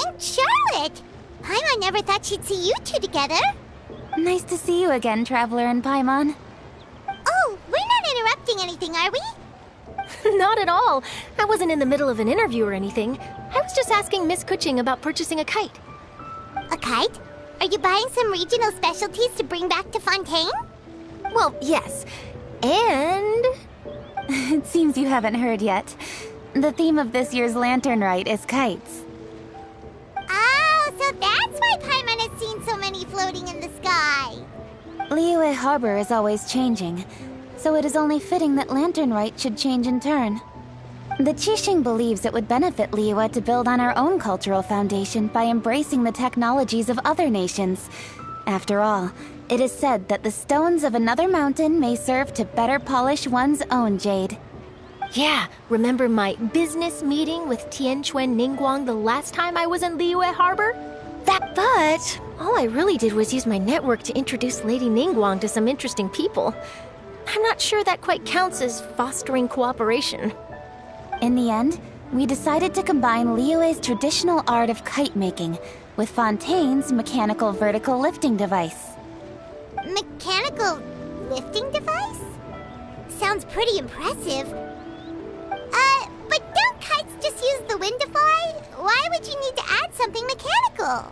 And Charlotte! Paimon never thought she'd see you two together. Nice to see you again, Traveler and Paimon. Oh, we're not interrupting anything, are we? Not at all. I wasn't in the middle of an interview or anything. I was just asking Miss Kuching about purchasing a kite. A kite? Are you buying some regional specialties to bring back to Fontaine? Well, yes. And... It seems you haven't heard yet. The theme of this year's lantern rite is kites. Oh, so that's why Paimon has seen so many floating in the sky. Liyue Harbor is always changing, so it is only fitting that lantern rite should change in turn. The Qixing believes it would benefit Liyue to build on our own cultural foundation by embracing the technologies of other nations. After all, it is said that the stones of another mountain may serve to better polish one's own jade. Yeah, remember my business meeting with Tianquan Ningguang the last time I was in Liyue Harbor? But all I really did was use my network to introduce Lady Ningguang to some interesting people. I'm not sure that quite counts as fostering cooperation. In the end, we decided to combine Liyue's traditional art of kite making with Fontaine's mechanical vertical lifting device. Mechanical lifting device? Sounds pretty impressive. But don't kites just use the wind to fly? Why would you need to add something mechanical?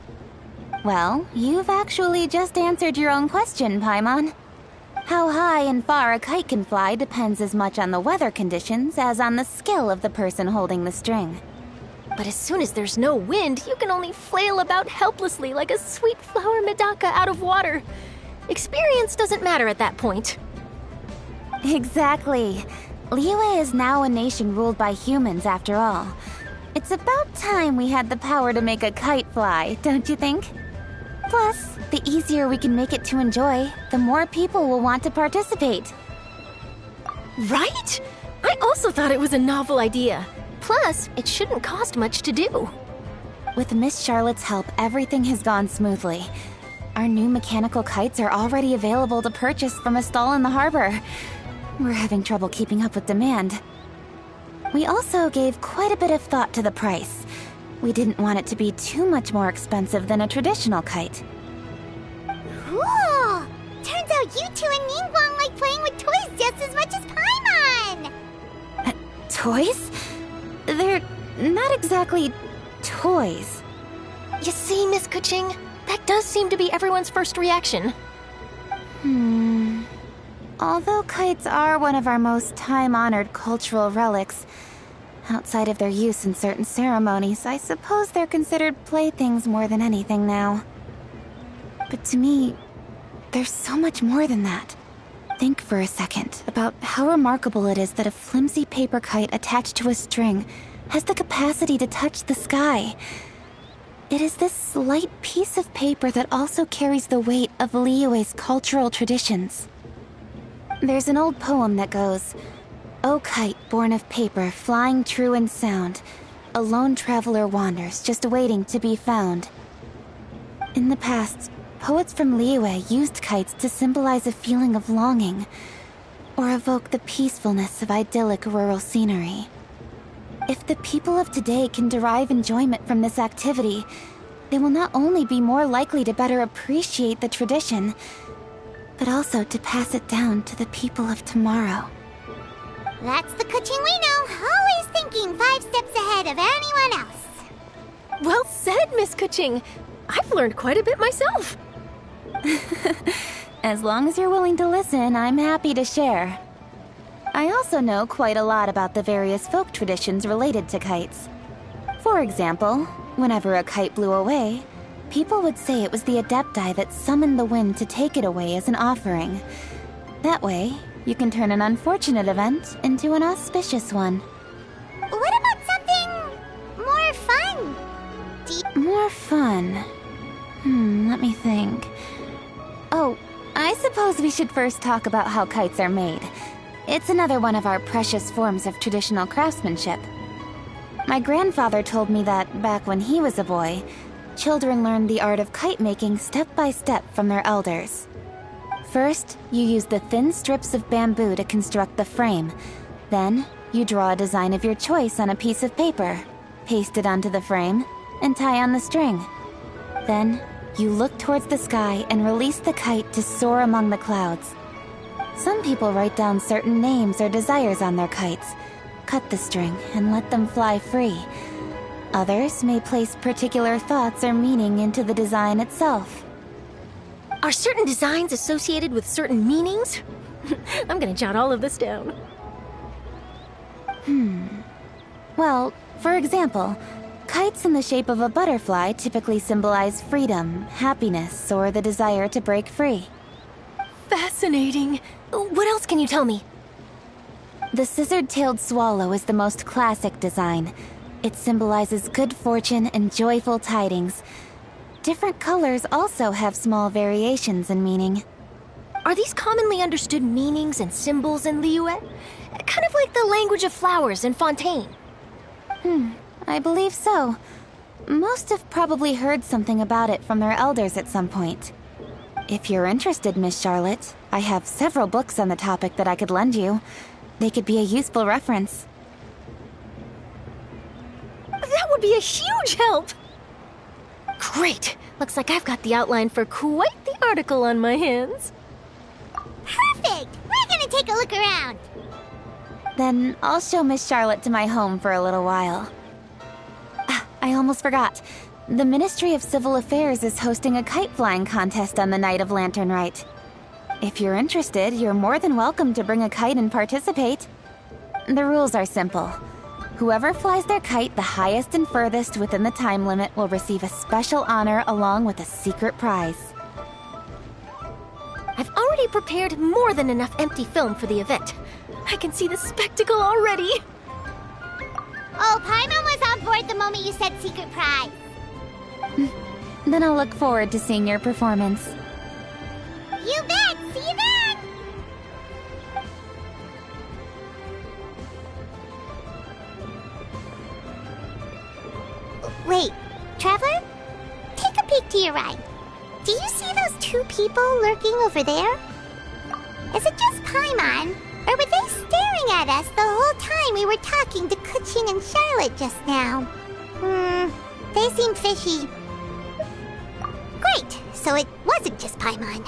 Well, you've actually just answered your own question, Paimon. How high and far a kite can fly depends as much on the weather conditions as on the skill of the person holding the string. But as soon as there's no wind, you can only flail about helplessly like a sweet flower medaka out of water. Experience doesn't matter at that point. Exactly. Liyue is now a nation ruled by humans, after all. It's about time we had the power to make a kite fly, don't you think? Plus, the easier we can make it to enjoy, the more people will want to participate. Right? I also thought it was a novel idea. Plus, it shouldn't cost much to do. With Miss Charlotte's help, everything has gone smoothly. Our new mechanical kites are already available to purchase from a stall in the harbor. We're having trouble keeping up with demand. We also gave quite a bit of thought to the price. We didn't want it to be too much more expensive than a traditional kite. Cool! Turns out you two and Ningguang like playing with toys just as much as Paimon! Toys? They're not exactly toys. You see, Miss Kuching, that does seem to be everyone's first reaction. Although kites are one of our most time-honored cultural relics, outside of their use in certain ceremonies, I suppose they're considered playthings more than anything now. But to me, there's so much more than that. Think for a second about how remarkable it is that a flimsy paper kite attached to a string has the capacity to touch the sky. It is this slight piece of paper that also carries the weight of Liyue's cultural traditions. There's an old poem that goes, "O kite born of paper, flying true and sound, a lone traveler wanders, just waiting to be found." In the past, poets from Liyue used kites to symbolize a feeling of longing, or evoke the peacefulness of idyllic rural scenery. If the people of today can derive enjoyment from this activity, they will not only be more likely to better appreciate the tradition, but also to pass it down to the people of tomorrow. That's the Kuching we know, always thinking 5 steps ahead of anyone else. Well said, Miss Kuching. I've learned quite a bit myself. As long as you're willing to listen, I'm happy to share. I also know quite a lot about the various folk traditions related to kites. For example, whenever a kite blew away, people would say it was the Adepti that summoned the wind to take it away as an offering. That way, you can turn an unfortunate event into an auspicious one. What about something more fun? More fun? Let me think. Oh, I suppose we should first talk about how kites are made. It's another one of our precious forms of traditional craftsmanship. My grandfather told me that, back when he was a boy, children learned the art of kite making step by step from their elders. First, you use the thin strips of bamboo to construct the frame. Then, you draw a design of your choice on a piece of paper, paste it onto the frame, and tie on the string. Then, you look towards the sky and release the kite to soar among the clouds. Some people write down certain names or desires on their kites, cut the string, and let them fly free. Others may place particular thoughts or meaning into the design itself. Are certain designs associated with certain meanings? I'm gonna jot all of this down. Well, for example, kites in the shape of a butterfly typically symbolize freedom, happiness, or the desire to break free. Fascinating. What else can you tell me? The scissor-tailed swallow is the most classic design. It symbolizes good fortune and joyful tidings. Different colors also have small variations in meaning. Are these commonly understood meanings and symbols in Liyue? Kind of like the language of flowers in Fontaine. I believe so. Most have probably heard something about it from their elders at some point. If you're interested, Miss Charlotte, I have several books on the topic that I could lend you. They could be a useful reference. That would be a huge help! Great! Looks like I've got the outline for quite the article on my hands. Perfect! We're gonna take a look around. Then I'll show Miss Charlotte to my home for a little while. I almost forgot. The Ministry of Civil Affairs is hosting a kite flying contest on the night of Lantern Rite. If you're interested, you're more than welcome to bring a kite and participate. The rules are simple. Whoever flies their kite the highest and furthest within the time limit will receive a special honor along with a secret prize. I've already prepared more than enough empty film for the event. I can see the spectacle already. Oh, Paimon was on board the moment you said secret prize. Then I'll look forward to seeing your performance. You bet! See you then! Wait, Traveler? Take a peek to your right. Do you see those two people lurking over there? Is it just Paimon? Or were they staring at us the whole time we were talking to Kuching and Charlotte just now? They seem fishy. Great, so it wasn't just Paimon.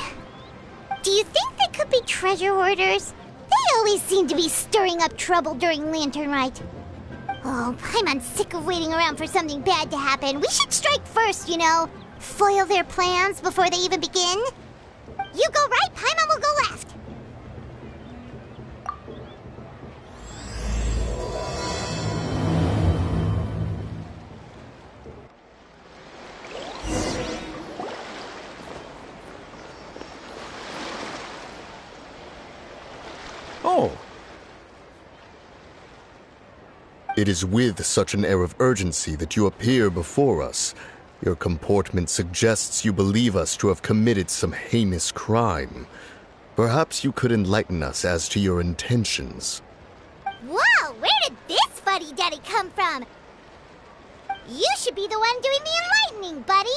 Do you think they could be treasure hoarders? They always seem to be stirring up trouble during Lantern Rite. Oh, Paimon's sick of waiting around for something bad to happen. We should strike first, you know. Foil their plans before they even begin. You go right, Paimon will go left. Oh. It is with such an air of urgency that you appear before us. Your comportment suggests you believe us to have committed some heinous crime. Perhaps you could enlighten us as to your intentions. Whoa, where did this fuddy-duddy come from? You should be the one doing the enlightening, buddy.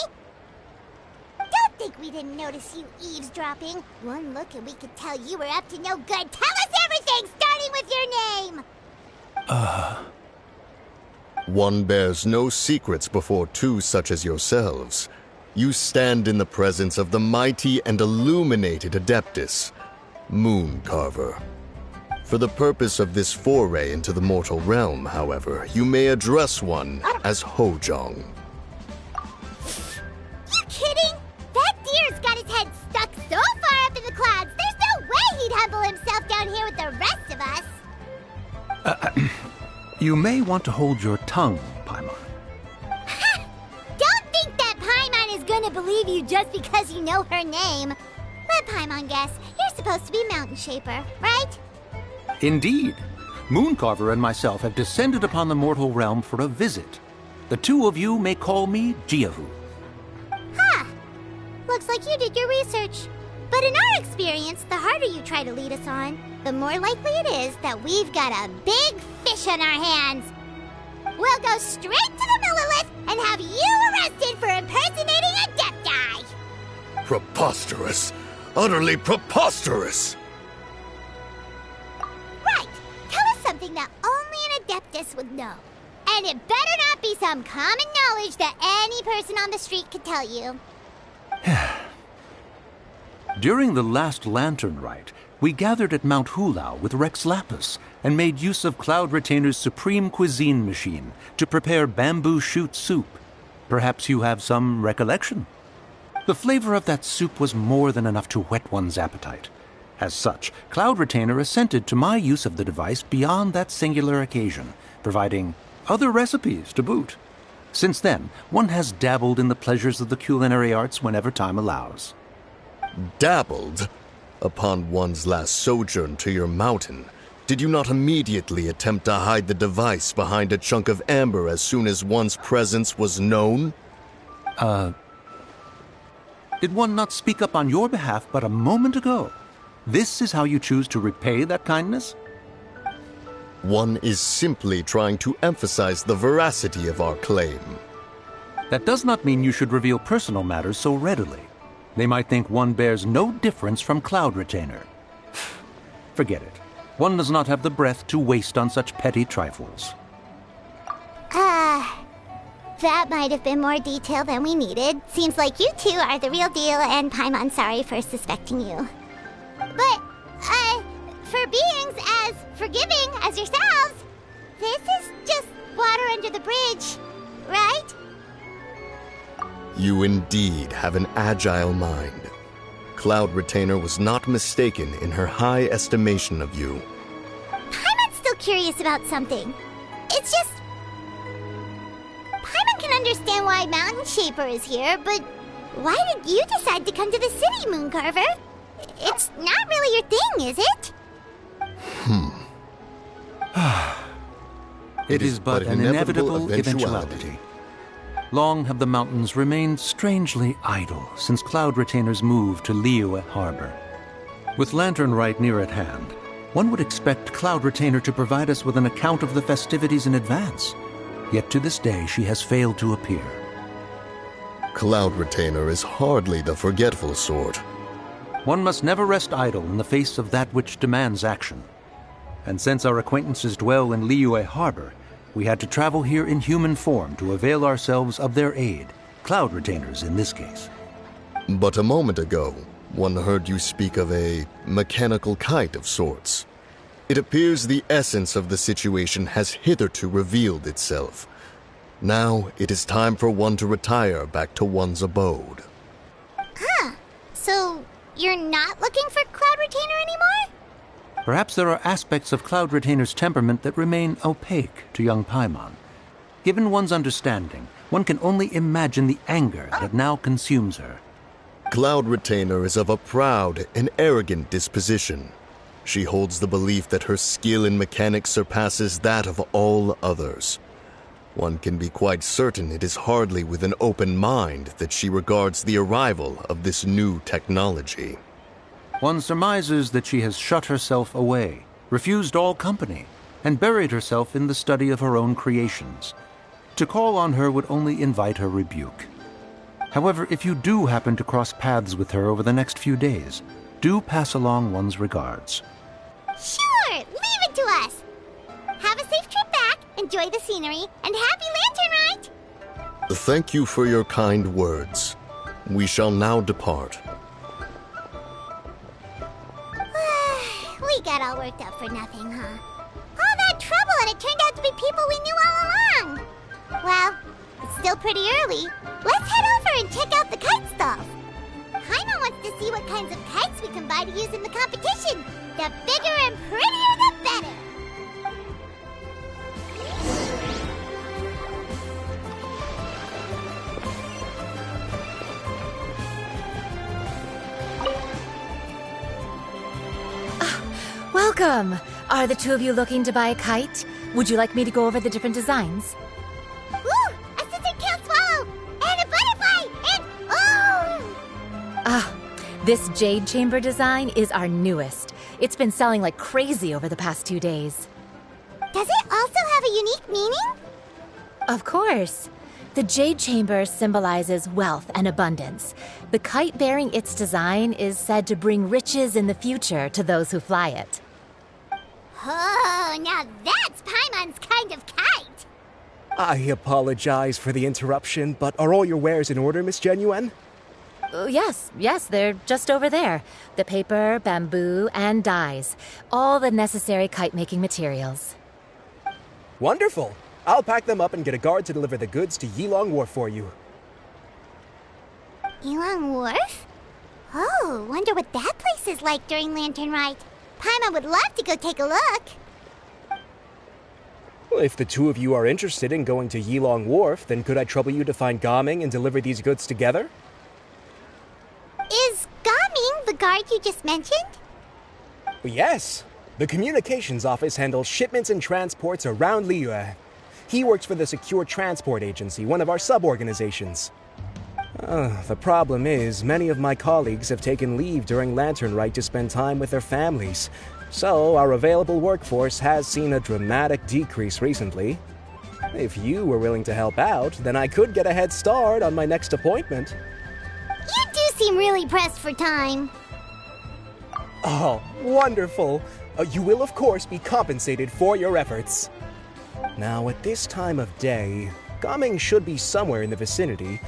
Don't think we didn't notice you eavesdropping. One look and we could tell you were up to no good. Tell us everything, starting with your name! One bears no secrets before two such as yourselves. You stand in the presence of the mighty and illuminated Adeptus, Moon Carver. For the purpose of this foray into the mortal realm, however, you may address one as Hojong. You kidding? That deer's got his head stuck You may want to hold your tongue, Paimon. Ha! Don't think that Paimon is gonna believe you just because you know her name. Let Paimon guess. You're supposed to be Mountain Shaper, right? Indeed. Mooncarver and myself have descended upon the mortal realm for a visit. The two of you may call me Jiahu. Huh. Looks like you did your research. But in our experience, the harder you try to lead us on, the more likely it is that we've got a big fish on our hands. We'll go straight to the Millilith and have you arrested for impersonating a Adepti. Preposterous. Utterly preposterous! Right. Tell us something that only an Adeptus would know. And it better not be some common knowledge that any person on the street could tell you. During the last lantern rite, we gathered at Mount Hulao with Rex Lapis and made use of Cloud Retainer's supreme cuisine machine to prepare bamboo shoot soup. Perhaps you have some recollection? The flavor of that soup was more than enough to whet one's appetite. As such, Cloud Retainer assented to my use of the device beyond that singular occasion, providing other recipes to boot. Since then, one has dabbled in the pleasures of the culinary arts whenever time allows. Dabbled? Upon one's last sojourn to your mountain, did you not immediately attempt to hide the device behind a chunk of amber as soon as one's presence was known? Did one not speak up on your behalf but a moment ago? This is how you choose to repay that kindness? One is simply trying to emphasize the veracity of our claim. That does not mean you should reveal personal matters so readily. They might think one bears no difference from Cloud Retainer. Forget it. One does not have the breath to waste on such petty trifles. That might have been more detail than we needed. Seems like you two are the real deal, and Paimon's sorry for suspecting you. But, for beings as forgiving as yourselves, this is just water under the bridge, right? You indeed have an agile mind. Cloud Retainer was not mistaken in her high estimation of you. Paimon's still curious about something. It's just... Paimon can understand why Mountain Shaper is here, but why did you decide to come to the city, Mooncarver? It's not really your thing, is it? It is but an inevitable eventuality. Long have the mountains remained strangely idle since Cloud Retainer's move to Liyue Harbor. With Lantern Rite near at hand, one would expect Cloud Retainer to provide us with an account of the festivities in advance. Yet to this day she has failed to appear. Cloud Retainer is hardly the forgetful sort. One must never rest idle in the face of that which demands action. And since our acquaintances dwell in Liyue Harbor, we had to travel here in human form to avail ourselves of their aid, Cloud Retainers in this case. But a moment ago, one heard you speak of a mechanical kite of sorts. It appears the essence of the situation has hitherto revealed itself. Now it is time for one to retire back to one's abode. So you're not looking for Cloud Retainer anymore? Perhaps there are aspects of Cloud Retainer's temperament that remain opaque to young Paimon. Given one's understanding, one can only imagine the anger that now consumes her. Cloud Retainer is of a proud and arrogant disposition. She holds the belief that her skill in mechanics surpasses that of all others. One can be quite certain it is hardly with an open mind that she regards the arrival of this new technology. One surmises that she has shut herself away, refused all company, and buried herself in the study of her own creations. To call on her would only invite her rebuke. However, if you do happen to cross paths with her over the next few days, do pass along one's regards. Sure, leave it to us. Have a safe trip back, enjoy the scenery, and happy Lantern Rite! Thank you for your kind words. We shall now depart. We got all worked up for nothing, huh? All that trouble and it turned out to be people we knew all along. Well, it's still pretty early. Let's head over and check out the kite stuff. Paimon wants to see what kinds of kites we can buy to use in the competition. The bigger and prettier, the better. Welcome! Are the two of you looking to buy a kite? Would you like me to go over the different designs? Ooh! A scissor can't swallow! And a butterfly! And... oh! Ah, this jade chamber design is our newest. It's been selling like crazy over the past 2 days. Does it also have a unique meaning? Of course. The jade chamber symbolizes wealth and abundance. The kite bearing its design is said to bring riches in the future to those who fly it. Oh, now that's Paimon's kind of kite! I apologize for the interruption, but are all your wares in order, Miss Genuine? Yes, they're just over there. The paper, bamboo, and dyes. All the necessary kite-making materials. Wonderful! I'll pack them up and get a guard to deliver the goods to Yilong Wharf for you. Yilong Wharf? Oh, wonder what that place is like during Lantern Rite. Paimon would love to go take a look. Well, if the two of you are interested in going to Yilong Wharf, then could I trouble you to find Gaming and deliver these goods together? Is Gaming the guard you just mentioned? Yes. The communications office handles shipments and transports around Liyue. He works for the Secure Transport Agency, one of our sub-organizations. The problem is, many of my colleagues have taken leave during Lantern Rite to spend time with their families. So, our available workforce has seen a dramatic decrease recently. If you were willing to help out, then I could get a head start on my next appointment. You do seem really pressed for time. Oh, wonderful! You will, of course, be compensated for your efforts. Now, at this time of day, Gaming should be somewhere in the vicinity.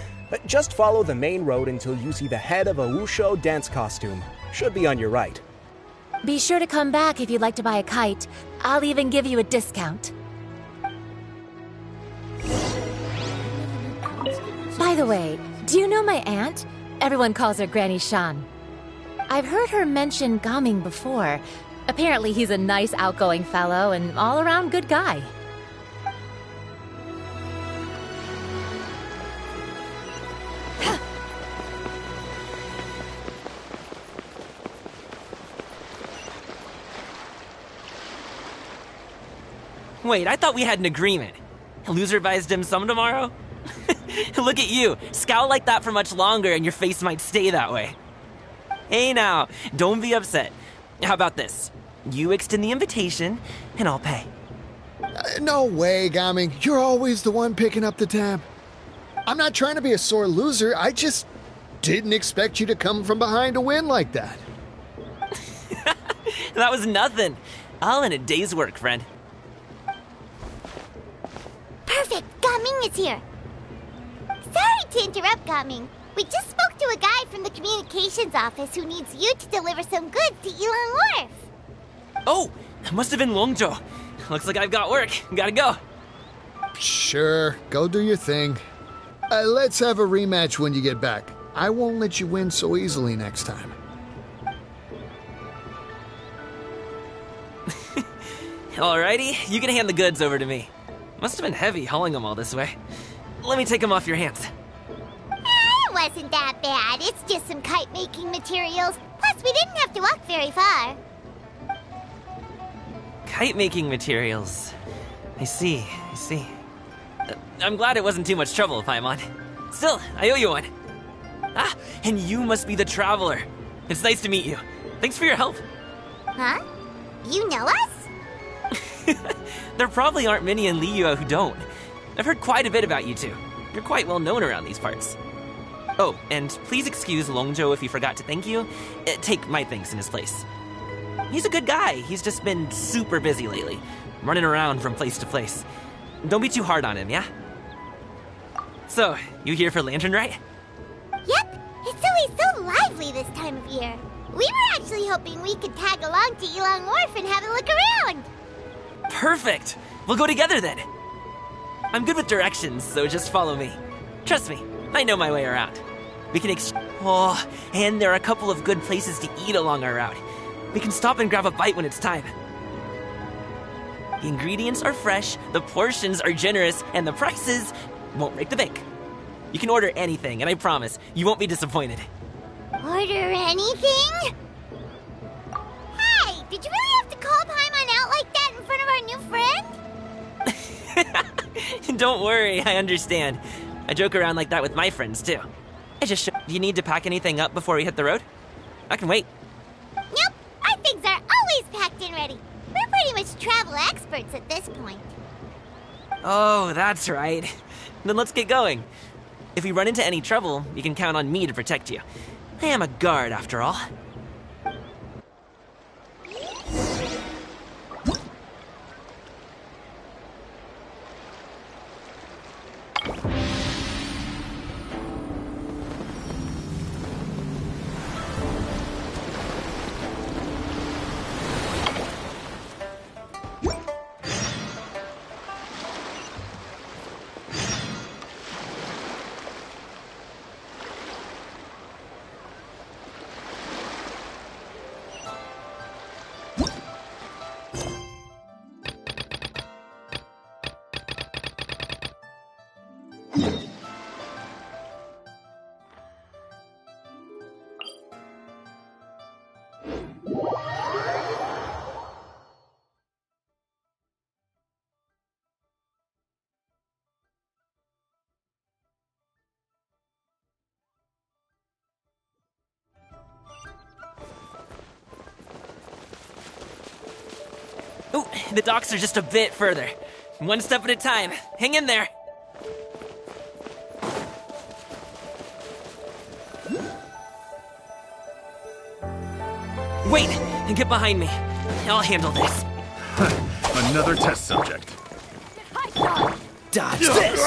Just follow the main road until you see the head of a Wushu dance costume. Should be on your right. Be sure to come back if you'd like to buy a kite. I'll even give you a discount. By the way, do you know my aunt? Everyone calls her Granny Shan. I've heard her mention Gaming before. Apparently he's a nice, outgoing fellow and all-around good guy. Wait, I thought we had an agreement. Loser buys dim sum tomorrow? Look at you. Scowl like that for much longer and your face might stay that way. Hey now, don't be upset. How about this? You extend the invitation, and I'll pay. No way, Gaming. You're always the one picking up the tab. I'm not trying to be a sore loser. I just didn't expect you to come from behind to win like that. That was nothing. All in a day's work, friend. Perfect! Gaming is here. Sorry to interrupt, Gaming. We just spoke to a guy from the communications office who needs you to deliver some goods to Yilong Wharf. Oh, that must have been Longzhou. Looks like I've got work. Gotta go. Sure, go do your thing. Let's have a rematch when you get back. I won't let you win so easily next time. Alrighty, you can hand the goods over to me. Must have been heavy hauling them all this way. Let me take them off your hands. It wasn't that bad. It's just some kite-making materials. Plus, we didn't have to walk very far. Kite-making materials. I see. I'm glad it wasn't too much trouble, Paimon. Still, I owe you one. Ah, and you must be the traveler. It's nice to meet you. Thanks for your help. Huh? You know us? There probably aren't many in Liyue who don't. I've heard quite a bit about you two. You're quite well known around these parts. Oh, and please excuse Longzhou if he forgot to thank you. Take my thanks in his place. He's a good guy. He's just been super busy lately, running around from place to place. Don't be too hard on him, yeah? So, you here for Lantern Rite? Yep. It's always so lively this time of year. We were actually hoping we could tag along to Yilong Wharf and have a look around. Perfect! We'll go together then. I'm good with directions, so just follow me. Trust me, I know my way around. We can Oh, and there are a couple of good places to eat along our route. We can stop and grab a bite when it's time. The ingredients are fresh, the portions are generous, and the prices won't break the bank. You can order anything, and I promise, you won't be disappointed. Order anything? Hey, did you really have to call your new friend? Don't worry, I understand. I joke around like that with my friends, too. Do you need to pack anything up before we hit the road? I can wait. Nope, our things are always packed and ready. We're pretty much travel experts at this point. Oh, that's right. Then let's get going. If we run into any trouble, you can count on me to protect you. I am a guard, after all. Ooh, the docks are just a bit further. One step at a time. Hang in there. Wait, and get behind me. I'll handle this. Another test subject. Dodge this!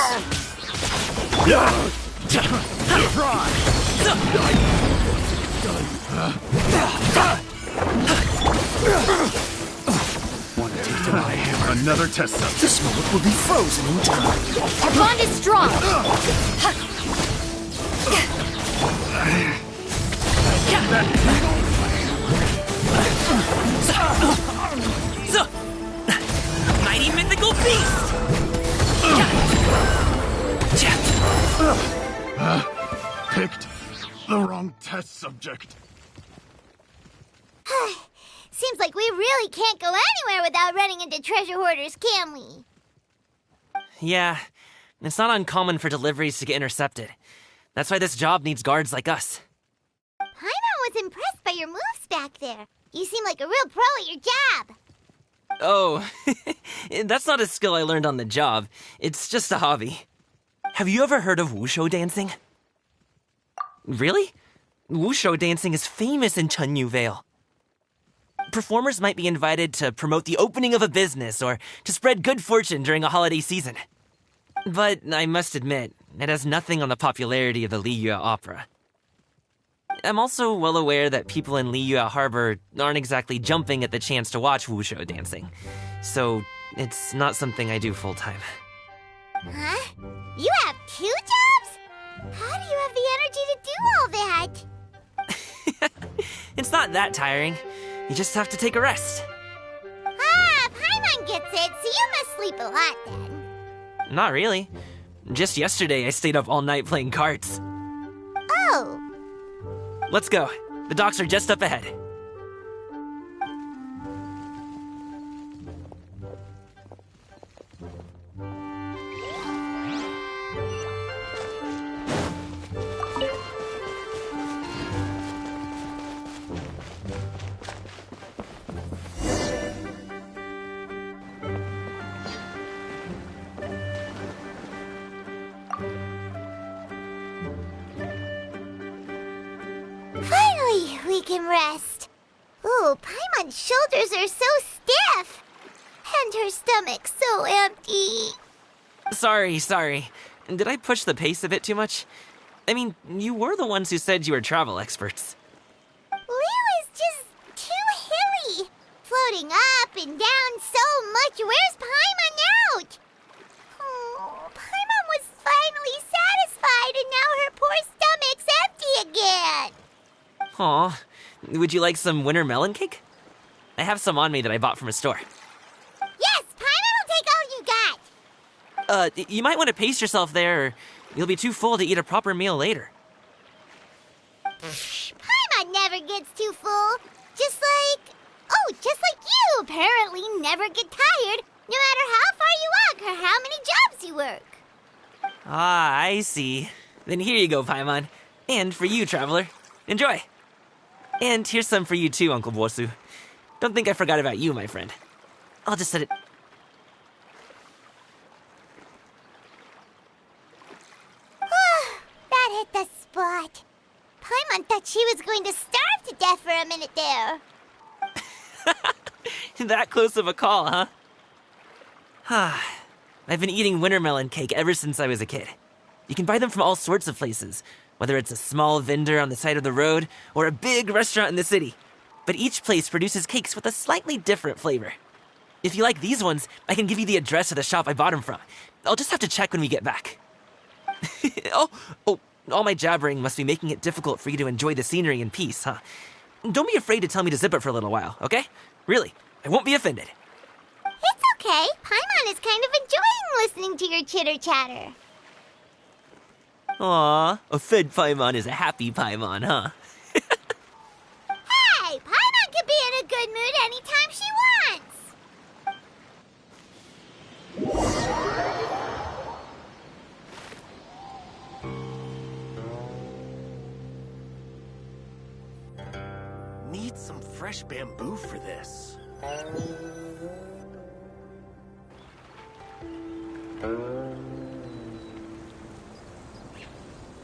One taste of my hammer. Another test subject. This moment will be frozen in time. Our bond is strong. Mighty mythical beast! Picked the wrong test subject. Seems like we really can't go anywhere without running into treasure hoarders, can we? Yeah, it's not uncommon for deliveries to get intercepted. That's why this job needs guards like us. Paimon was impressed by your moves back there. You seem like a real pro at your job. Oh, that's not a skill I learned on the job. It's just a hobby. Have you ever heard of wushu dancing? Really? Wushu dancing is famous in Chunyu Vale. Performers might be invited to promote the opening of a business or to spread good fortune during a holiday season. But I must admit, it has nothing on the popularity of the Liyue opera. I'm also well aware that people in Liyue Harbor aren't exactly jumping at the chance to watch wushu dancing. So, it's not something I do full-time. Huh? You have 2 jobs? How do you have the energy to do all that? It's not that tiring. You just have to take a rest. Ah, Paimon gets it, so you must sleep a lot then. Not really. Just yesterday, I stayed up all night playing cards. Oh. Let's go. The docks are just up ahead. Finally, we can rest. Ooh, Paimon's shoulders are so stiff. And her stomach so empty. Sorry. Did I push the pace a bit too much? I mean, you were the ones who said you were travel experts. Liu is just too hilly. Floating up and down so much. Where's Paimon out? Oh, Paimon was finally satisfied and now her poor stomach's empty again. Aw, would you like some winter melon cake? I have some on me that I bought from a store. Yes, Paimon will take all you got. You might want to pace yourself there, or you'll be too full to eat a proper meal later. Paimon never gets too full. Just like... Oh, just like you apparently never get tired, no matter how far you walk or how many jobs you work. Ah, I see. Then here you go, Paimon. And for you, traveler. Enjoy. And here's some for you too, Uncle Bosu. Don't think I forgot about you, my friend. I'll just set it... That hit the spot. Paimon thought she was going to starve to death for a minute there. That close of a call, huh? I've been eating wintermelon cake ever since I was a kid. You can buy them from all sorts of places, whether it's a small vendor on the side of the road or a big restaurant in the city. But each place produces cakes with a slightly different flavor. If you like these ones, I can give you the address of the shop I bought them from. I'll just have to check when we get back. Oh, all my jabbering must be making it difficult for you to enjoy the scenery in peace, huh? Don't be afraid to tell me to zip it for a little while, okay? Really, I won't be offended. It's okay. Paimon is kind of enjoying listening to your chitter-chatter. Aw, a fed Paimon is a happy Paimon, huh? Hey, Paimon can be in a good mood anytime she wants. Need some fresh bamboo for this.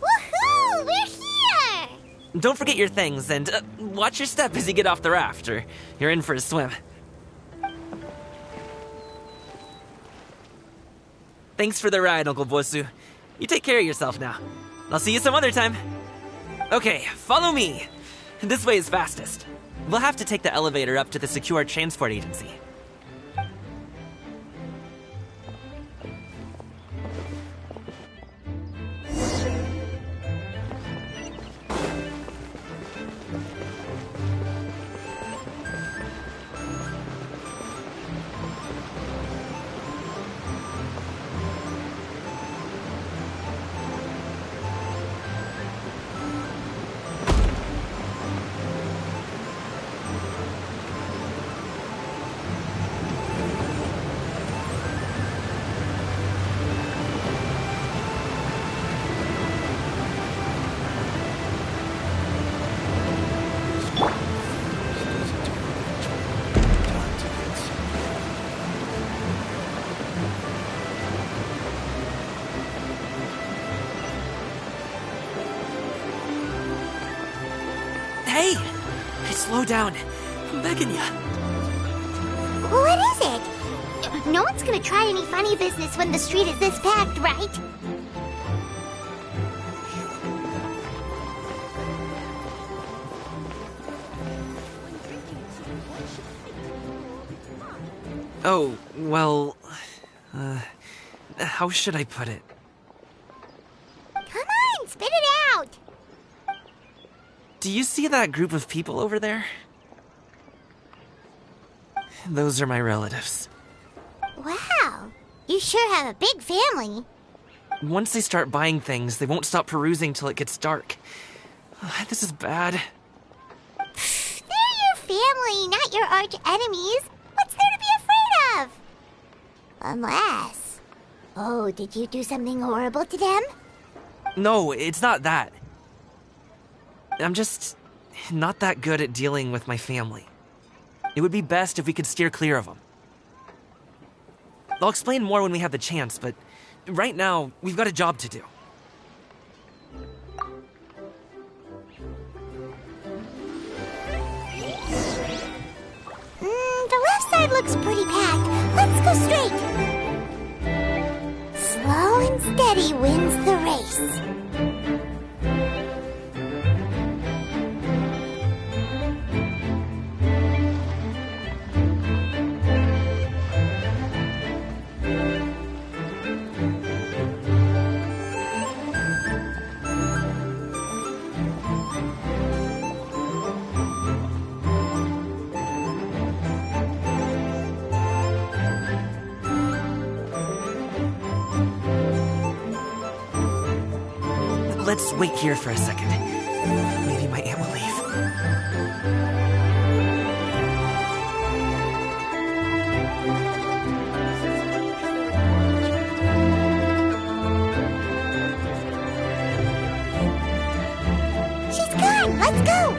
Woohoo! We're here! Don't forget your things, and watch your step as you get off the raft, or you're in for a swim. Thanks for the ride, Uncle Bosu. You take care of yourself now. I'll see you some other time. Okay, follow me. This way is fastest. We'll have to take the elevator up to the secure transport agency. Hey! Slow down. I'm begging ya. What is it? No one's gonna try any funny business when the street is this packed, right? Oh, well... how should I put it? Come on, spit it out! Do you see that group of people over there? Those are my relatives. Wow, you sure have a big family. Once they start buying things, they won't stop perusing till it gets dark. This is bad. They're your family, not your arch enemies. What's there to be afraid of? Unless... Oh, did you do something horrible to them? No, it's not that. I'm just not that good at dealing with my family. It would be best if we could steer clear of them. I'll explain more when we have the chance, but right now, we've got a job to do. The left side looks pretty packed. Let's go straight. Slow and steady wins the race. Let's wait here for a second. Maybe my aunt will leave. on, let's go!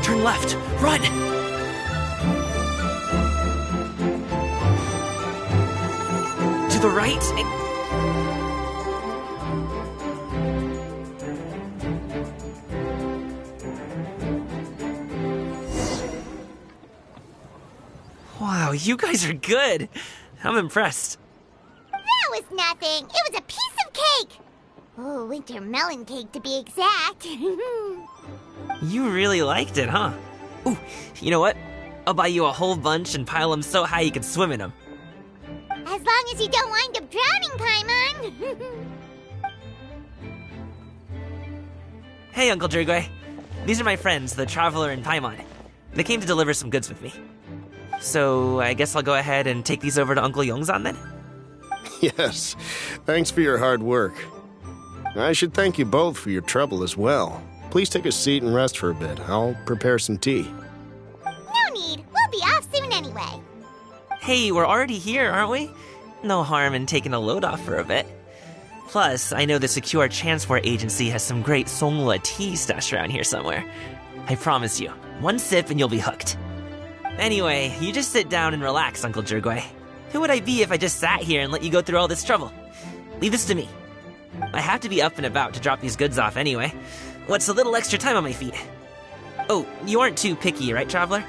Turn left. Run! To the right. Wow, you guys are good. I'm impressed. That was nothing. It was a piece of cake. Oh, winter melon cake to be exact. You really liked it, huh? Ooh, you know what? I'll buy you a whole bunch and pile them so high you can swim in them. As long as you don't wind up drowning, Paimon. Hey, Uncle Jirgwe. These are my friends, the Traveler and Paimon. They came to deliver some goods with me. So, I guess I'll go ahead and take these over to Uncle Yongzan then? Yes, thanks for your hard work. I should thank you both for your trouble as well. Please take a seat and rest for a bit. I'll prepare some tea. No need. We'll be off soon anyway. Hey, we're already here, aren't we? No harm in taking a load off for a bit. Plus, I know the Secure Transport Agency has some great Songhua tea stashed around here somewhere. I promise you, one sip and you'll be hooked. Anyway, you just sit down and relax, Uncle Jirgwe. Who would I be if I just sat here and let you go through all this trouble? Leave this to me. I have to be up and about to drop these goods off anyway. What's a little extra time on my feet? Oh, you aren't too picky, right, Traveler?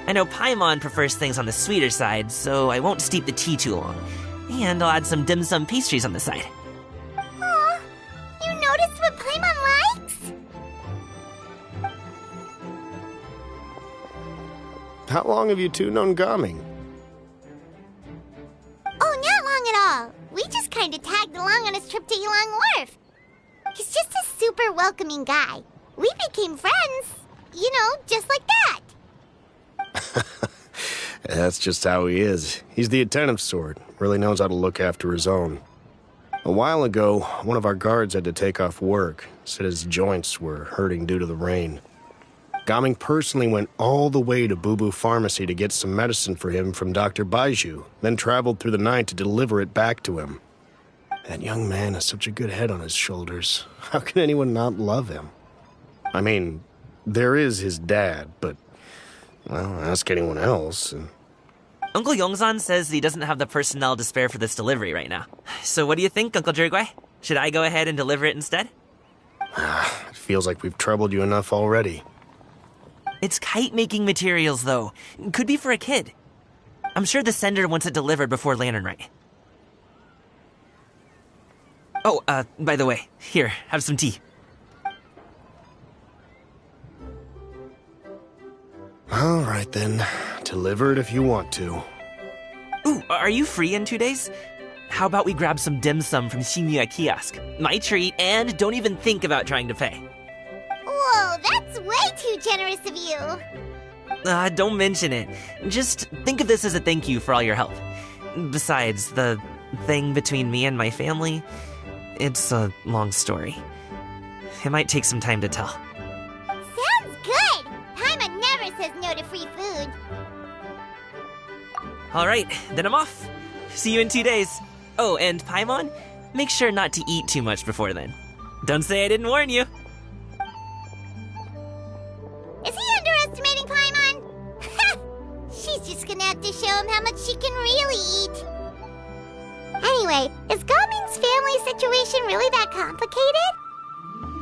I know Paimon prefers things on the sweeter side, so I won't steep the tea too long. And I'll add some dim sum pastries on the side. Aw, you noticed what Paimon likes? How long have you two known Gaming? Oh, not long at all. We just kind of tagged along on his trip to Yulong Wharf. He's just a super welcoming guy. We became friends, you know, just like that. That's just how he is. He's the attentive sort. Really knows how to look after his own. A while ago, one of our guards had to take off work. Said his joints were hurting due to the rain. Gaming personally went all the way to Boo Boo Pharmacy to get some medicine for him from Dr. Baiju, then traveled through the night to deliver it back to him. That young man has such a good head on his shoulders. How can anyone not love him? I mean, there is his dad, but, well, ask anyone else. And... Uncle Yongzan says he doesn't have the personnel to spare for this delivery right now. So what do you think, Uncle Jirgwe? Should I go ahead and deliver it instead? It feels like we've troubled you enough already. It's kite-making materials, though. Could be for a kid. I'm sure the sender wants it delivered before Lantern Rite. Oh, by the way, here, have some tea. All right, then. Deliver it if you want to. Ooh, are you free in 2 days? How about we grab some dim sum from Shinya Kiosk? My treat, and don't even think about trying to pay. Whoa, that's way too generous of you. Don't mention it. Just think of this as a thank you for all your help. Besides, the thing between me and my family, it's a long story. It might take some time to tell. Sounds good. Paimon never says no to free food. Alright, then I'm off. See you in 2 days. Oh, and Paimon, make sure not to eat too much before then. Don't say I didn't warn you. Is he underestimating Paimon? She's just gonna have to show him how much she can really eat. Anyway, is Gaming's family situation really that complicated?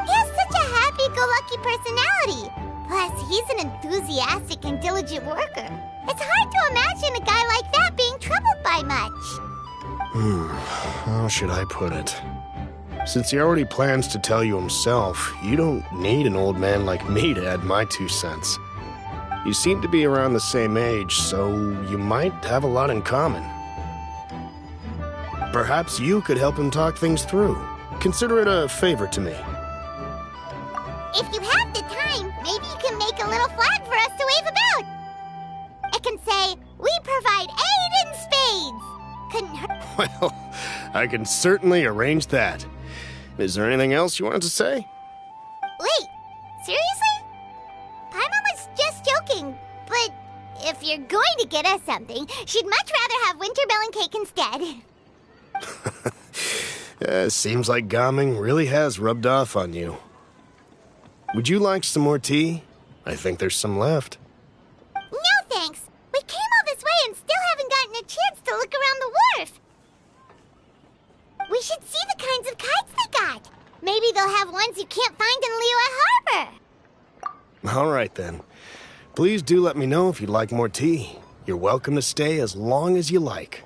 He has such a happy-go-lucky personality. Plus, he's an enthusiastic and diligent worker. It's hard to imagine a guy like that being troubled by much. How should I put it? Since he already plans to tell you himself, you don't need an old man like me to add my 2 cents. You seem to be around the same age, so you might have a lot in common. Perhaps you could help him talk things through. Consider it a favor to me. If you have the time, maybe you can make a little flag for us to wave about. It can say, "We provide aid in spades." Couldn't hurt. Well, I can certainly arrange that. Is there anything else you wanted to say? Wait, seriously? Paimon was just if you're going to get us something, she'd much rather have wintermelon cake instead. Seems like Gaming really has rubbed off on you. Would you like some more tea? I think there's some left. No thanks. We came all this way and still haven't gotten a chance to look around the wharf. We should see the kinds of kites they got. Maybe they'll have ones you can't find in Liyue Harbor. All right, then. Please do let me know if you'd like more tea. You're welcome to stay as long as you like.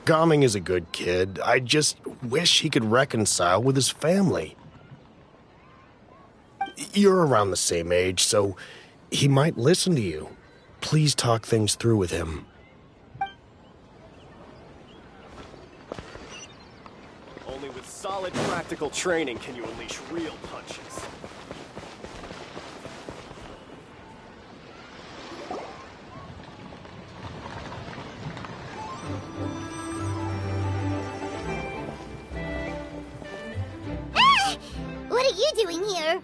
Gaming is a good kid. I just wish he could reconcile with his family. You're around the same age, so he might listen to you. Please talk things through with him. Only with solid practical training can you unleash real punches. What are you doing here?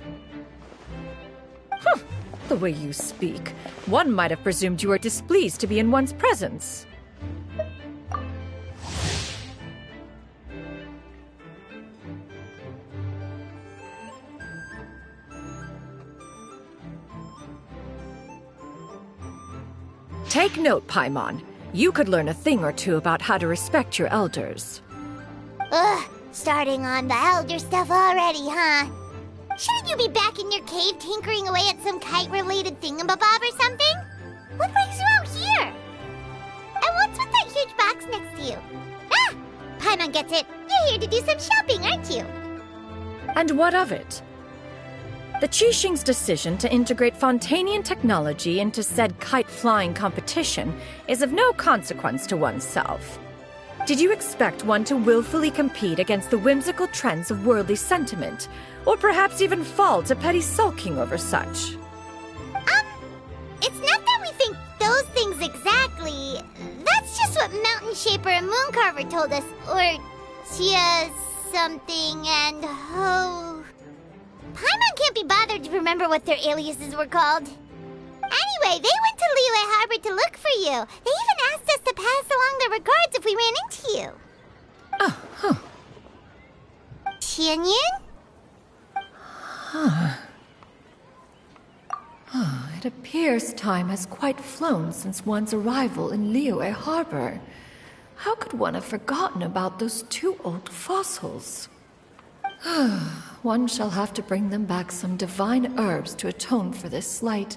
The way you speak, one might have presumed you were displeased to be in one's presence. Take note, Paimon. You could learn a thing or two about how to respect your elders. Ugh, starting on the elder stuff already, huh? Shouldn't you be back in your cave tinkering away at some kite-related thingamabob or something? What brings you out here? And what's with that huge box next to you? Ah! Paimon gets it. You're here to do some shopping, aren't you? And what of it? The Qixing's decision to integrate Fontanian technology into said kite-flying competition is of no consequence to oneself. Did you expect one to willfully compete against the whimsical trends of worldly sentiment, or perhaps even fall to petty sulking over such? It's not that we think those things exactly. That's just what Mountain Shaper and Mooncarver told us. Or Chia something and Ho. Paimon can't be bothered to remember what their aliases were called. Anyway, they went to Liyue Harbor to look for you. They even asked us to pass along their regards if we ran into you. Oh, huh. Tianyun? It appears time has quite flown since one's arrival in Liyue Harbor. How could one have forgotten about those two old fossils? One shall have to bring them back some divine herbs to atone for this slight.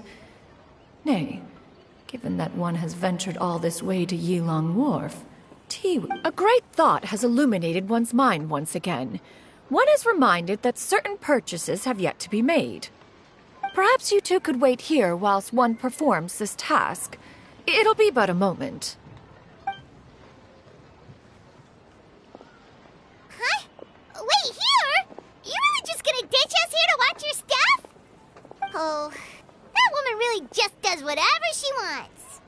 Nay, given that one has ventured all this way to Yilong Wharf, a great thought has illuminated one's mind once again. One is reminded that certain purchases have yet to be made. Perhaps you two could wait here whilst one performs this task. It'll be but a moment. Huh? Wait, here? You really just gonna ditch us here to watch your stuff? Oh, that woman really just does whatever she wants.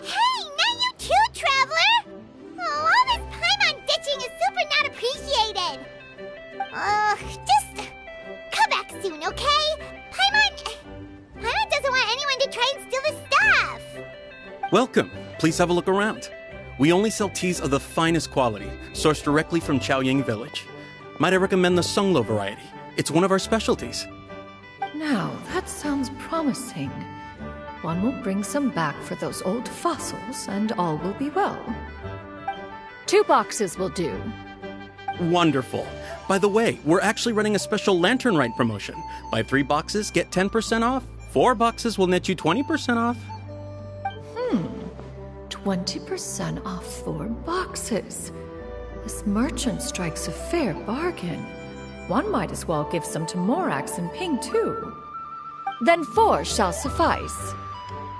Hey, not you too, Traveler! Oh, all this Paimon ditching is super not appreciated. Just come back soon, okay? Paimon doesn't want anyone to try and steal the stuff. Welcome. Please have a look around. We only sell teas of the finest quality, sourced directly from Chaoying Village. Might I recommend the Sunglo variety? It's one of our specialties. Now, that sounds promising. One will bring some back for those old fossils, and all will be well. 2 boxes will do. Wonderful. By the way, we're actually running a special Lantern Rite promotion. Buy 3 boxes, get 10% off. 4 boxes will net you 20% off. 20% off 4 boxes. This merchant strikes a fair bargain. One might as well give some to Morax and Ping, too. Then 4 shall suffice.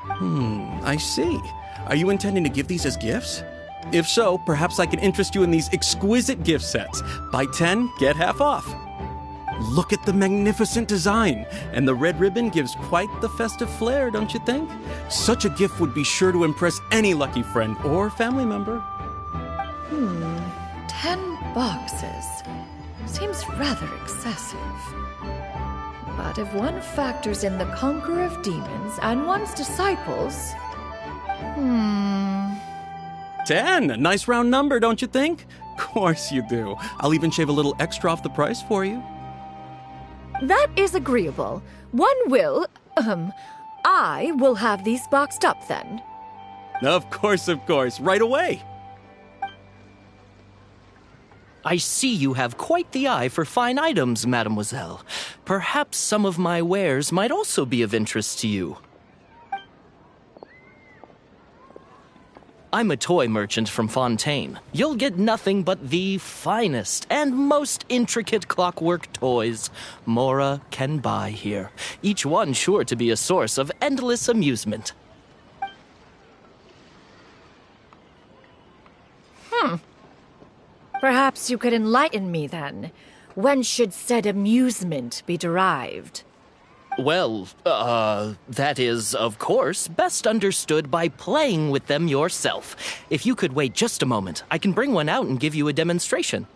I see. Are you intending to give these as gifts? If so, perhaps I can interest you in these exquisite gift sets. Buy 10, get half off. Look at the magnificent design, and the red ribbon gives quite the festive flair, don't you think? Such a gift would be sure to impress any lucky friend or family member. 10 boxes. Seems rather excessive. But if one factors in the conqueror of demons and one's disciples... 10! A nice round number, don't you think? Of course you do. I'll even shave a little extra off the price for you. That is agreeable. I will have these boxed up then. Of course, right away. I see you have quite the eye for fine items, mademoiselle. Perhaps some of my wares might also be of interest to you. I'm a toy merchant from Fontaine. You'll get nothing but the finest and most intricate clockwork toys Mora can buy here. Each one sure to be a source of endless amusement. Perhaps you could enlighten me then. When should said amusement be derived? Well, that is, of course, best understood by playing with them yourself. If you could wait just a moment, I can bring one out and give you a demonstration.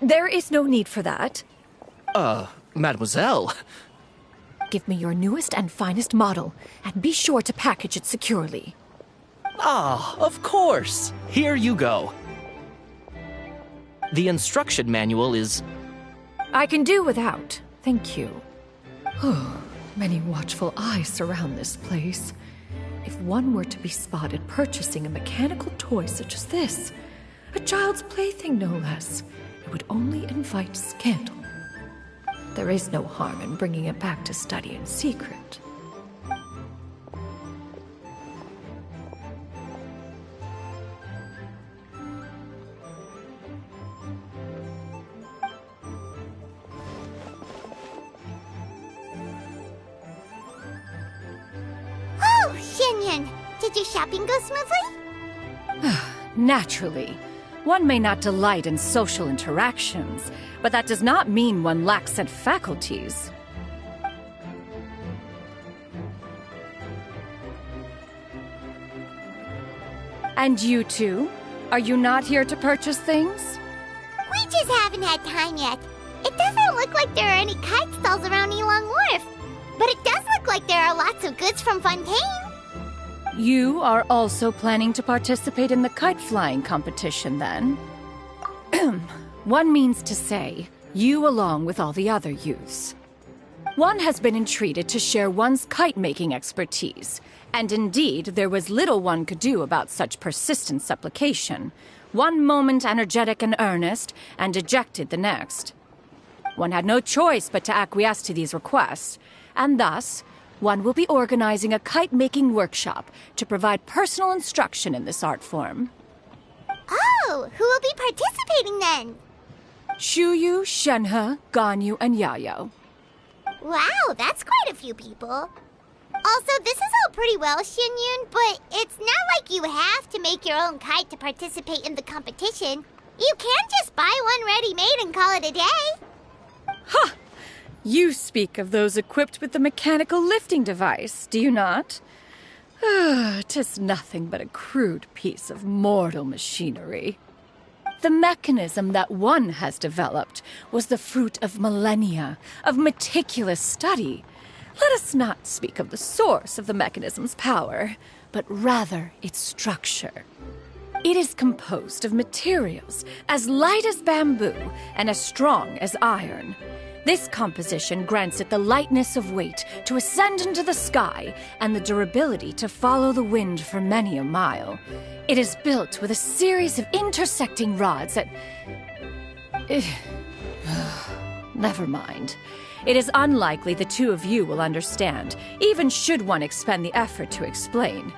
There is no need for that. Mademoiselle. Give me your newest and finest model, and be sure to package it securely. Ah, of course. Here you go. The instruction manual is... I can do without, thank you. Many watchful eyes surround this place. If one were to be spotted purchasing a mechanical toy such as this, a child's plaything no less, it would only invite scandal. There is no harm in bringing it back to study in secret. Oh, Xianyan, did your shopping go smoothly? Naturally. One may not delight in social interactions, but that does not mean one lacks said faculties. And you two? Are you not here to purchase things? We just haven't had time yet. It doesn't look like there are any kite stalls around Elong Wharf, but it does look like there are lots of goods from Fontaine. You are also planning to participate in the kite flying competition, then? One means to say, you along with all the other youths. One has been entreated to share one's kite-making expertise, and indeed there was little one could do about such persistent supplication. One moment energetic and earnest, and dejected the next. One had no choice but to acquiesce to these requests, and thus... one will be organizing a kite-making workshop to provide personal instruction in this art form. Oh, who will be participating then? Shuyu, Shenhe, Ganyu, and Yayo. Wow, that's quite a few people. Also, this is all pretty well, Xinyun, but it's not like you have to make your own kite to participate in the competition. You can just buy one ready-made and call it a day. Ha! You speak of those equipped with the mechanical lifting device, do you not? 'Tis nothing but a crude piece of mortal machinery. The mechanism that one has developed was the fruit of millennia, of meticulous study. Let us not speak of the source of the mechanism's power, but rather its structure. It is composed of materials as light as bamboo and as strong as iron. This composition grants it the lightness of weight to ascend into the sky and the durability to follow the wind for many a mile. It is built with a series of intersecting rods that... Never mind. It is unlikely the two of you will understand, even should one expend the effort to explain.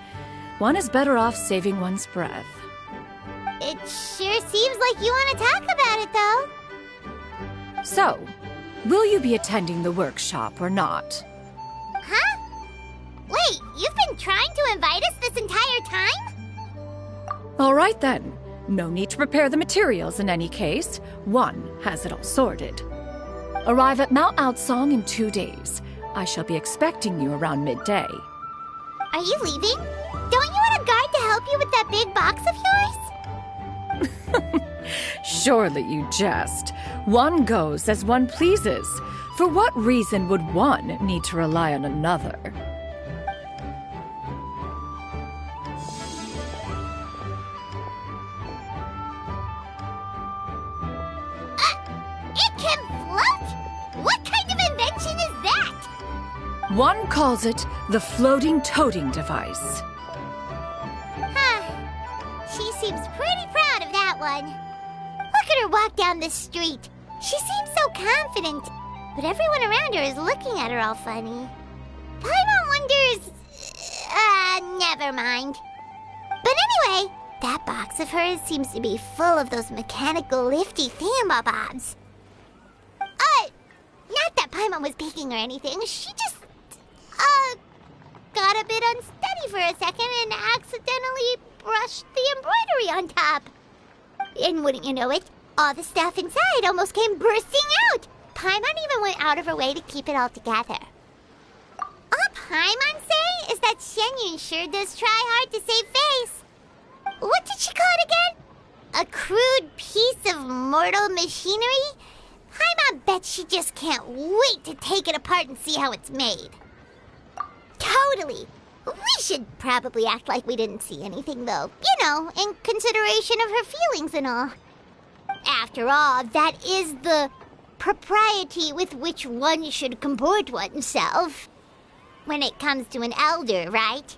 One is better off saving one's breath. It sure seems like you want to talk about it, though. So... will you be attending the workshop or not? Huh? Wait, you've been trying to invite us this entire time? All right then. No need to prepare the materials in any case. One has it all sorted. Arrive at Mount Outsong in 2 days. I shall be expecting you around midday. Are you leaving? Don't you want a guard to help you with that big box of yours? Surely you jest. One goes as one pleases. For what reason would one need to rely on another? It can float? What kind of invention is that? One calls it the floating toting device. Huh. She seems pretty proud of that one. Look at her walk down the street. She seems so confident, but everyone around her is looking at her all funny. Paimon wonders... never mind. But anyway, that box of hers seems to be full of those mechanical lifty thingamabobs. Not that Paimon was peeking or anything. She just, got a bit unsteady for a second and accidentally brushed the embroidery on top. And wouldn't you know it, all the stuff inside almost came bursting out. Paimon even went out of her way to keep it all together. All Paimon say is that Shenyun sure does try hard to save face. What did she call it again? A crude piece of mortal machinery? Paimon bet she just can't wait to take it apart and see how it's made. Totally. We should probably act like we didn't see anything, though. You know, in consideration of her feelings and all. After all, that is the propriety with which one should comport oneself. When it comes to an elder, right?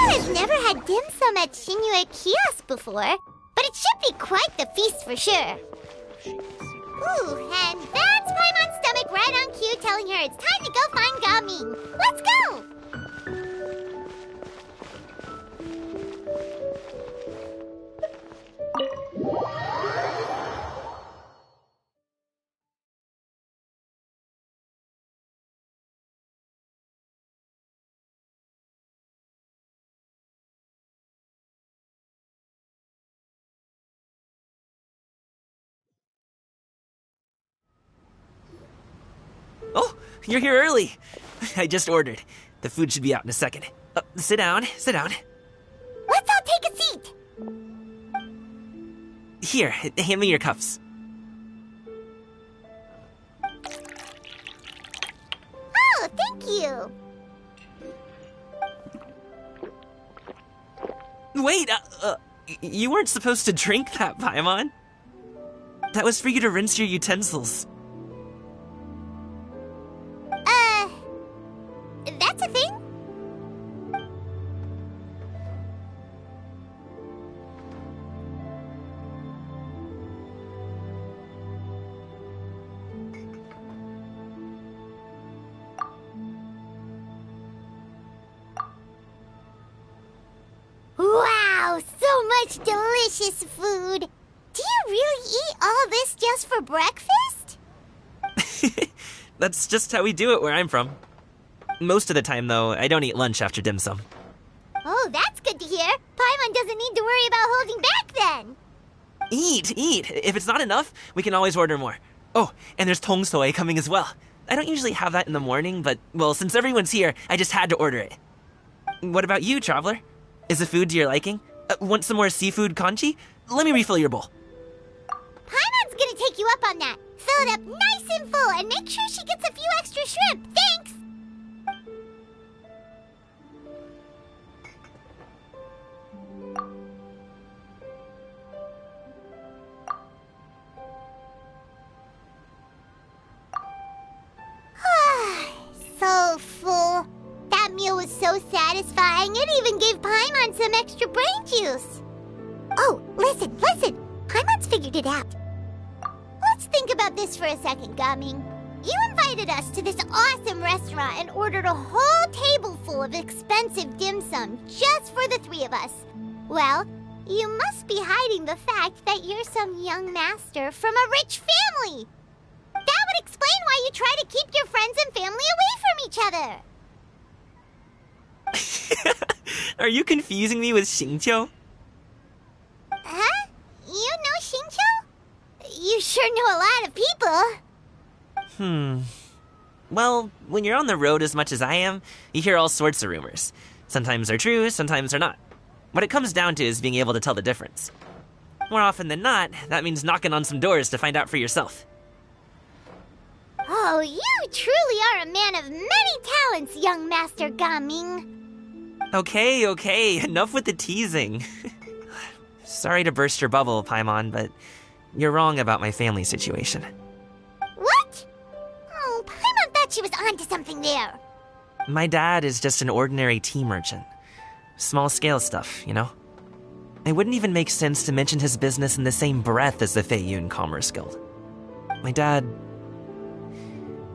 I've never had dim sum at Shinue Kiosk before, but it should be quite the feast for sure. Ooh, and that's Paimon's stomach right on cue telling her it's time to go find Gaming. Let's go! Oh, you're here early. I just ordered. The food should be out in a second. Sit down, sit down. Let's all take a seat. Here, hand me your cups. Oh, thank you. Wait, you weren't supposed to drink that, Paimon. That was for you to rinse your utensils. That's a thing? Wow, so much delicious food. Do you really eat all this just for breakfast? That's just how we do it where I'm from. Most of the time, though, I don't eat lunch after dim sum. Oh, that's good to hear. Paimon doesn't need to worry about holding back then. Eat! If it's not enough, we can always order more. Oh, and there's tong soy coming as well. I don't usually have that in the morning, but, well, since everyone's here, I just had to order it. What about you, traveler? Is the food to your liking? Want some more seafood congee? Let me refill your bowl. Paimon's gonna take you up on that. Fill it up nice and full and make sure she gets a few extra shrimp. Thanks! So full. That meal was so satisfying, it even gave Paimon some extra brain juice. Oh, listen. Paimon's figured it out. Let's think about this for a second, Gaming. You invited us to this awesome restaurant and ordered a whole table full of expensive dim sum just for the three of us. Well, you must be hiding the fact that you're some young master from a rich family. That would explain why you try to keep your friends and family away from each other. Are you confusing me with Xingqiu? Huh? You know Xingqiu? You sure know a lot of people. Well, when you're on the road as much as I am, you hear all sorts of rumors. Sometimes they're true, sometimes they're not. What it comes down to is being able to tell the difference. More often than not, that means knocking on some doors to find out for yourself. Oh, you truly are a man of many talents, young Master Gaming. Okay, enough with the teasing. Sorry to burst your bubble, Paimon, but you're wrong about my family situation. What? Oh, Paimon thought she was onto something there. My dad is just an ordinary tea merchant. Small-scale stuff, you know? It wouldn't even make sense to mention his business in the same breath as the Feiyun Commerce Guild. My dad...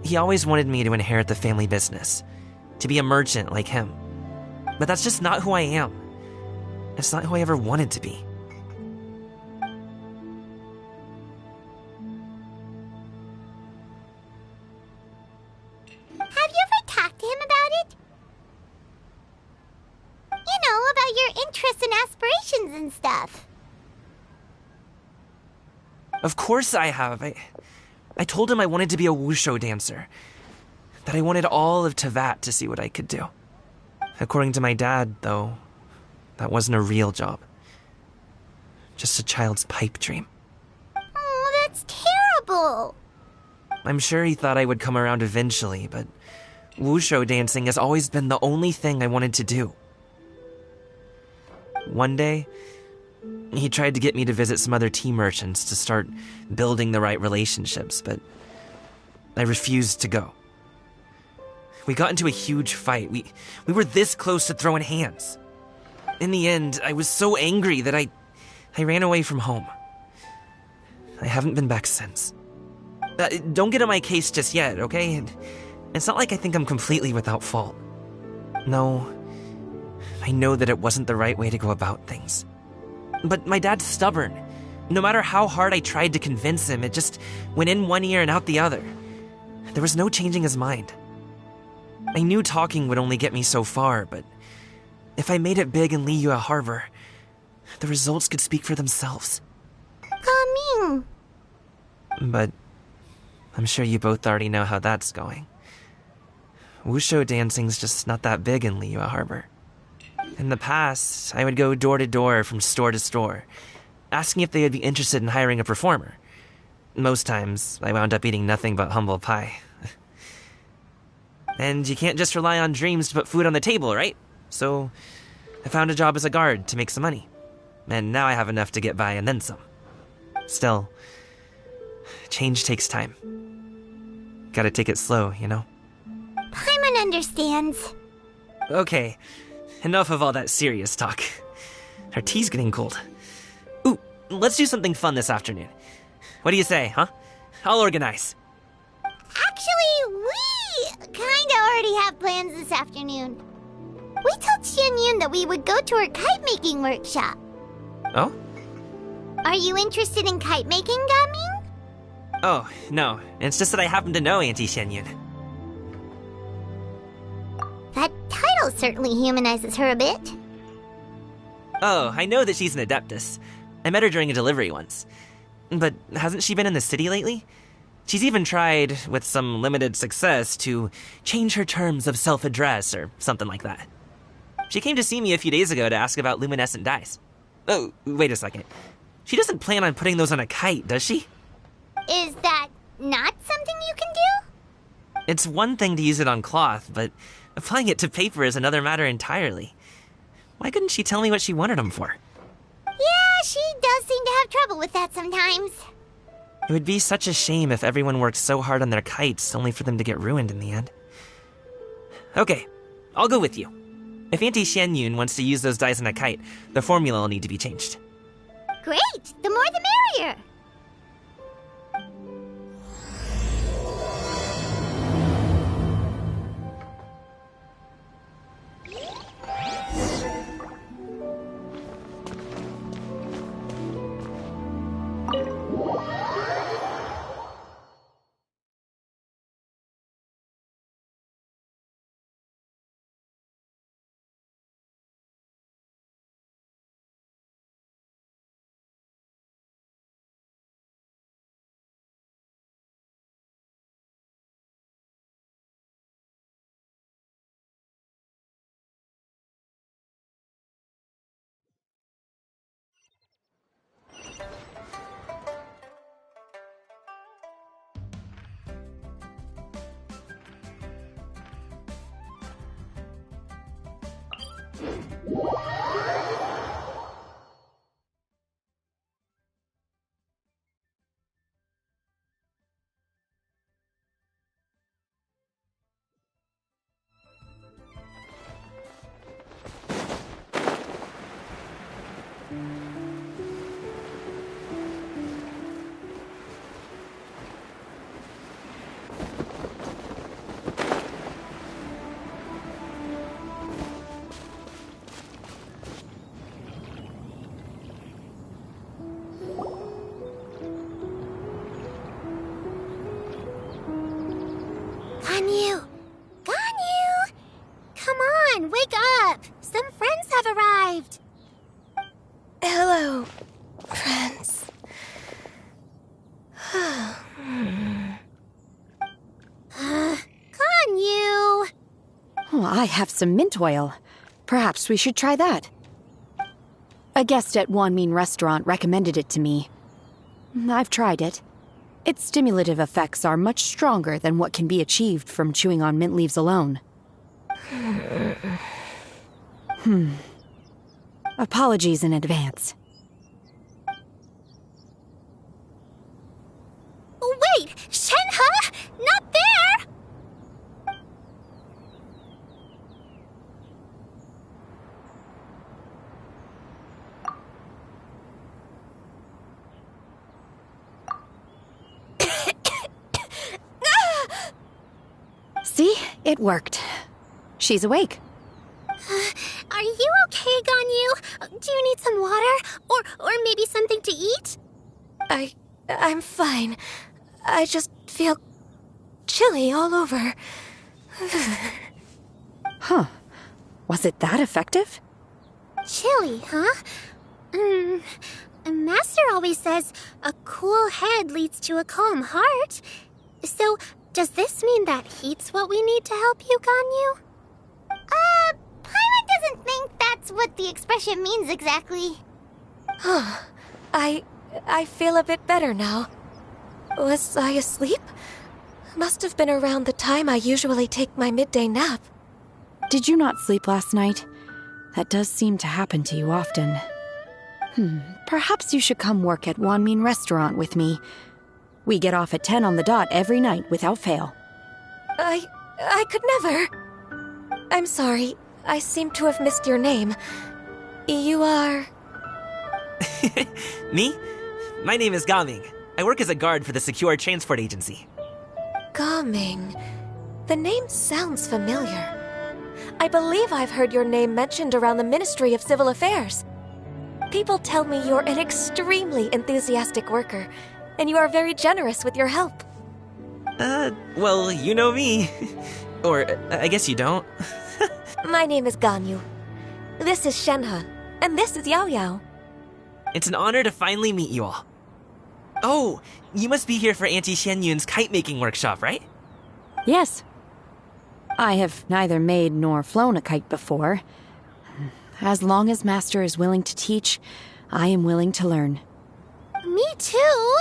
he always wanted me to inherit the family business, to be a merchant like him. But that's just not who I am. It's not who I ever wanted to be. Have you ever talked to him about it? You know, about your interests and aspirations and stuff. Of course I have. I told him I wanted to be a wushu dancer. That I wanted all of Tevat to see what I could do. According to my dad, though, that wasn't a real job. Just a child's pipe dream. Oh, that's terrible. I'm sure he thought I would come around eventually, but wushu dancing has always been the only thing I wanted to do. One day, he tried to get me to visit some other tea merchants to start building the right relationships, but I refused to go. We got into a huge fight. We were this close to throwing hands. In the end, I was so angry that I ran away from home. I haven't been back since. Don't get on my case just yet, okay? It's not like I think I'm completely without fault. No, I know that it wasn't the right way to go about things. But my dad's stubborn. No matter how hard I tried to convince him, it just went in one ear and out the other. There was no changing his mind. I knew talking would only get me so far, but if I made it big in Liyue Harbor, the results could speak for themselves. Gaming. But I'm sure you both already know how that's going. Wushu dancing's just not that big in Liyue Harbor. In the past, I would go door to door from store to store, asking if they would be interested in hiring a performer. Most times, I wound up eating nothing but humble pie. And you can't just rely on dreams to put food on the table, right? So, I found a job as a guard to make some money. And now I have enough to get by and then some. Still, change takes time. Gotta take it slow, you know? Paimon understands. Okay, enough of all that serious talk. Our tea's getting cold. Ooh, let's do something fun this afternoon. What do you say, huh? I'll organize. Actually, we kinda already have plans this afternoon. We told Xianyun that we would go to her kite-making workshop. Oh? Are you interested in kite-making, Gaming? Oh, no. It's just that I happen to know Auntie Xianyun. That title certainly humanizes her a bit. Oh, I know that she's an Adeptus. I met her during a delivery once. But hasn't she been in the city lately? She's even tried, with some limited success, to change her terms of self-address or something like that. She came to see me a few days ago to ask about luminescent dyes. Oh, wait a second. She doesn't plan on putting those on a kite, does she? Is that not something you can do? It's one thing to use it on cloth, but applying it to paper is another matter entirely. Why couldn't she tell me what she wanted them for? Yeah, she does seem to have trouble with that sometimes. It would be such a shame if everyone worked so hard on their kites only for them to get ruined in the end. Okay, I'll go with you. If Auntie Xianyun wants to use those dyes on a kite, the formula will need to be changed. Great! The more the merrier! Ganyu! Ganyu! Come on, wake up! Some friends have arrived! Hello, friends. Ganyu! Oh, I have some mint oil. Perhaps we should try that. A guest at Wanmin Restaurant recommended it to me. I've tried it. Its stimulative effects are much stronger than what can be achieved from chewing on mint leaves alone. Apologies in advance. Wait! Shenhe! Not there! See? It worked. She's awake. Are you okay, Ganyu? Do you need some water? Or maybe something to eat? I'm fine. I just feel chilly all over. Huh. Was it that effective? Chilly, huh? Master always says a cool head leads to a calm heart. So, does this mean that heat's what we need to help you, Ganyu? Paimon doesn't think that's what the expression means exactly. I feel a bit better now. Was I asleep? Must have been around the time I usually take my midday nap. Did you not sleep last night? That does seem to happen to you often. Perhaps you should come work at Wanmin Restaurant with me. We get off at 10 on the dot every night without fail. I could never. I'm sorry. I seem to have missed your name. You are... Me? My name is Gaming. I work as a guard for the Secure Transport Agency. Gaming. The name sounds familiar. I believe I've heard your name mentioned around the Ministry of Civil Affairs. People tell me you're an extremely enthusiastic worker, and you are very generous with your help. Well, you know me. Or, I guess you don't. My name is Ganyu. This is Shenhe, and this is Yao Yao. It's an honor to finally meet you all. Oh, you must be here for Auntie Xianyun's kite-making workshop, right? Yes. I have neither made nor flown a kite before. As long as Master is willing to teach, I am willing to learn. Me too.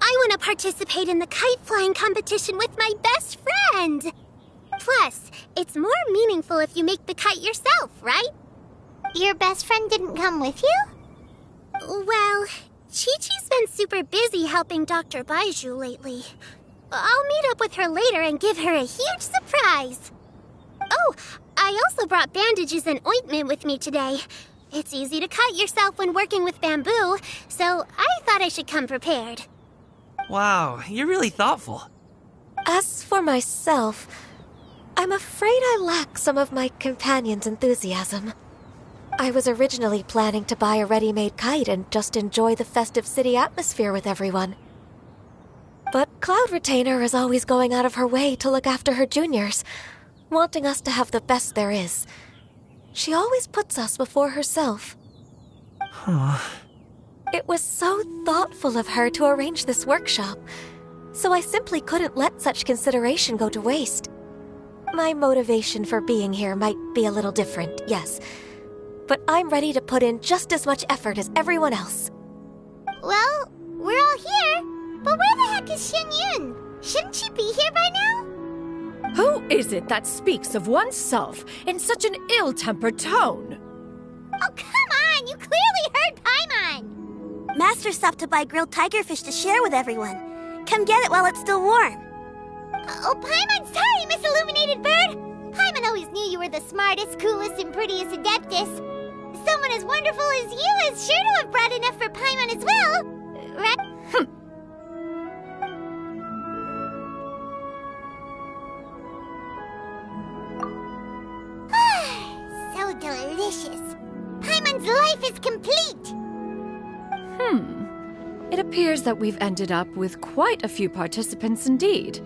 I want to participate in the kite flying competition with my best friend. Plus, it's more meaningful if you make the kite yourself, right? Your best friend didn't come with you? Well, Chi-Chi's been super busy helping Dr. Baiju lately. I'll meet up with her later and give her a huge surprise. Oh, I also brought bandages and ointment with me today. It's easy to cut yourself when working with bamboo, so I thought I should come prepared. Wow, you're really thoughtful. As for myself, I'm afraid I lack some of my companion's enthusiasm. I was originally planning to buy a ready-made kite and just enjoy the festive city atmosphere with everyone. But Cloud Retainer is always going out of her way to look after her juniors, wanting us to have the best there is. She always puts us before herself. It was so thoughtful of her to arrange this workshop, so I simply couldn't let such consideration go to waste. My motivation for being here might be a little different, yes, but I'm ready to put in just as much effort as everyone else. Well, we're all here, but where the heck is Xianyun? Shouldn't she be here by now? Who is it that speaks of oneself in such an ill-tempered tone? Oh, come on! You clearly heard Paimon! Master stopped to buy grilled tigerfish to share with everyone. Come get it while it's still warm. Oh, Paimon, sorry, Miss Illuminated Bird! Paimon always knew you were the smartest, coolest, and prettiest Adeptus. Someone as wonderful as you is sure to have brought enough for Paimon as well, right? So delicious. Paimon's life is complete. It appears that we've ended up with quite a few participants indeed.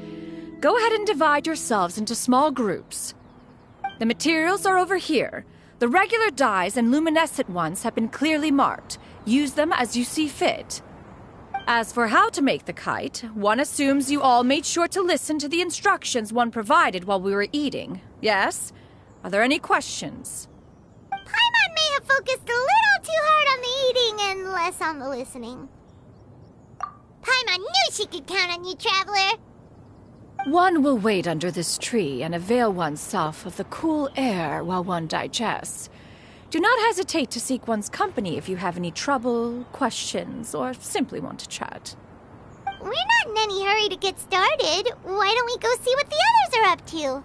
Go ahead and divide yourselves into small groups. The materials are over here. The regular dyes and luminescent ones have been clearly marked. Use them as you see fit. As for how to make the kite, one assumes you all made sure to listen to the instructions one provided while we were eating. Yes? Are there any questions? Paimon may have focused a little too hard on the eating and less on the listening. Paimon knew she could count on you, Traveler. One will wait under this tree and avail oneself of the cool air while one digests. Do not hesitate to seek one's company if you have any trouble, questions, or simply want to chat. We're not in any hurry to get started. Why don't we go see what the others are up to?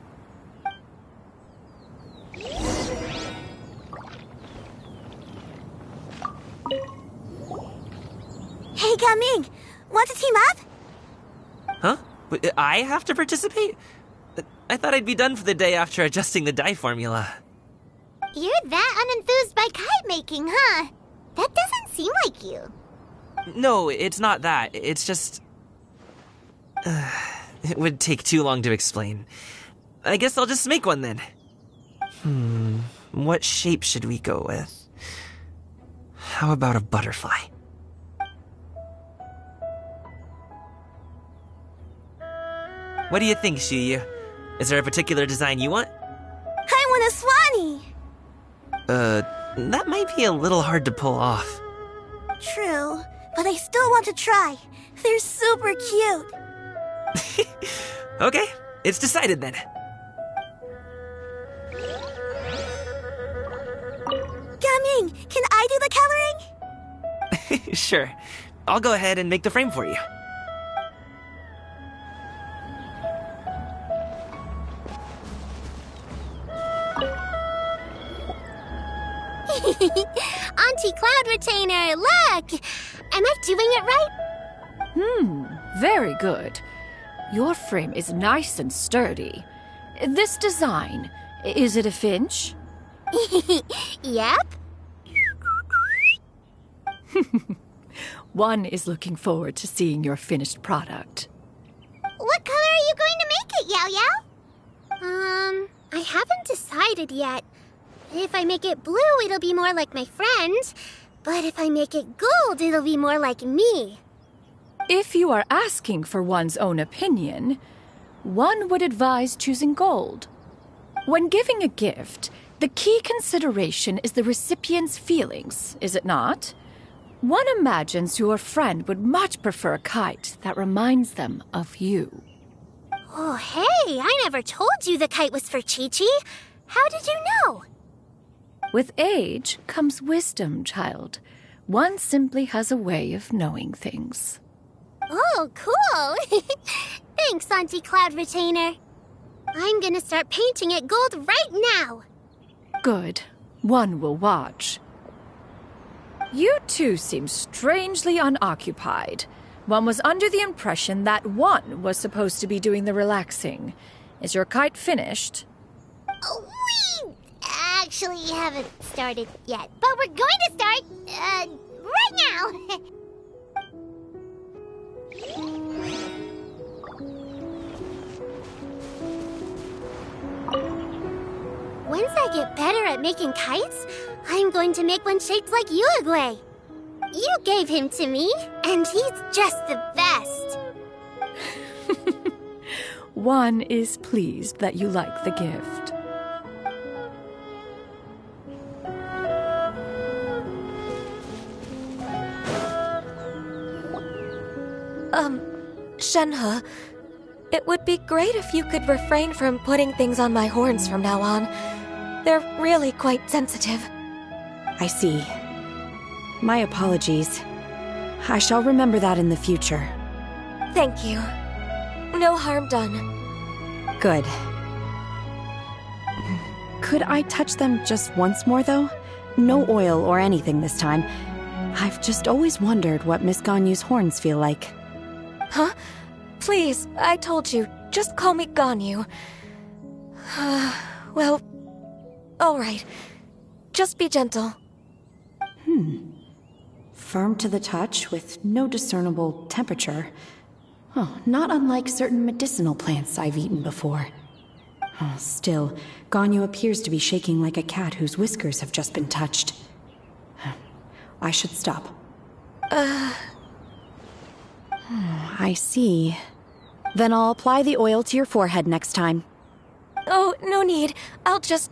Hey, Gaming! Want to team up? Huh? I have to participate? I thought I'd be done for the day after adjusting the dye formula. You're that unenthused by kite making, huh? That doesn't seem like you. No, it's not that. It's just... it would take too long to explain. I guess I'll just make one then. What shape should we go with? How about a butterfly? What do you think, Shuyu? Is there a particular design you want? I want a swanee! That might be a little hard to pull off. True, but I still want to try. They're super cute. Okay, it's decided then. Gaming, can I do the coloring? Sure. I'll go ahead and make the frame for you. Auntie Cloud Retainer, look! Am I doing it right? Very good. Your frame is nice and sturdy. This design, is it a finch? Yep. One is looking forward to seeing your finished product. What color are you going to make it, Yao Yao? I haven't decided yet. If I make it blue, it'll be more like my friend. But if I make it gold, it'll be more like me. If you are asking for one's own opinion, one would advise choosing gold. When giving a gift, the key consideration is the recipient's feelings, is it not? One imagines your friend would much prefer a kite that reminds them of you. Oh, hey, I never told you the kite was for Chi-Chi. How did you know? With age comes wisdom, child. One simply has a way of knowing things. Oh, cool. Thanks, Auntie Cloud Retainer. I'm gonna start painting it gold right now. Good. One will watch. You two seem strangely unoccupied. One was under the impression that one was supposed to be doing the relaxing. Is your kite finished? We actually haven't started yet, but we're going to start, right now. Once I get better at making kites, I'm going to make one shaped like Uruguay. You gave him to me, and he's just the best. One is pleased that you like the gift. Shenhe, it would be great if you could refrain from putting things on my horns from now on. They're really quite sensitive. I see. My apologies. I shall remember that in the future. Thank you. No harm done. Good. Could I touch them just once more, though? No oil or anything this time. I've just always wondered what Miss Ganyu's horns feel like. Huh? Please, I told you. Just call me Ganyu. Well, all right. Just be gentle. Firm to the touch with no discernible temperature. Oh, not unlike certain medicinal plants I've eaten before. Oh, still, Ganyu appears to be shaking like a cat whose whiskers have just been touched. I should stop. I see. Then I'll apply the oil to your forehead next time. Oh, no need. I'll just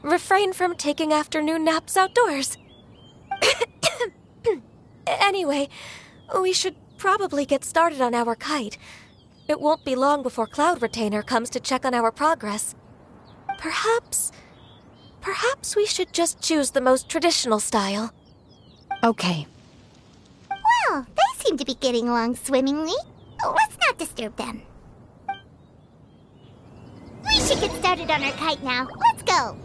refrain from taking afternoon naps outdoors. Anyway, we should probably get started on our kite. It won't be long before Cloud Retainer comes to check on our progress. Perhaps we should just choose the most traditional style. Okay. Well, they seem to be getting along swimmingly. Let's not disturb them. We should get started on our kite now. Let's go.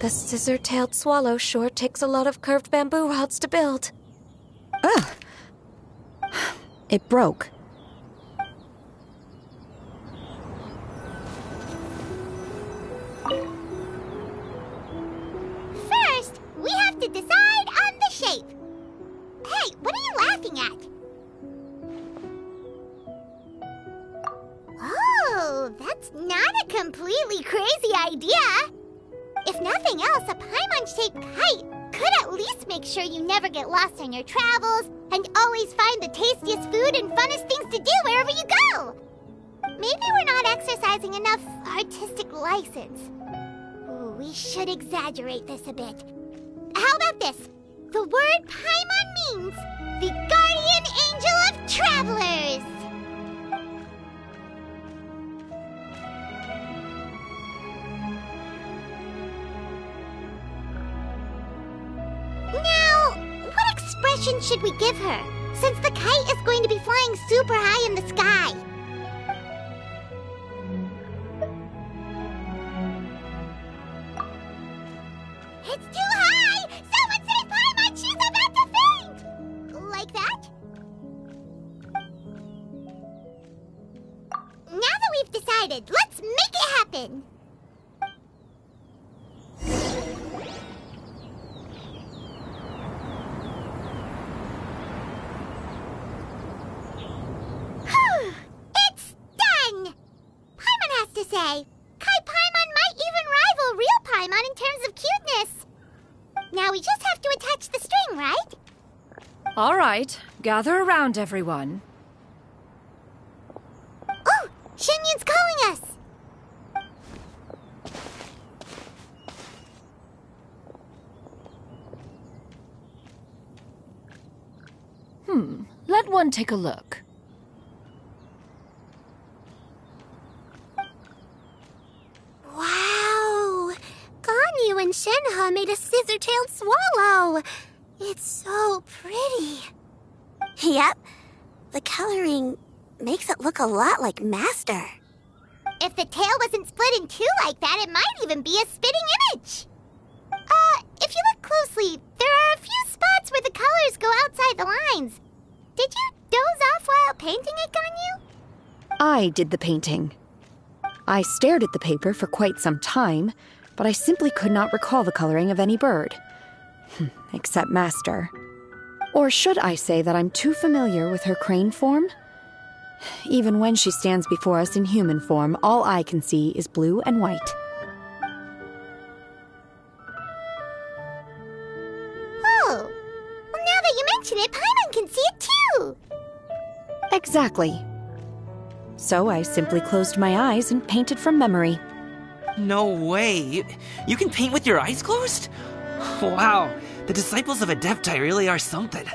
The scissor-tailed swallow sure takes a lot of curved bamboo rods to build. Ugh. It broke. First, we have to decide on the shape. Hey, what are you laughing at? Oh, that's not a completely crazy idea. If nothing else, a Paimon-shaped kite could at least make sure you never get lost on your travels and always find the tastiest food and funnest things to do wherever you go. Maybe we're not exercising enough artistic license. Ooh, we should exaggerate this a bit. How about this? The word Paimon means the guardian angel of travelers. Now, what expression should we give her, since the kite is going to be flying super high in the sky? It's too high! Someone save Paimon! She's about to faint! Like that? Now that we've decided, let's make it happen! Paimon in terms of cuteness. Now we just have to attach the string, right? All right, gather around, everyone. Oh, Shenyun's calling us! Let one take a look. Wow! Ganyu and Shenhe made a scissor-tailed swallow! It's so pretty. Yep. The coloring makes it look a lot like Master. If the tail wasn't split in two like that, it might even be a spitting image. If you look closely, there are a few spots where the colors go outside the lines. Did you doze off while painting it, Ganyu? I did the painting. I stared at the paper for quite some time, but I simply could not recall the coloring of any bird. Except Master. Or should I say that I'm too familiar with her crane form? Even when she stands before us in human form, all I can see is blue and white. Oh, well, now that you mention it, Paimon can see it too! Exactly. So I simply closed my eyes and painted from memory. No way. You can paint with your eyes closed? Wow, the disciples of Adepti really are something.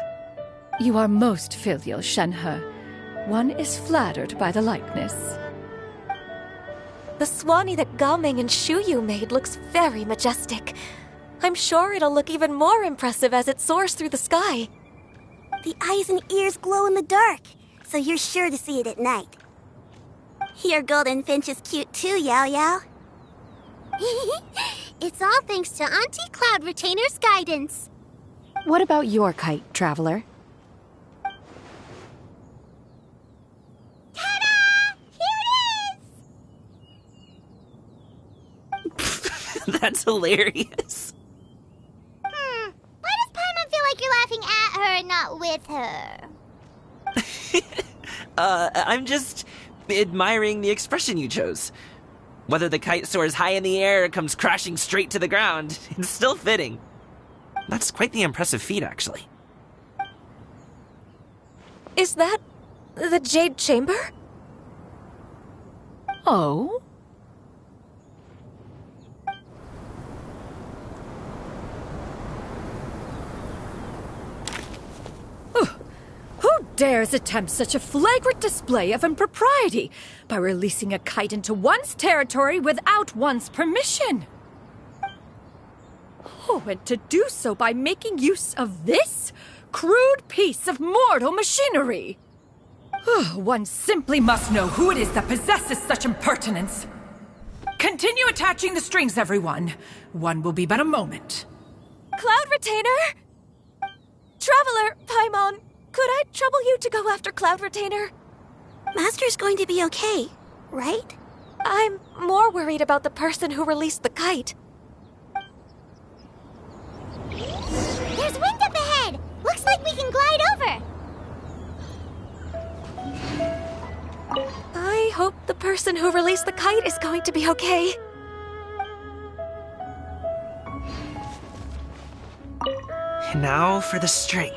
You are most filial, Shenhe. One is flattered by the likeness. The Swanee that Gaming and Shuyu made looks very majestic. I'm sure it'll look even more impressive as it soars through the sky. The eyes and ears glow in the dark, so you're sure to see it at night. Your golden finch is cute too, Yao Yao. It's all thanks to Auntie Cloud Retainer's guidance. What about your kite, Traveler? Ta-da! Here it is! That's hilarious. Why does Paimon feel like you're laughing at her and not with her? I'm just admiring the expression you chose. Whether the kite soars high in the air or comes crashing straight to the ground, it's still fitting. That's quite the impressive feat, actually. Is that the Jade Chamber? Oh? Who dares attempt such a flagrant display of impropriety by releasing a kite into one's territory without one's permission? Oh, and to do so by making use of this crude piece of mortal machinery. One simply must know who it is that possesses such impertinence. Continue attaching the strings, everyone. One will be but a moment. Cloud Retainer? Traveler, Paimon, could I trouble you to go after Cloud Retainer? Master's going to be okay, right? I'm more worried about the person who released the kite. There's wind up ahead! Looks like we can glide over! I hope the person who released the kite is going to be okay. And now for the string.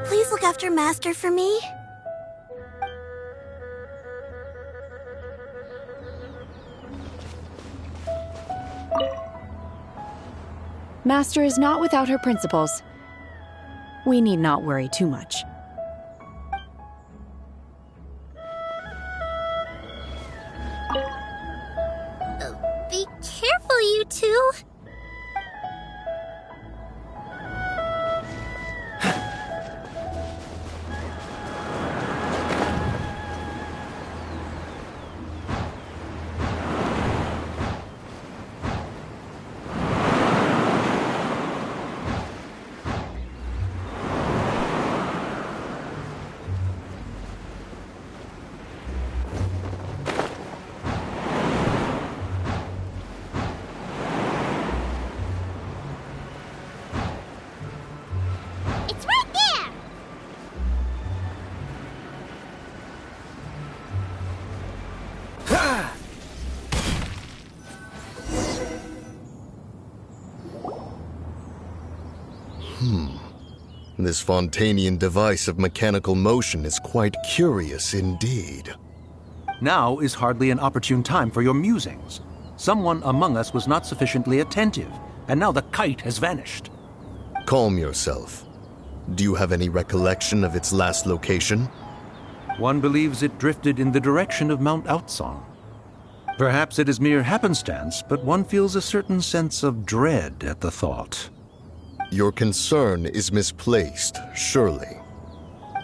Please look after Master for me. Master is not without her principles. We need not worry too much. Be careful, you two. This Fontanian device of mechanical motion is quite curious indeed. Now is hardly an opportune time for your musings. Someone among us was not sufficiently attentive, and now the kite has vanished. Calm yourself. Do you have any recollection of its last location? One believes it drifted in the direction of Mount Outsong. Perhaps it is mere happenstance, but one feels a certain sense of dread at the thought. Your concern is misplaced, surely.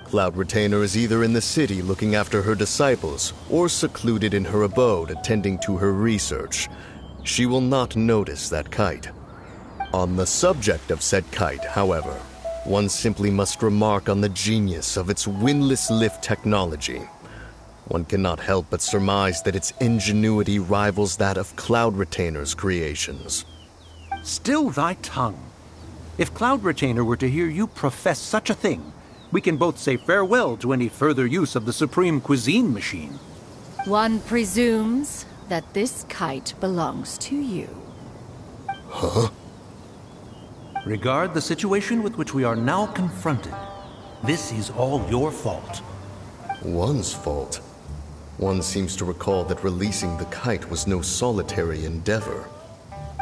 Cloud Retainer is either in the city looking after her disciples, or secluded in her abode attending to her research. She will not notice that kite. On the subject of said kite, however, one simply must remark on the genius of its windlass lift technology. One cannot help but surmise that its ingenuity rivals that of Cloud Retainer's creations. Still thy tongue. If Cloud Retainer were to hear you profess such a thing, we can both say farewell to any further use of the Supreme Cuisine Machine. One presumes that this kite belongs to you. Huh? Regard the situation with which we are now confronted. This is all your fault. One's fault? One seems to recall that releasing the kite was no solitary endeavor.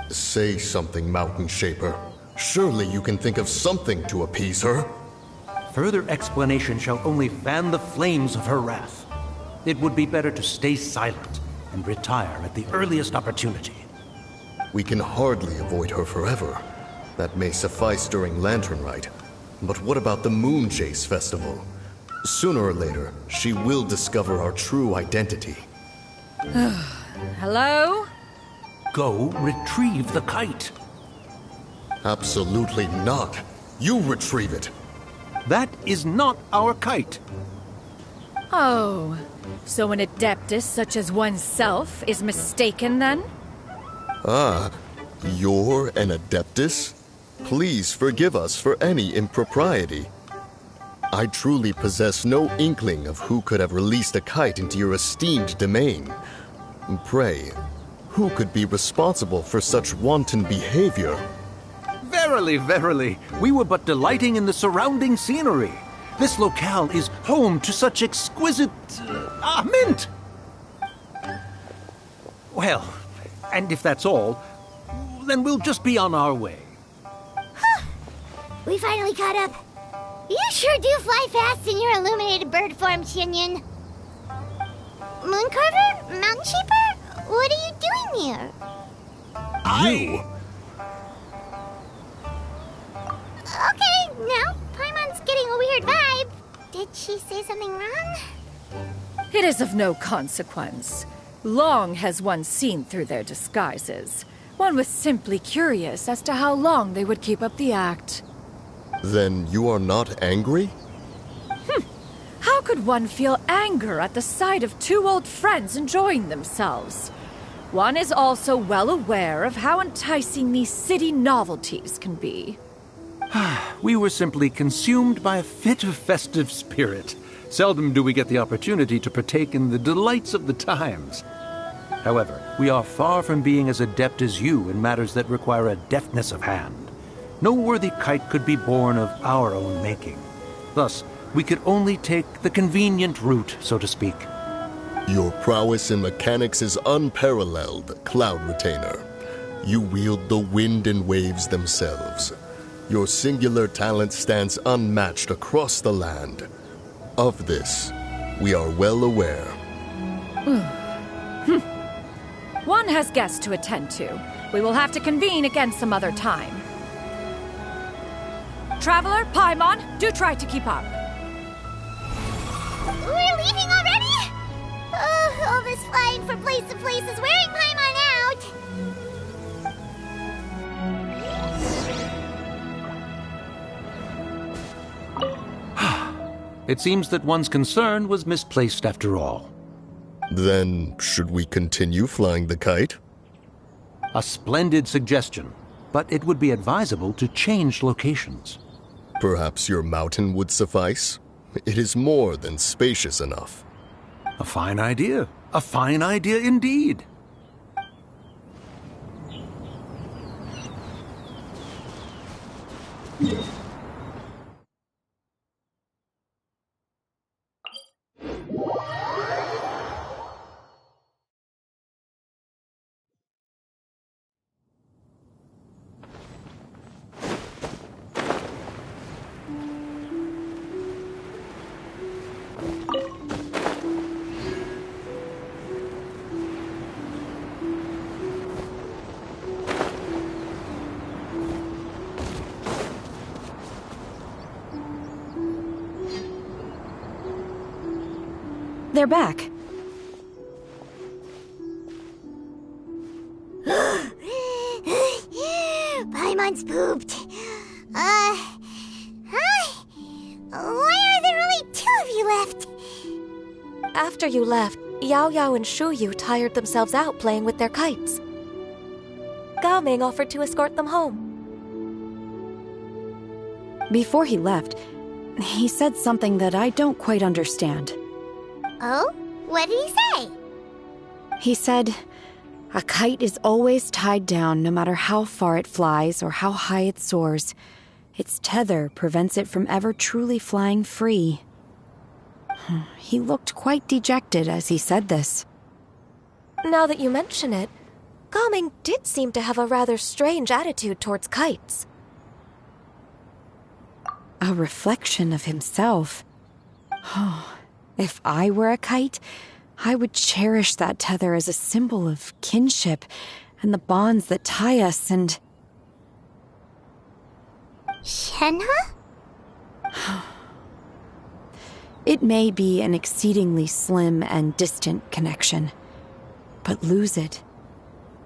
Say something, Mountain Shaper. Surely you can think of something to appease her. Further explanation shall only fan the flames of her wrath. It would be better to stay silent and retire at the earliest opportunity. We can hardly avoid her forever. That may suffice during Lantern Rite. But what about the Moon Chase Festival? Sooner or later, she will discover our true identity. Hello? Go retrieve the kite. Absolutely not. You retrieve it. That is not our kite. Oh, so an adeptus such as oneself is mistaken then? Ah, you're an adeptus? Please forgive us for any impropriety. I truly possess no inkling of who could have released a kite into your esteemed domain. Pray, who could be responsible for such wanton behavior? Verily, verily, we were but delighting in the surrounding scenery. This locale is home to such exquisite... mint! Well, and if that's all, then we'll just be on our way. We finally caught up. You sure do fly fast in your illuminated bird form, Xinyan. Mooncarver? Mountain Shaper? What are you doing here? You? Okay, now Paimon's getting a weird vibe. Did she say something wrong? It is of no consequence. Long has one seen through their disguises. One was simply curious as to how long they would keep up the act. Then you are not angry? How could one feel anger at the sight of two old friends enjoying themselves? One is also well aware of how enticing these city novelties can be. We were simply consumed by a fit of festive spirit. Seldom do we get the opportunity to partake in the delights of the times. However, we are far from being as adept as you in matters that require a deftness of hand. No worthy kite could be born of our own making. Thus, we could only take the convenient route, so to speak. Your prowess in mechanics is unparalleled, Cloud Retainer. You wield the wind and waves themselves. Your singular talent stands unmatched across the land. Of this, we are well aware. One has guests to attend to. We will have to convene again some other time. Traveler, Paimon, do try to keep up. We're leaving already? Oh, all this flying from place to place is wearing Paimon out. It seems that one's concern was misplaced after all. Then, should we continue flying the kite? A splendid suggestion, but it would be advisable to change locations. Perhaps your mountain would suffice? It is more than spacious enough. A fine idea. A fine idea indeed. they're back. Paimon's pooped. Hi. Why are there only 2 of you left? After you left, Yao Yao and Shu Yu tired themselves out playing with their kites. Gao Ming offered to escort them home. Before he left, he said something that I don't quite understand. Oh? What did he say? He said, a kite is always tied down no matter how far it flies or how high it soars. Its tether prevents it from ever truly flying free. He looked quite dejected as he said this. Now that you mention it, Gao Ming did seem to have a rather strange attitude towards kites. A reflection of himself. If I were a kite, I would cherish that tether as a symbol of kinship and the bonds that tie us and... Shenhe? It may be an exceedingly slim and distant connection, but lose it,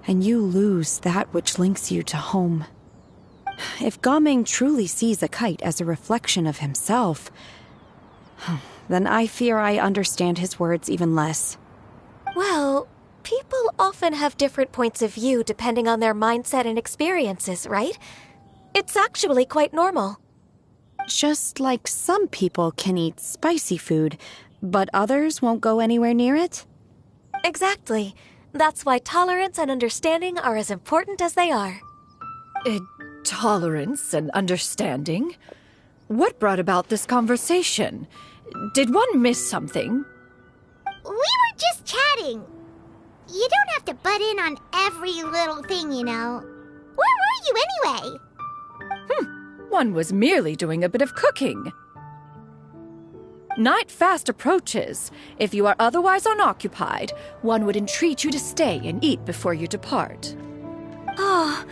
and you lose that which links you to home. If Gao Ming truly sees a kite as a reflection of himself, then I fear I understand his words even less. Well, people often have different points of view depending on their mindset and experiences, right? It's actually quite normal. Just like some people can eat spicy food, but others won't go anywhere near it? Exactly. That's why tolerance and understanding are as important as they are. Tolerance and understanding? What brought about this conversation? Did one miss something? We were just chatting. You don't have to butt in on every little thing, you know. Where were you anyway? One was merely doing a bit of cooking. Night fast approaches. If you are otherwise unoccupied, one would entreat you to stay and eat before you depart. Oh,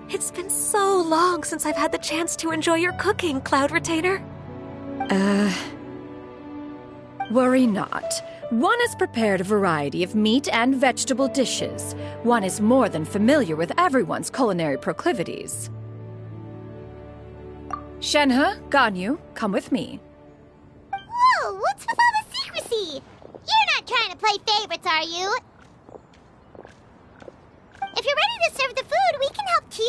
it's been so long since I've had the chance to enjoy your cooking, Cloud Retainer. Worry not. One has prepared a variety of meat and vegetable dishes. One is more than familiar with everyone's culinary proclivities. Shenhe, Ganyu, come with me. Whoa, what's with all the secrecy? You're not trying to play favorites, are you? If you're ready to serve the food, we can help too.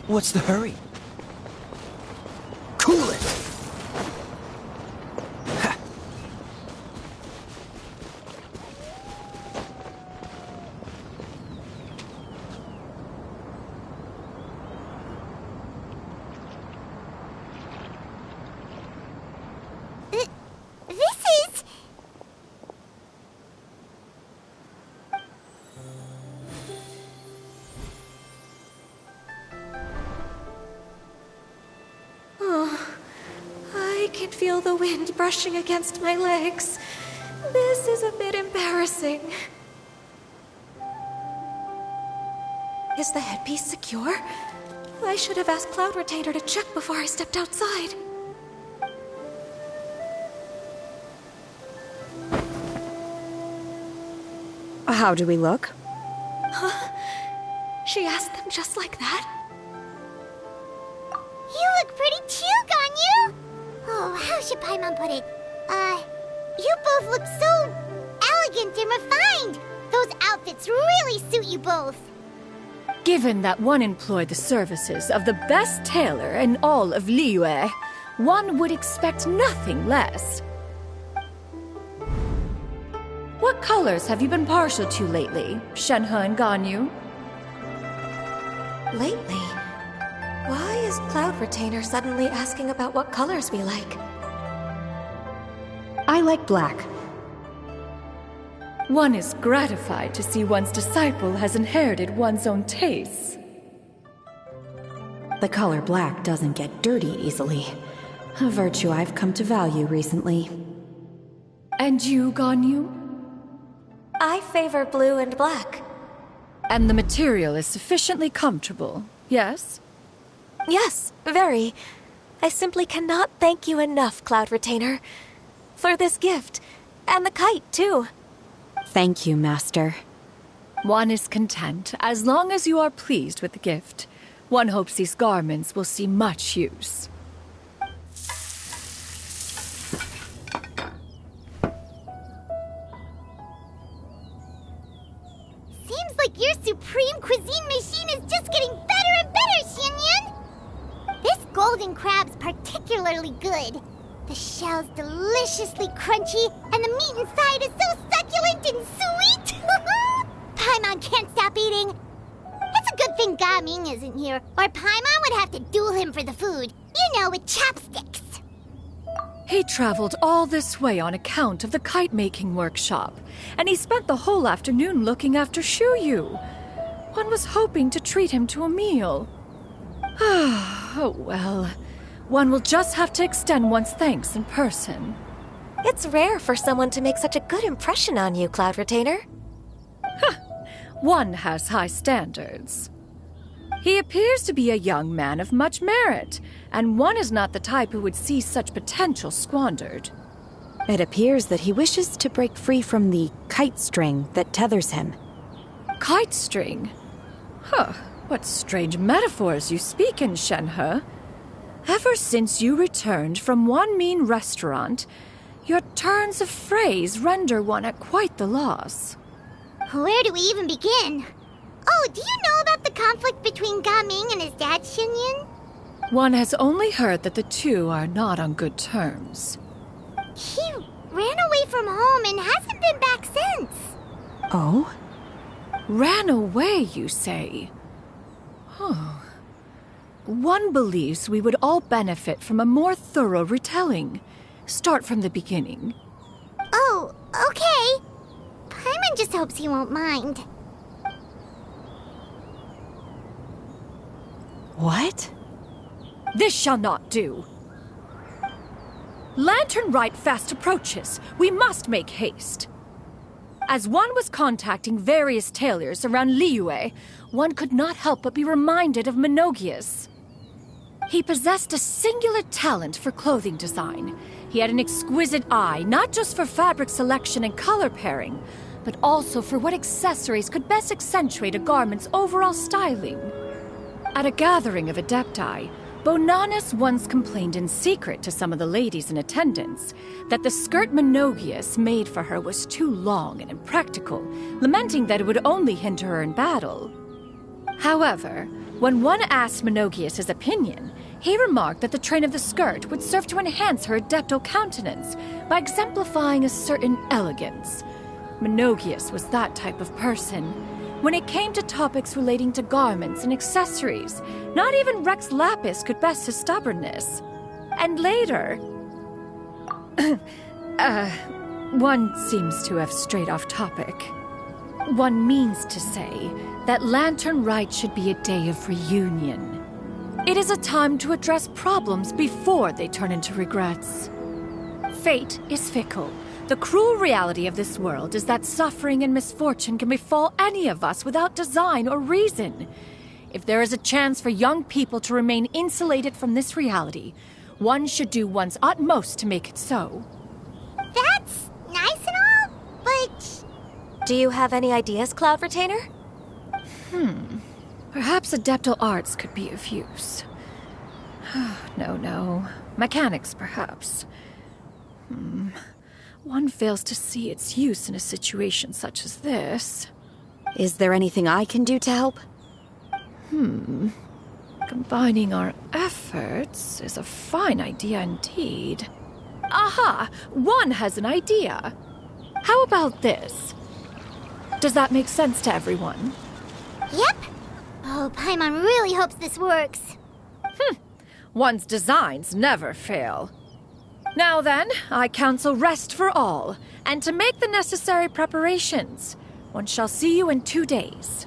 What's the hurry? Cool it! I can feel the wind brushing against my legs. This is a bit embarrassing. Is the headpiece secure? I should have asked Cloud Retainer to check before I stepped outside. How do we look? Huh? She asked them just like that? You look pretty too, Ganyu! Oh, how should Paimon put it? You both look so elegant and refined! Those outfits really suit you both! Given that one employed the services of the best tailor in all of Liyue, one would expect nothing less. What colors have you been partial to lately, Shenhe and Ganyu? Lately? Why is Cloud Retainer suddenly asking about what colors we like? I like black. One is gratified to see one's disciple has inherited one's own tastes. The color black doesn't get dirty easily. A virtue I've come to value recently. And you, Ganyu? I favor blue and black. And the material is sufficiently comfortable, yes? Yes, very. I simply cannot thank you enough, Cloud Retainer. For this gift. And the kite, too. Thank you, Master. One is content, as long as you are pleased with the gift. One hopes these garments will see much use. Seems like your supreme cuisine machine is just getting better and better, Xianyun! This golden crab's particularly good. The shell's deliciously crunchy, and the meat inside is so succulent and sweet! Paimon can't stop eating. It's a good thing Gaming isn't here, or Paimon would have to duel him for the food. You know, with chopsticks. He traveled all this way on account of the kite-making workshop, and he spent the whole afternoon looking after Shuyu. One was hoping to treat him to a meal. Oh well. One will just have to extend one's thanks in person. It's rare for someone to make such a good impression on you, Cloud Retainer. One has high standards. He appears to be a young man of much merit, and one is not the type who would see such potential squandered. It appears that he wishes to break free from the kite string that tethers him. Kite string? Huh, what strange metaphors you speak in, Shenhe. Ever since you returned from one mean restaurant, your turns of phrase render one at quite the loss. Where do we even begin? Oh, do you know about the conflict between Gaming and his dad, Xianyun? One has only heard that the two are not on good terms. He ran away from home and hasn't been back since. Oh? Ran away, you say? Oh. One believes we would all benefit from a more thorough retelling. Start from the beginning. Oh, okay. Paimon just hopes he won't mind. What? This shall not do. Lantern Rite fast approaches. We must make haste. As one was contacting various tailors around Liyue, one could not help but be reminded of Menogias. He possessed a singular talent for clothing design. He had an exquisite eye, not just for fabric selection and color pairing, but also for what accessories could best accentuate a garment's overall styling. At a gathering of Adepti, Bonanis once complained in secret to some of the ladies in attendance that the skirt Menogias made for her was too long and impractical, lamenting that it would only hinder her in battle. However, when one asked Menogias his opinion, he remarked that the train of the skirt would serve to enhance her adeptal countenance by exemplifying a certain elegance. Menogias was that type of person. When it came to topics relating to garments and accessories, not even Rex Lapis could best his stubbornness. And later... one seems to have strayed off topic. One means to say that Lantern Rite should be a day of reunion. It is a time to address problems before they turn into regrets. Fate is fickle. The cruel reality of this world is that suffering and misfortune can befall any of us without design or reason. If there is a chance for young people to remain insulated from this reality, one should do one's utmost to make it so. That's nice and all, but... Do you have any ideas, Cloud Retainer? Perhaps adeptal arts could be of use. No. Mechanics, perhaps. One fails to see its use in a situation such as this. Is there anything I can do to help? Combining our efforts is a fine idea indeed. Aha! One has an idea. How about this? Does that make sense to everyone? Yep. Oh, Paimon really hopes this works. One's designs never fail. Now then, I counsel rest for all, and to make the necessary preparations. One shall see you in 2 days.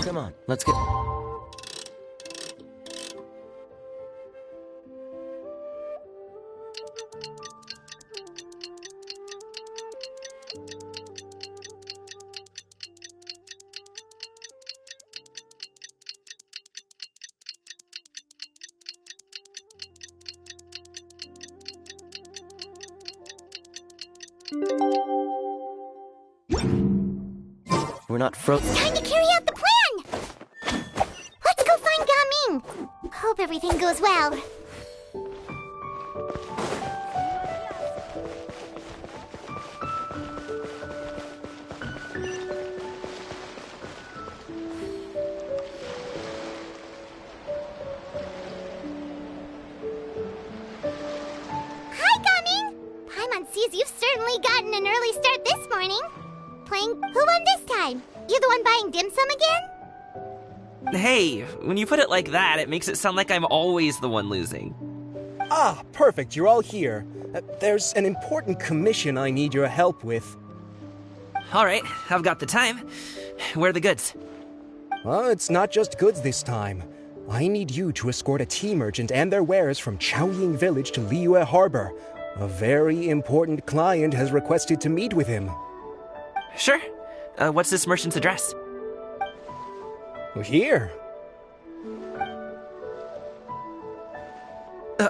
Come on, let's get... We're not Time to carry out the plan! Let's go find Gaming! Hope everything goes well. Hi, Gaming! Paimon sees you've certainly gotten an early start this morning. Playing Who Won This Time? You the one buying dim sum again? Hey, when you put it like that, it makes it sound like I'm always the one losing. Ah, perfect, you're all here. There's an important commission I need your help with. Alright, I've got the time. Where are the goods? It's not just goods this time. I need you to escort a tea merchant and their wares from Chaoying Village to Liyue Harbor. A very important client has requested to meet with him. Sure. What's this merchant's address? Here. If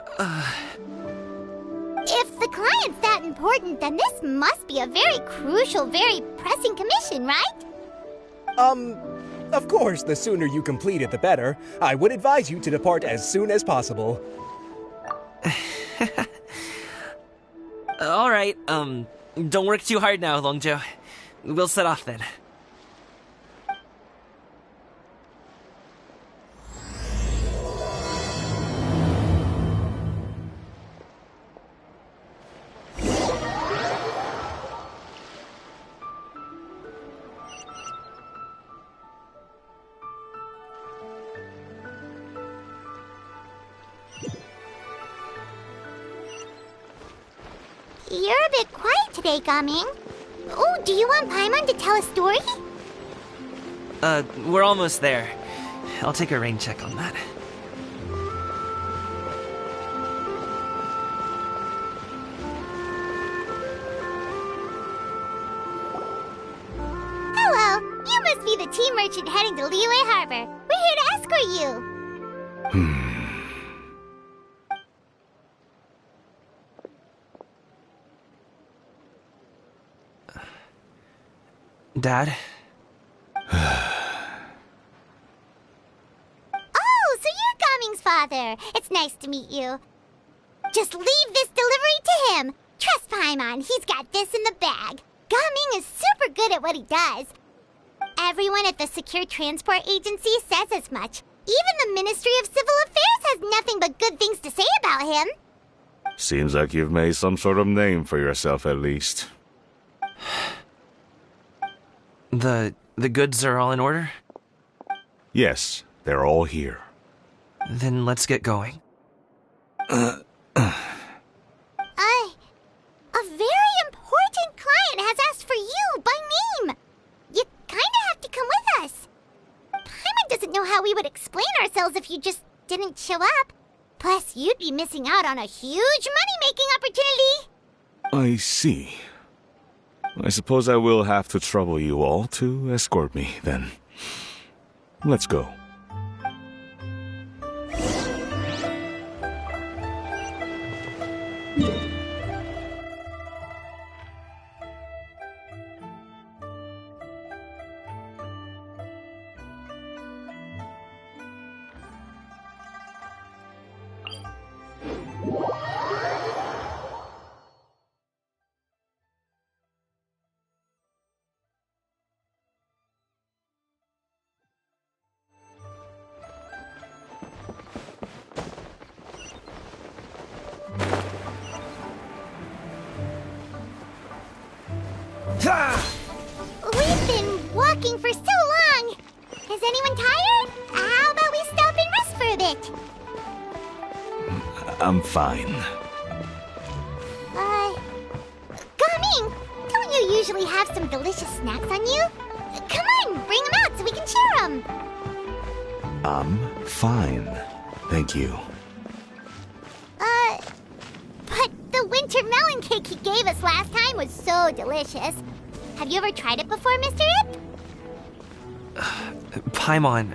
the client's that important, then this must be a very crucial, very pressing commission, right? Of course, the sooner you complete it, the better. I would advise you to depart as soon as possible. Alright, don't work too hard now, Longjo. We'll set off then. You're a bit quiet today, Gaming. Oh, do you want Paimon to tell a story? We're almost there. I'll take a rain check on that. Hello, you must be the tea merchant heading to Liyue Harbor. We're here to escort you. Dad? Oh, so you're Gaming's father. It's nice to meet you. Just leave this delivery to him. Trust Paimon, he's got this in the bag. Gaming is super good at what he does. Everyone at the Secure Transport Agency says as much. Even the Ministry of Civil Affairs has nothing but good things to say about him. Seems like you've made some sort of name for yourself at least. The goods are all in order? Yes, they're all here. Then let's get going. A very important client has asked for you by name. You kinda have to come with us. Paimon doesn't know how we would explain ourselves if you just didn't show up. Plus, you'd be missing out on a huge money-making opportunity. I see. I suppose I will have to trouble you all to escort me, then. Let's go. We've been walking for so long. Is anyone tired? How about we stop and rest for a bit? I'm fine. Gaming, don't you usually have some delicious snacks on you? Come on, bring them out so we can cheer him. I'm fine. Thank you. But the winter melon cake he gave us last time was so delicious. Have you ever tried it before, Mr. Ip? Paimon.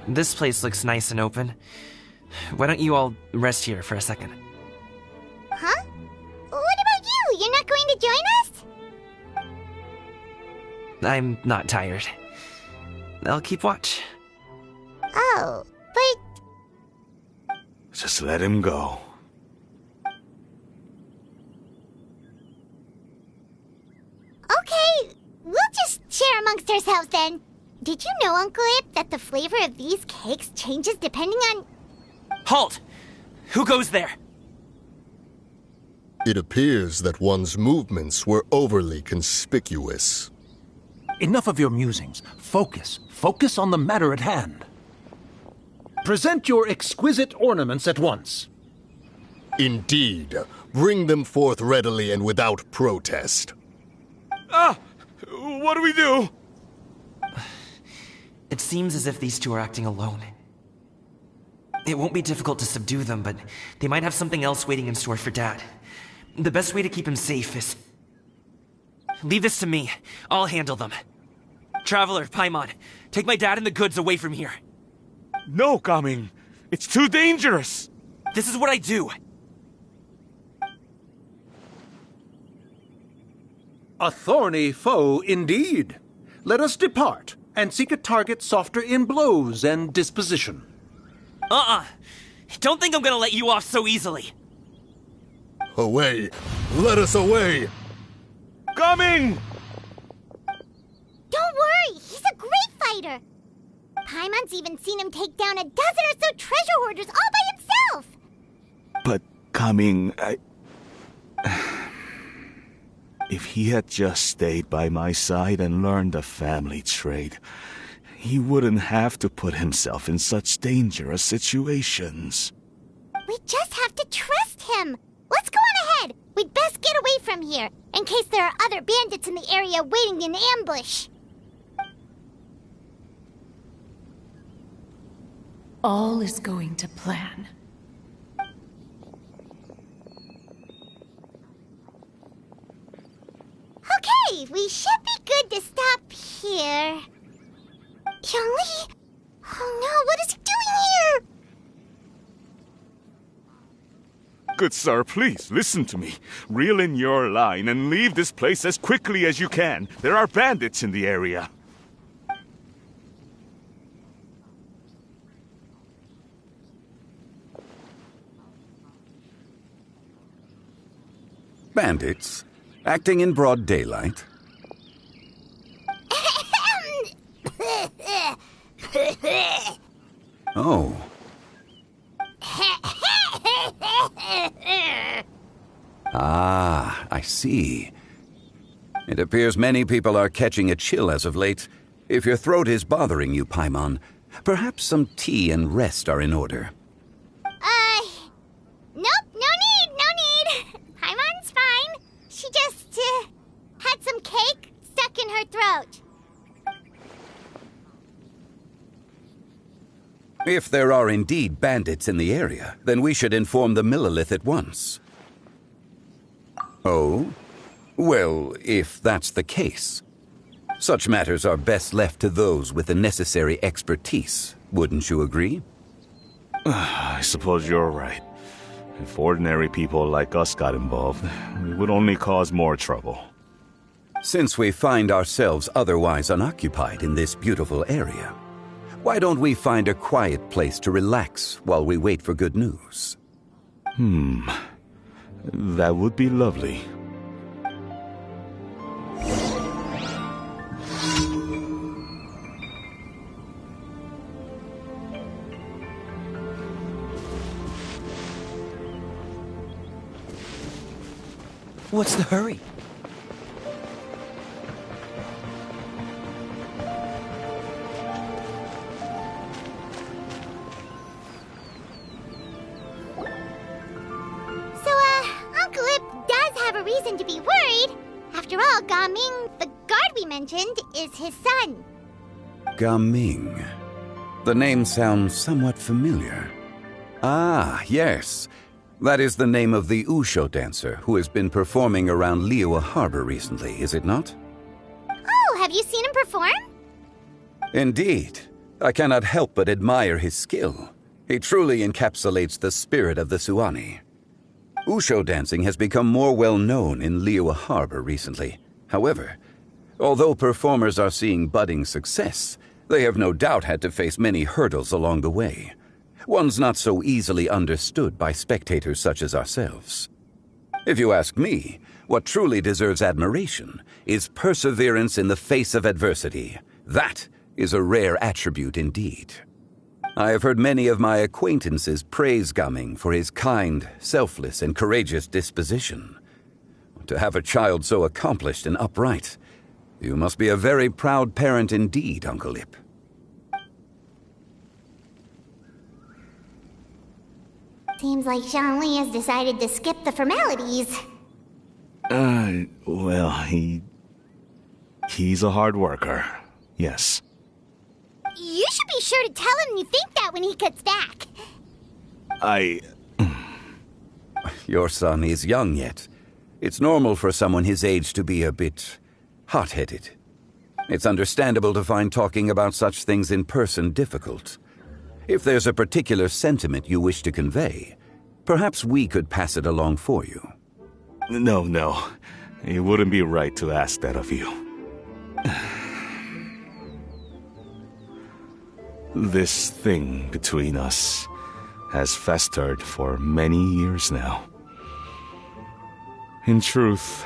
This place looks nice and open. Why don't you all rest here for a second? Huh? What about you? You're not going to join us? I'm not tired. I'll keep watch. Oh, but... Just let him go. Okay, we'll just share amongst ourselves then. Did you know, Uncle Ip, that the flavor of these cakes changes depending on... Halt! Who goes there? It appears that one's movements were overly conspicuous. Enough of your musings. Focus. Focus on the matter at hand. Present your exquisite ornaments at once. Indeed. Bring them forth readily and without protest. Ah! What do we do? It seems as if these two are acting alone. It won't be difficult to subdue them, but they might have something else waiting in store for Dad. The best way to keep him safe is... Leave this to me. I'll handle them. Traveler, Paimon, take my dad and the goods away from here. No, Gaming. It's too dangerous. This is what I do. A thorny foe indeed. Let us depart and seek a target softer in blows and disposition. Don't think I'm gonna let you off so easily. Away! Let us away! Coming! Don't worry, he's a great fighter. Paimon's even seen him take down a dozen or so treasure hoarders all by himself. But Coming, if he had just stayed by my side and learned the family trade, he wouldn't have to put himself in such dangerous situations. We just have to trust him. Let's go on ahead. We'd best get away from here, in case there are other bandits in the area waiting in ambush. All is going to plan. Okay, we should be good to stop here. Yongli? Oh no, what is he doing here? Good sir, please, listen to me. Reel in your line and leave this place as quickly as you can. There are bandits in the area. Bandits? Acting in broad daylight? Oh. Ah, I see. It appears many people are catching a chill as of late. If your throat is bothering you, Paimon, perhaps some tea and rest are in order. Nope, no need. Paimon's fine. She just, had some cake stuck in her throat. If there are indeed bandits in the area, then we should inform the Millelith at once. Oh? Well, if that's the case. Such matters are best left to those with the necessary expertise, wouldn't you agree? I suppose you're right. If ordinary people like us got involved, we would only cause more trouble. Since we find ourselves otherwise unoccupied in this beautiful area, why don't we find a quiet place to relax while we wait for good news? That would be lovely. What's the hurry? have a reason to be worried. After all, Gaming, the guard we mentioned, is his son. Gaming. The name sounds somewhat familiar. Ah, yes. That is the name of the Wushu dancer who has been performing around Liyue Harbor recently, is it not? Oh, have you seen him perform? Indeed. I cannot help but admire his skill. He truly encapsulates the spirit of the Suani. Wushu dancing has become more well known in Liyue Harbor recently. However, although performers are seeing budding success, they have no doubt had to face many hurdles along the way. One's not so easily understood by spectators such as ourselves. If you ask me, what truly deserves admiration is perseverance in the face of adversity. That is a rare attribute indeed. I have heard many of my acquaintances praise Gaming for his kind, selfless, and courageous disposition. To have a child so accomplished and upright, you must be a very proud parent indeed, Uncle Ip. Seems like Zhongli has decided to skip the formalities. Well, he's a hard worker. Yes. You should be sure to tell him you think that when he gets back. Your son is young yet. It's normal for someone his age to be a bit hot-headed. It's understandable to find talking about such things in person difficult. If there's a particular sentiment you wish to convey, perhaps we could pass it along for you. No. It wouldn't be right to ask that of you. This thing between us has festered for many years now. In truth,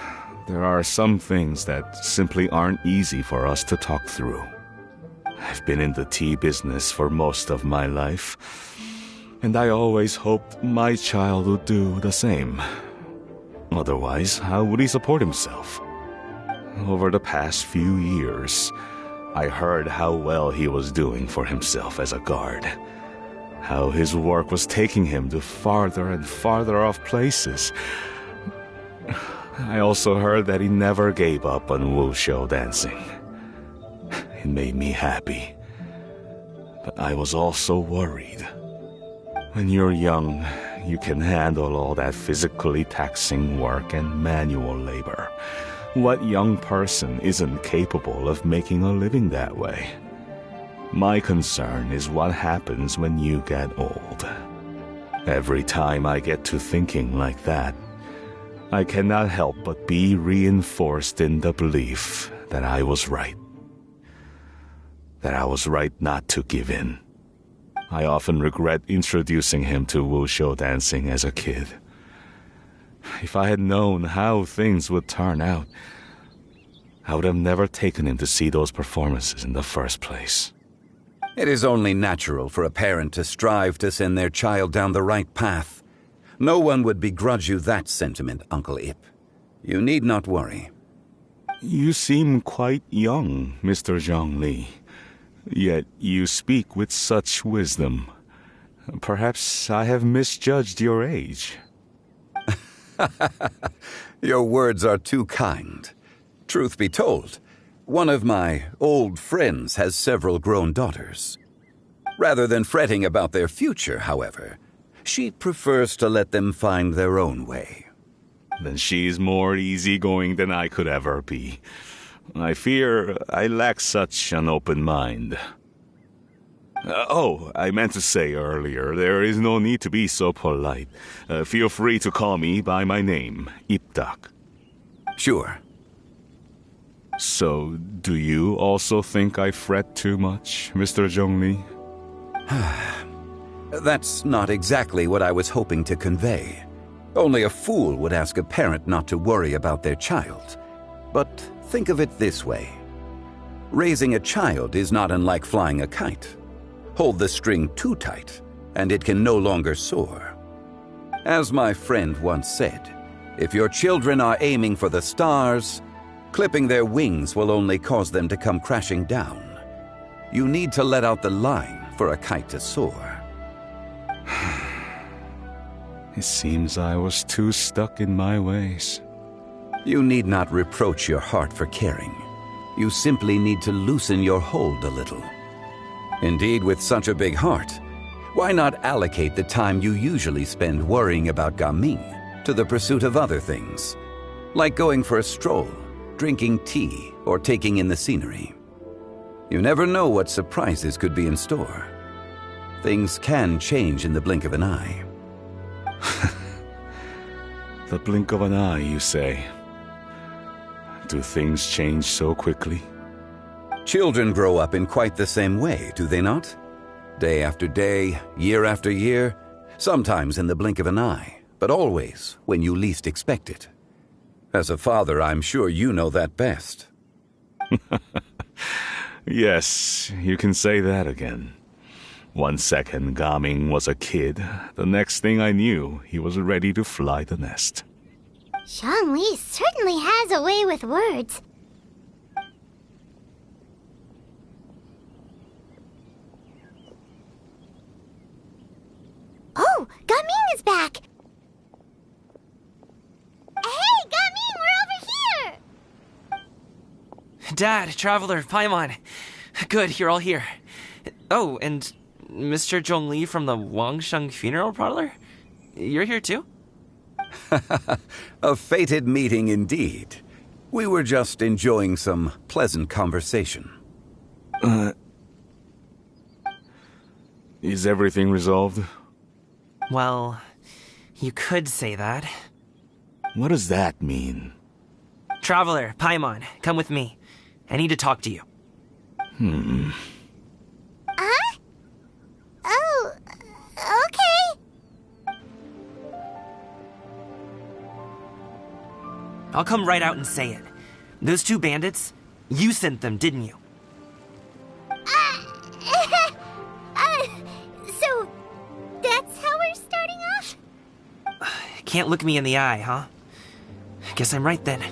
there are some things that simply aren't easy for us to talk through. I've been in the tea business for most of my life, and I always hoped my child would do the same. Otherwise, how would he support himself? Over the past few years, I heard how well he was doing for himself as a guard. How his work was taking him to farther and farther off places. I also heard that he never gave up on Wushu dancing. It made me happy. But I was also worried. When you're young, you can handle all that physically taxing work and manual labor. What young person isn't capable of making a living that way? My concern is what happens when you get old. Every time I get to thinking like that, I cannot help but be reinforced in the belief that I was right. That I was right not to give in. I often regret introducing him to Wushu dancing as a kid. If I had known how things would turn out, I would have never taken him to see those performances in the first place. It is only natural for a parent to strive to send their child down the right path. No one would begrudge you that sentiment, Uncle Ip. You need not worry. You seem quite young, Mr. Zhongli. Yet you speak with such wisdom. Perhaps I have misjudged your age. Your words are too kind. Truth be told, one of my old friends has several grown daughters. Rather than fretting about their future, however, she prefers to let them find their own way. Then she's more easygoing than I could ever be. I fear I lack such an open mind. I meant to say earlier, there is no need to be so polite. Feel free to call me by my name, Ipdak. Sure. So, do you also think I fret too much, Mr. Zhongli? That's not exactly what I was hoping to convey. Only a fool would ask a parent not to worry about their child. But think of it this way. Raising a child is not unlike flying a kite. Hold the string too tight, and it can no longer soar. As my friend once said, if your children are aiming for the stars, clipping their wings will only cause them to come crashing down. You need to let out the line for a kite to soar. It seems I was too stuck in my ways. You need not reproach your heart for caring. You simply need to loosen your hold a little. Indeed, with such a big heart, why not allocate the time you usually spend worrying about Gaming to the pursuit of other things, like going for a stroll, drinking tea, or taking in the scenery? You never know what surprises could be in store. Things can change in the blink of an eye. The blink of an eye, you say? Do things change so quickly? Children grow up in quite the same way, do they not? Day after day, year after year, sometimes in the blink of an eye, but always when you least expect it. As a father, I'm sure you know that best. Yes, you can say that again. 1 second Gaming was a kid. The next thing I knew, he was ready to fly the nest. Zhongli certainly has a way with words. Oh, Gaming is back! Hey, Gaming, we're over here! Dad, Traveler, Paimon. Good, you're all here. Oh, and Mr. Zhongli from the Wangsheng Funeral Parlor? You're here too? A fated meeting indeed. We were just enjoying some pleasant conversation. Is everything resolved? Well, you could say that. What does that mean? Traveler, Paimon, come with me. I need to talk to you. Huh? Oh, okay. I'll come right out and say it. Those 2 bandits, you sent them, didn't you? So, that's how we're starting off? Can't look me in the eye, huh? Guess I'm right then.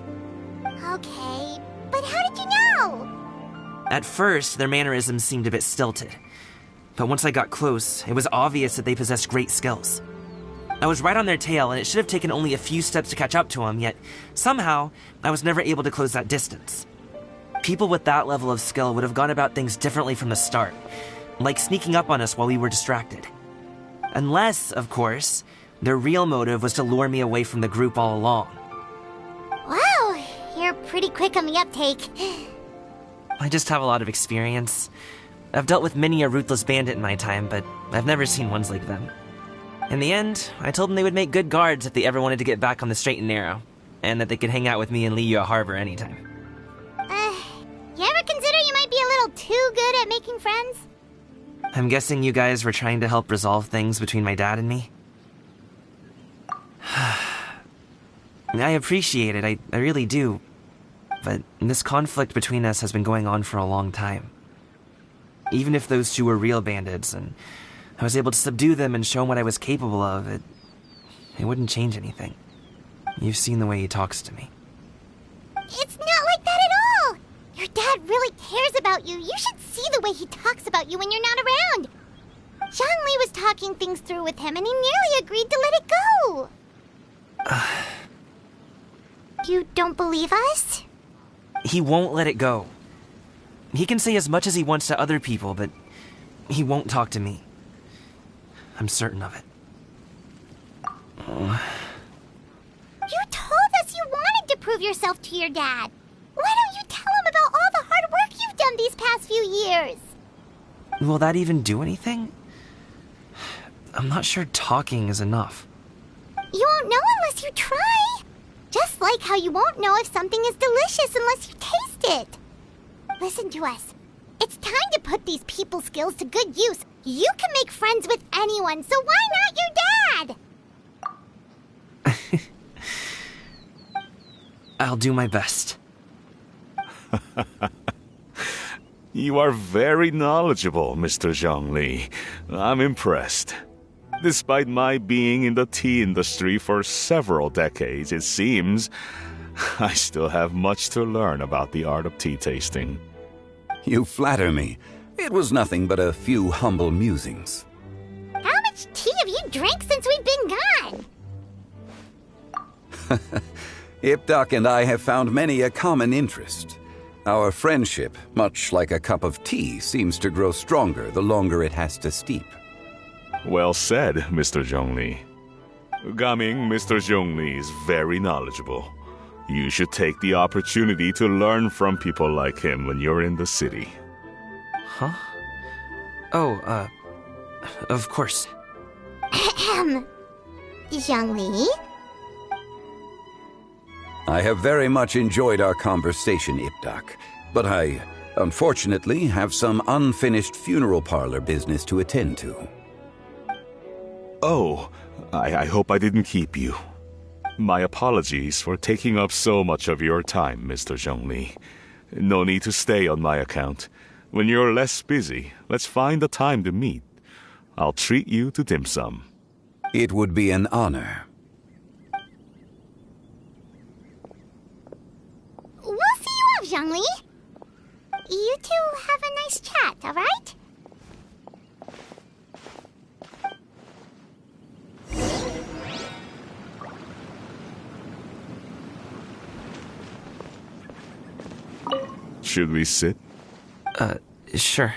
Okay, but how did you know? At first, their mannerisms seemed a bit stilted. But once I got close, it was obvious that they possessed great skills. I was right on their tail, and it should have taken only a few steps to catch up to them, yet somehow, I was never able to close that distance. People with that level of skill would have gone about things differently from the start, like sneaking up on us while we were distracted. Unless, of course, their real motive was to lure me away from the group all along. Wow, you're pretty quick on the uptake. I just have a lot of experience. I've dealt with many a ruthless bandit in my time, but I've never seen ones like them. In the end, I told them they would make good guards if they ever wanted to get back on the straight and narrow, and that they could hang out with me in Liyue Harbor anytime. You ever consider you might be a little too good at making friends? I'm guessing you guys were trying to help resolve things between my dad and me? I appreciate it, I really do. But this conflict between us has been going on for a long time. Even if those 2 were real bandits, and I was able to subdue them and show him what I was capable of, it wouldn't change anything. You've seen the way he talks to me. It's not like that at all! Your dad really cares about you. You should see the way he talks about you when you're not around. Zhongli was talking things through with him, and he nearly agreed to let it go. You don't believe us? He won't let it go. He can say as much as he wants to other people, but he won't talk to me. I'm certain of it. You told us you wanted to prove yourself to your dad. Why don't you tell him about all the hard work you've done these past few years? Will that even do anything? I'm not sure talking is enough. You won't know unless you try. Just like how you won't know if something is delicious unless you taste it. Listen to us. It's time to put these people skills to good use. You can make friends with anyone, so why not your dad? I'll do my best. You are very knowledgeable, Mr. Zhongli. I'm impressed. Despite my being in the tea industry for several decades, it seems I still have much to learn about the art of tea tasting. You flatter me. It was nothing but a few humble musings. How much tea have you drank since we've been gone? Ipdak and I have found many a common interest. Our friendship, much like a cup of tea, seems to grow stronger the longer it has to steep. Well said, Mr. Zhongli. Gaming, Mr. Zhongli is very knowledgeable. You should take the opportunity to learn from people like him when you're in the city. Huh? Oh, of course. Ahem. Zhongli? I have very much enjoyed our conversation, Ipdak, but I, unfortunately, have some unfinished funeral parlor business to attend to. Oh, I hope I didn't keep you. My apologies for taking up so much of your time, Mr. Zhongli. No need to stay on my account. When you're less busy, let's find a time to meet. I'll treat you to dim sum. It would be an honor. We'll see you off, Zhongli. You two have a nice chat, all right? Should we sit? Sure.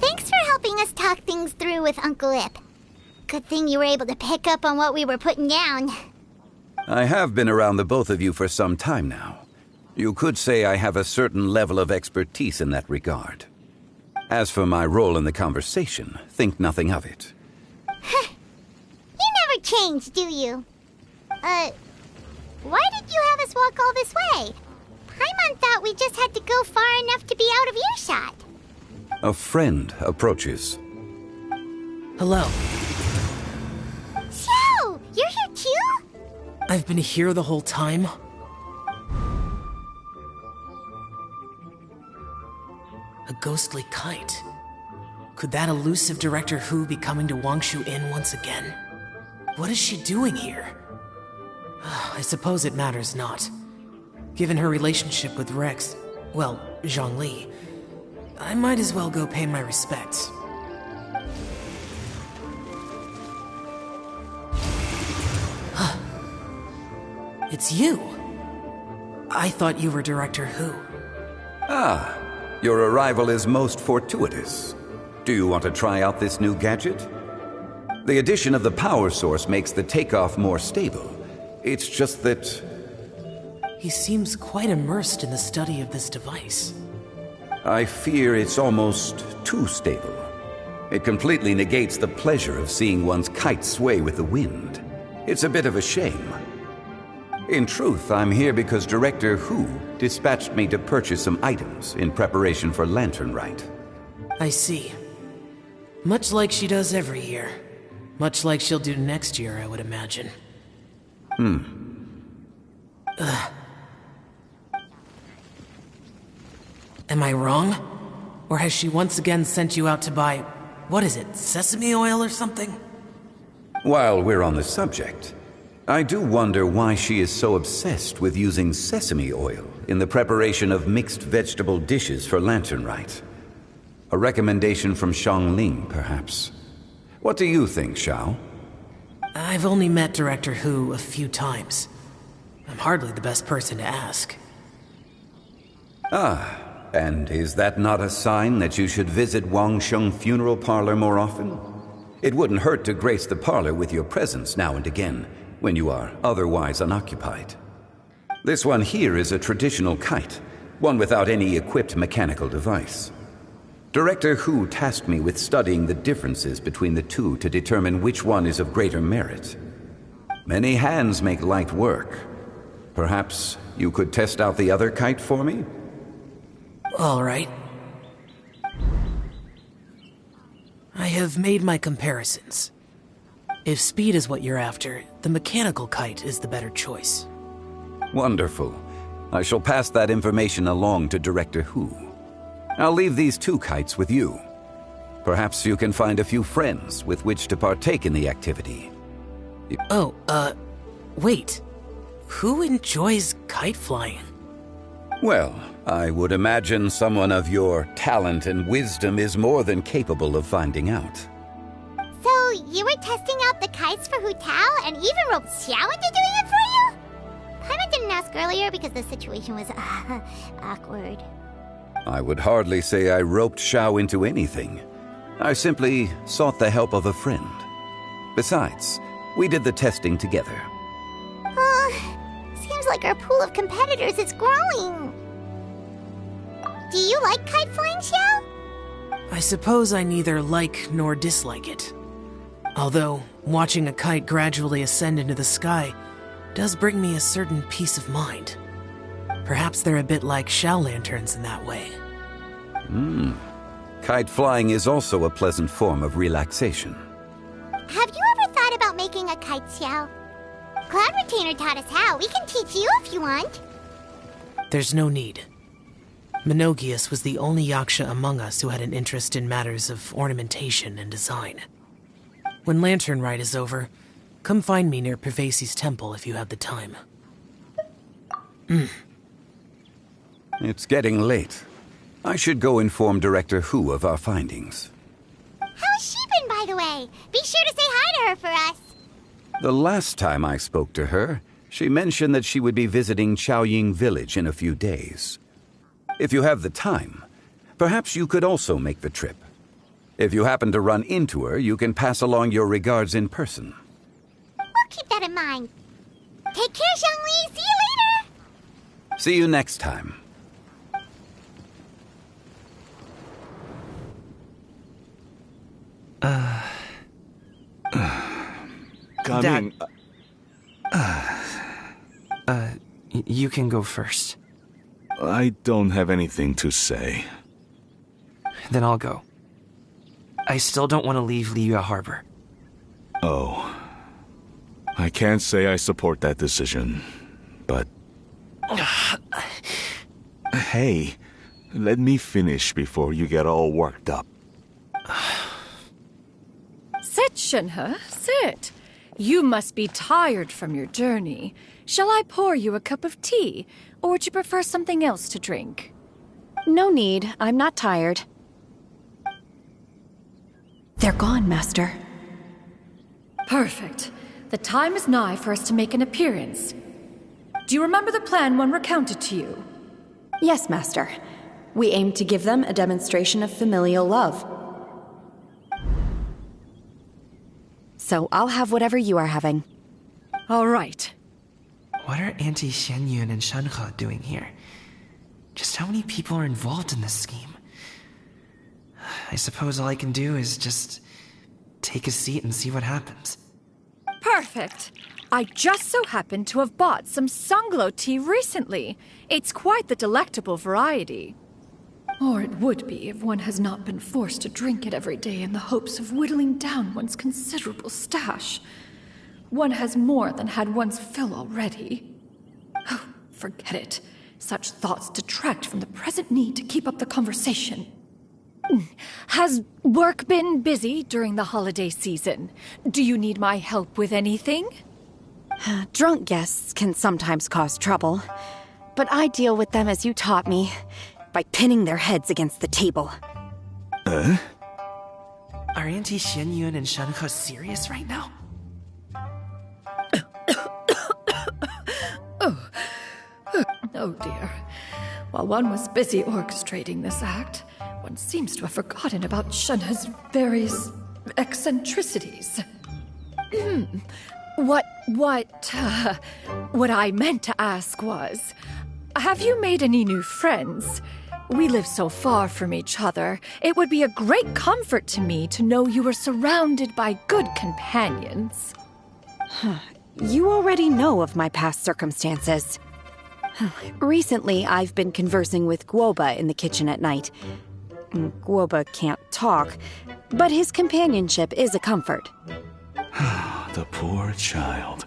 Thanks for helping us talk things through with Uncle Ip. Good thing you were able to pick up on what we were putting down. I have been around the both of you for some time now. You could say I have a certain level of expertise in that regard. As for my role in the conversation, think nothing of it. You never change, do you? Why did you have us walk all this way? Paimon thought we just had to go far enough to be out of earshot. A friend approaches. Hello. So, you're here too? I've been here the whole time? A ghostly kite. Could that elusive Director Hu be coming to Wangshu Inn once again? What is she doing here? I suppose it matters not. Given her relationship with Rex, well, Zhongli, I might as well go pay my respects. It's you! I thought you were Director Hu. Ah, your arrival is most fortuitous. Do you want to try out this new gadget? The addition of the power source makes the takeoff more stable. It's just that... He seems quite immersed in the study of this device. I fear it's almost too stable. It completely negates the pleasure of seeing one's kite sway with the wind. It's a bit of a shame. In truth, I'm here because Director Hu dispatched me to purchase some items in preparation for Lantern Rite. I see. Much like she does every year. Much like she'll do next year, I would imagine. Am I wrong? Or has she once again sent you out to buy, what is it, sesame oil or something? While we're on the subject, I do wonder why she is so obsessed with using sesame oil in the preparation of mixed vegetable dishes for Lantern Rite. A recommendation from Xiangling, perhaps. What do you think, Xiao? I've only met Director Hu a few times. I'm hardly the best person to ask. Ah, and is that not a sign that you should visit Wangsheng Funeral Parlor more often? It wouldn't hurt to grace the parlor with your presence now and again, when you are otherwise unoccupied. This one here is a traditional kite, one without any equipped mechanical device. Director Hu tasked me with studying the differences between the two to determine which one is of greater merit. Many hands make light work. Perhaps you could test out the other kite for me? All right. I have made my comparisons. If speed is what you're after, the mechanical kite is the better choice. Wonderful. I shall pass that information along to Director Hu. I'll leave these two kites with you. Perhaps you can find a few friends with which to partake in the activity. Oh, wait. Who enjoys kite flying? Well, I would imagine someone of your talent and wisdom is more than capable of finding out. So, you were testing out the kites for Hu Tao and even roped Xiao into doing it for you? Paimon didn't ask earlier because the situation was awkward. I would hardly say I roped Xiao into anything. I simply sought the help of a friend. Besides, we did the testing together. Seems like our pool of competitors is growing. Do you like kite flying, Xiao? I suppose I neither like nor dislike it. Although, watching a kite gradually ascend into the sky does bring me a certain peace of mind. Perhaps they're a bit like Xiao lanterns in that way. Kite flying is also a pleasant form of relaxation. Have you ever thought about making a kite, Xiao? Cloud Retainer taught us how. We can teach you if you want. There's no need. Menogias was the only yaksha among us who had an interest in matters of ornamentation and design. When Lantern Rite is over, come find me near Pervasi's temple if you have the time. It's getting late. I should go inform Director Hu of our findings. How's she been, by the way? Be sure to say hi to her for us. The last time I spoke to her, she mentioned that she would be visiting Chaoying Village in a few days. If you have the time, perhaps you could also make the trip. If you happen to run into her, you can pass along your regards in person. We'll keep that in mind. Take care, Zhongli. See you later. See you next time. Dad. You can go first. I don't have anything to say. Then I'll go. I still don't want to leave Liyue Harbor. Oh. I can't say I support that decision, but... Hey, let me finish before you get all worked up. Sit, Shenhe, sit. You must be tired from your journey. Shall I pour you a cup of tea, or would you prefer something else to drink? No need. I'm not tired. They're gone, Master. Perfect. The time is nigh for us to make an appearance. Do you remember the plan one recounted to you? Yes, Master. We aim to give them a demonstration of familial love. So I'll have whatever you are having. All right. What are Auntie Xianyun and Shenhe doing here? Just how many people are involved in this scheme? I suppose all I can do is just take a seat and see what happens. Perfect. I just so happen to have bought some Sunglow tea recently. It's quite the delectable variety. Or it would be if one has not been forced to drink it every day in the hopes of whittling down one's considerable stash. One has more than had one's fill already. Oh, forget it. Such thoughts detract from the present need to keep up the conversation. Has work been busy during the holiday season? Do you need my help with anything? Drunk guests can sometimes cause trouble, but I deal with them as you taught me, by pinning their heads against the table. Are Auntie Xianyun and Shenhe serious right now? Oh dear. While one was busy orchestrating this act, one seems to have forgotten about Shenhe's various eccentricities. What I meant to ask was, have you made any new friends? We live so far from each other. It would be a great comfort to me to know you were surrounded by good companions. You already know of my past circumstances. Recently, I've been conversing with Guoba in the kitchen at night. Guoba can't talk, but his companionship is a comfort. The poor child.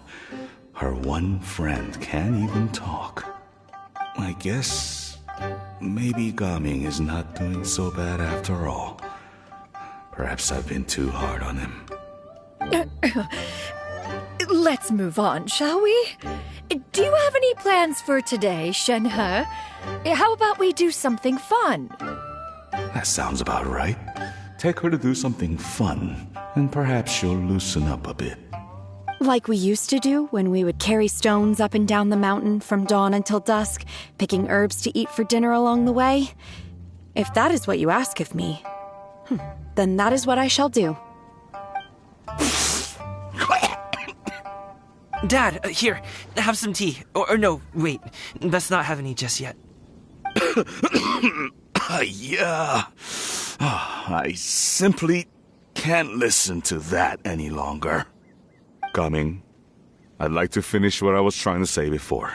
Her one friend can't even talk. I guess maybe Gaming is not doing so bad after all. Perhaps I've been too hard on him. Let's move on, shall we? Do you have any plans for today, Shenhe? How about we do something fun? That sounds about right. Take her to do something fun, and perhaps she'll loosen up a bit. Like we used to do when we would carry stones up and down the mountain from dawn until dusk, picking herbs to eat for dinner along the way? If that is what you ask of me, then that is what I shall do. Dad, here, have some tea. Or no, wait, let's not have any just yet. Yeah. I simply can't listen to that any longer. Coming, I'd like to finish what I was trying to say before.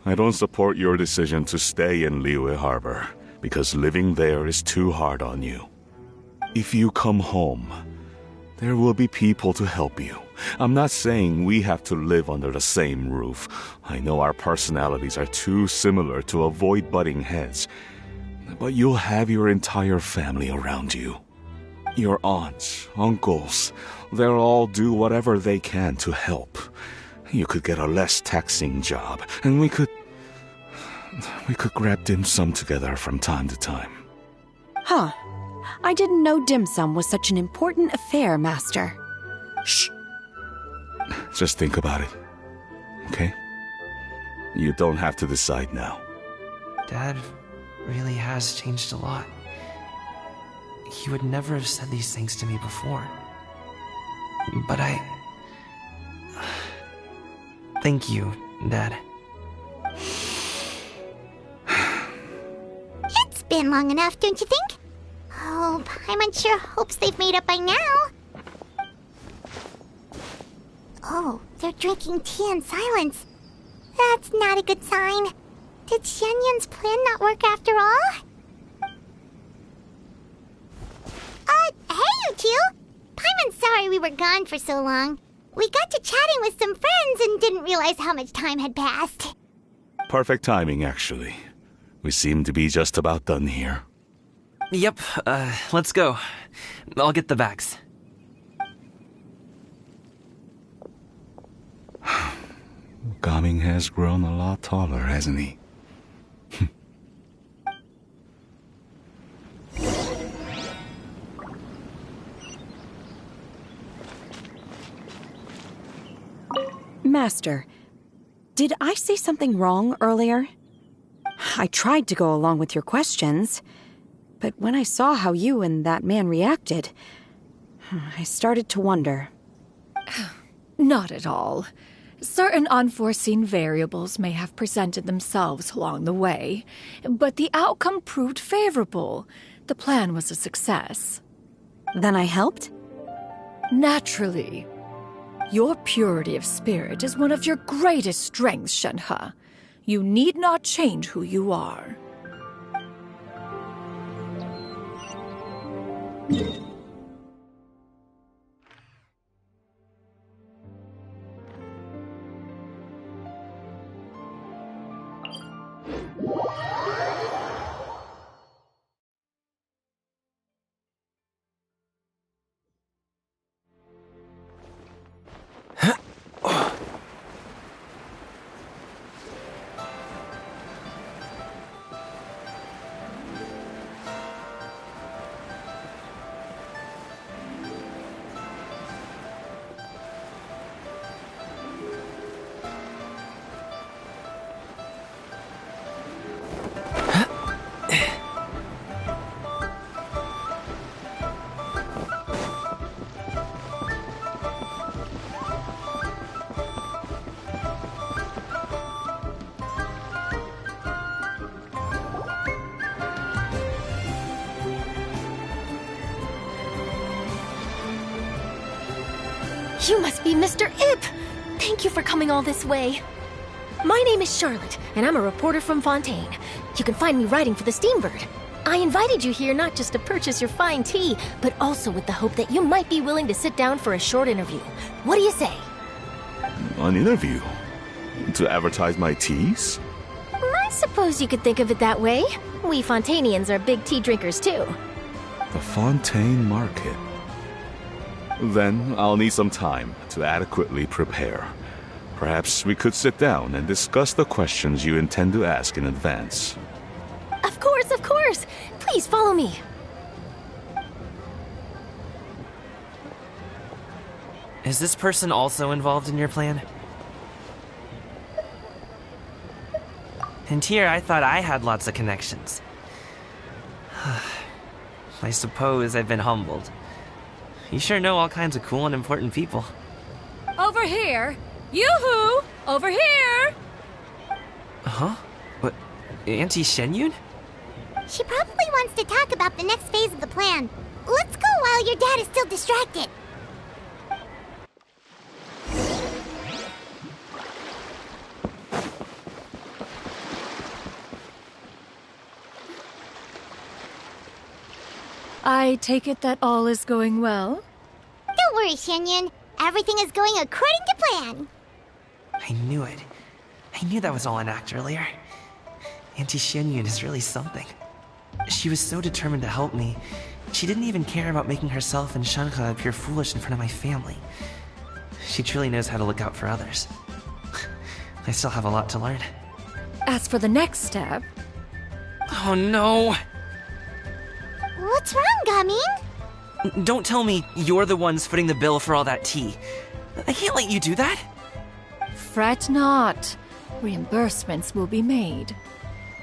I don't support your decision to stay in Liyue Harbor, because living there is too hard on you. If you come home, there will be people to help you. I'm not saying we have to live under the same roof. I know our personalities are too similar to avoid butting heads. But you'll have your entire family around you. Your aunts, uncles, they'll all do whatever they can to help. You could get a less taxing job, and we could grab dim sum together from time to time. Huh. I didn't know dim sum was such an important affair, Master. Shh. Just think about it, okay? You don't have to decide now. Dad really has changed a lot. He would never have said these things to me before. But thank you, Dad. It's been long enough, don't you think? Oh, Paimon sure hopes they've made up by now. Oh, they're drinking tea in silence. That's not a good sign. Did Xianyun's plan not work after all? Hey, you two! Paimon's sorry we were gone for so long. We got to chatting with some friends and didn't realize how much time had passed. Perfect timing, actually. We seem to be just about done here. Yep, let's go. I'll get the bags. Gaming has grown a lot taller, hasn't he? Master, did I say something wrong earlier? I tried to go along with your questions, but when I saw how you and that man reacted, I started to wonder. Not at all. Certain unforeseen variables may have presented themselves along the way, but the outcome proved favorable. The plan was a success. Then I helped? Naturally. Your purity of spirit is one of your greatest strengths, Shenhe. You need not change who you are. You must be Mr. Ip! Thank you for coming all this way. My name is Charlotte, and I'm a reporter from Fontaine. You can find me writing for the Steambird. I invited you here not just to purchase your fine tea, but also with the hope that you might be willing to sit down for a short interview. What do you say? An interview? To advertise my teas? I suppose you could think of it that way. We Fontainians are big tea drinkers, too. The Fontaine Market. Then I'll need some time to adequately prepare. Perhaps we could sit down and discuss the questions you intend to ask in advance. Of course, of course! Please follow me. Is this person also involved in your plan? And here I thought I had lots of connections. I suppose I've been humbled. You sure know all kinds of cool and important people. Over here! Yoo-hoo! Over here! Huh? What? Auntie Shenyun? She probably wants to talk about the next phase of the plan. Let's go while your dad is still distracted. I take it that all is going well? Don't worry, Shenyun. Everything is going according to plan. I knew it. I knew that was all an act earlier. Auntie Shenyun is really something. She was so determined to help me. She didn't even care about making herself and Shanhe appear foolish in front of my family. She truly knows how to look out for others. I still have a lot to learn. As for the next step... Oh no! What's wrong, Gaming? Don't tell me you're the ones footing the bill for all that tea. I can't let you do that. Fret not. Reimbursements will be made.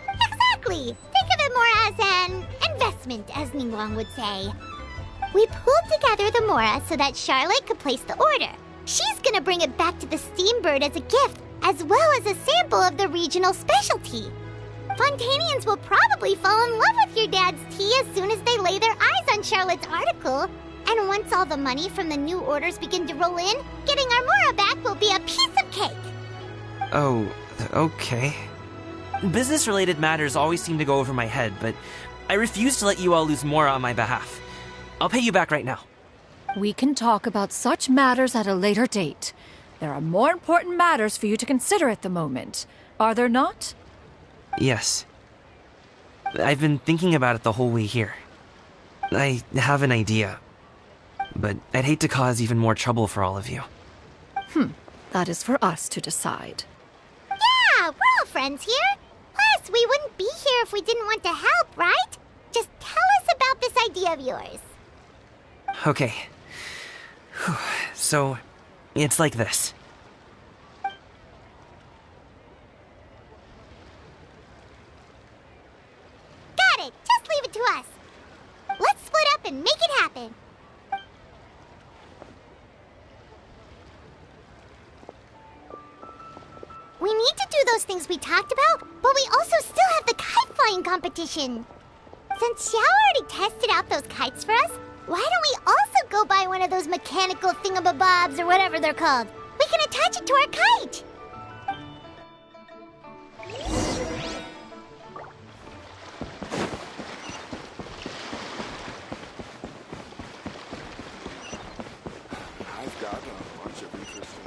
Exactly! Think of it more as an investment, as Ningguang would say. We pulled together the Mora so that Charlotte could place the order. She's gonna bring it back to the Steambird as a gift, as well as a sample of the regional specialty. Fontanians will probably fall in love with your dad's tea as soon as they lay their eyes on Charlotte's article. And once all the money from the new orders begin to roll in, getting our Mora back will be a piece of cake. Oh, okay. Business-related matters always seem to go over my head, but I refuse to let you all lose Mora on my behalf. I'll pay you back right now. We can talk about such matters at a later date. There are more important matters for you to consider at the moment, are there not? Yes. I've been thinking about it the whole way here. I have an idea, but I'd hate to cause even more trouble for all of you. That is for us to decide. Yeah, we're all friends here. Plus, we wouldn't be here if we didn't want to help, right? Just tell us about this idea of yours. Okay. So, it's like this. Got it! Just leave it to us. Let's split up and make it happen. We need to do those things we talked about, but we also still have the kite flying competition. Since Xiao already tested out those kites for us, why don't we also go buy one of those mechanical thingamabobs or whatever they're called? We can attach it to our kite. I've got a bunch of interesting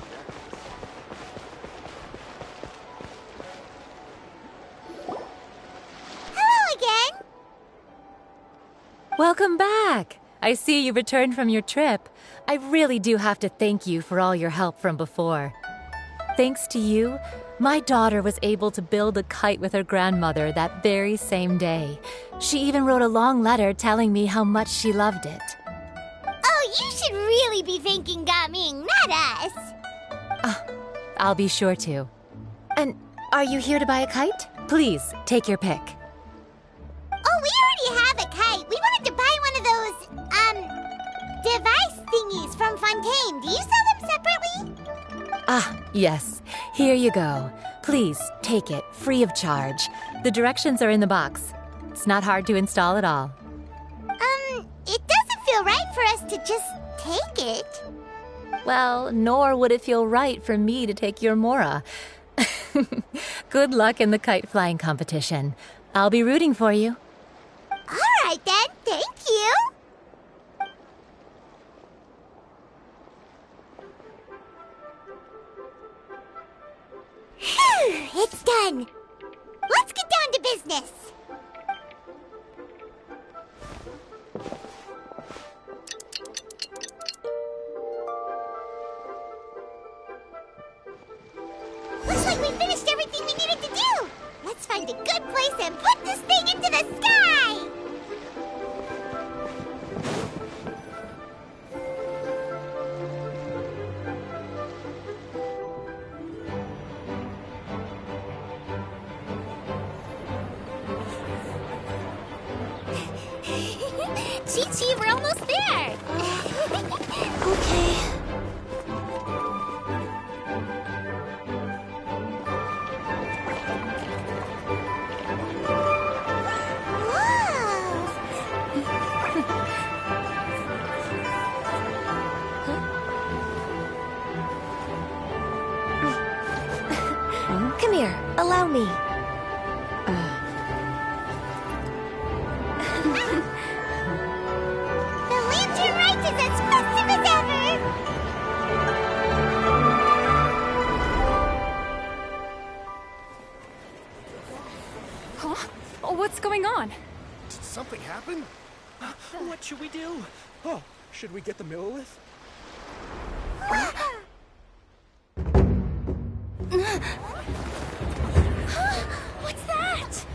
Hello again. Welcome back! I see you returned from your trip. I really do have to thank you for all your help from before. Thanks to you, my daughter was able to build a kite with her grandmother that very same day. She even wrote a long letter telling me how much she loved it. Oh, you should really be thanking Gaming, not us. I'll be sure to. And are you here to buy a kite? Please, take your pick. Oh, we already have a kite. We wanted to buy one of those, device thingies from Fontaine. Do you sell them separately? Yes. Here you go. Please, take it, free of charge. The directions are in the box. It's not hard to install at all. It doesn't feel right for us to just take it. Well, nor would it feel right for me to take your Mora. Good luck in the kite flying competition. I'll be rooting for you. All right then, thank you. Phew, it's done. Let's get down to business. like we finished everything we needed to do! Let's find a good place and put this thing into the sky! Chi-Chi, we're almost there! Okay. Come here, allow me. The lantern ride is as festive as ever! Huh? Oh, what's going on? Did something happen? What should we do? Oh, should we get the Millilith? What's that?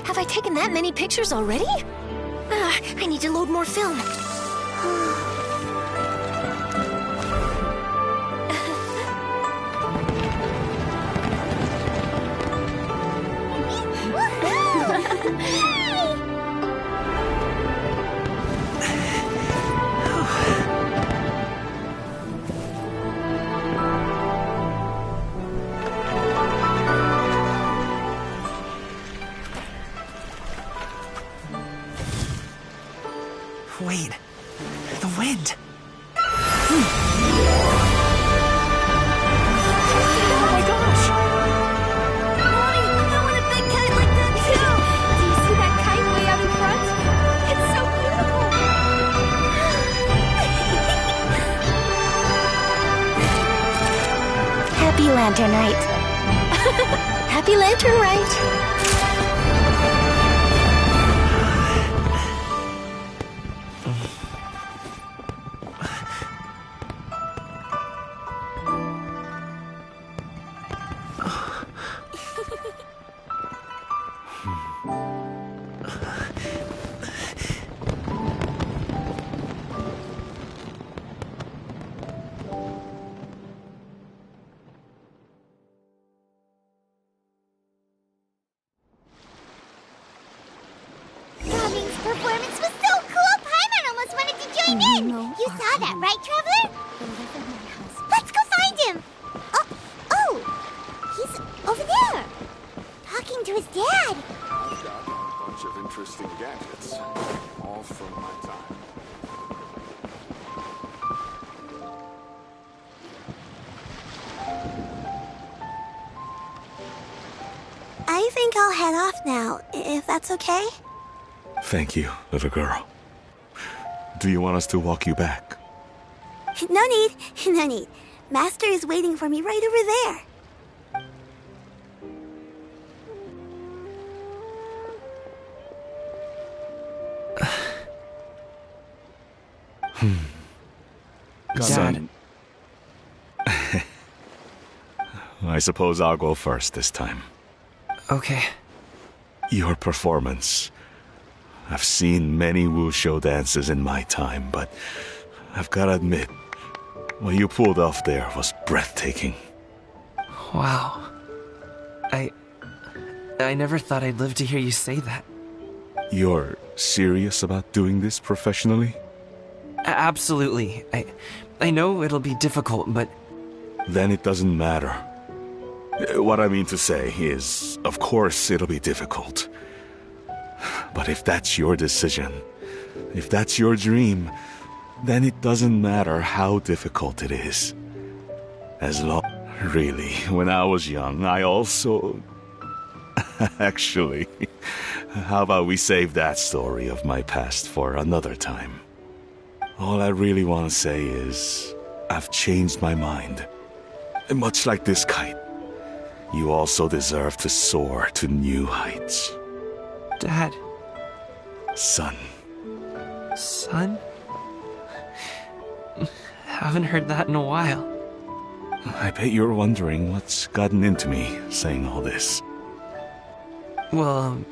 Have I taken that many pictures already? I need to load more film. Wait. The wind. Oh my gosh! Mommy, I want a big kite like that too! Do you see that kite way out in front? It's so beautiful! Happy Lantern Rite. Happy Lantern Rite. Gaming's performance was so cool, Paimon almost wanted to join in! You saw that, right, Traveler? Let's go find him! Oh! He's over there! Talking to his dad! I've got a bunch of interesting gadgets, all from my time. I think I'll head off now, if that's okay. Thank you, little girl. Do you want us to walk you back? No need, no need. Master is waiting for me right over there. Son. I suppose I'll go first this time. Okay. Your performance. I've seen many wushou dances in my time, but I've gotta admit, what you pulled off there was breathtaking. Wow. I never thought I'd live to hear you say that. You're serious about doing this professionally? Absolutely. I know it'll be difficult, but... Then it doesn't matter. What I mean to say is, of course it'll be difficult. But if that's your decision, if that's your dream, then it doesn't matter how difficult it is. As long... Really, when I was young, I also... Actually, how about we save that story of my past for another time? All I really want to say is, I've changed my mind. Much like this kite, you also deserve to soar to new heights. Dad. Son. Son? Haven't heard that in a while. I bet you're wondering what's gotten into me saying all this. Well,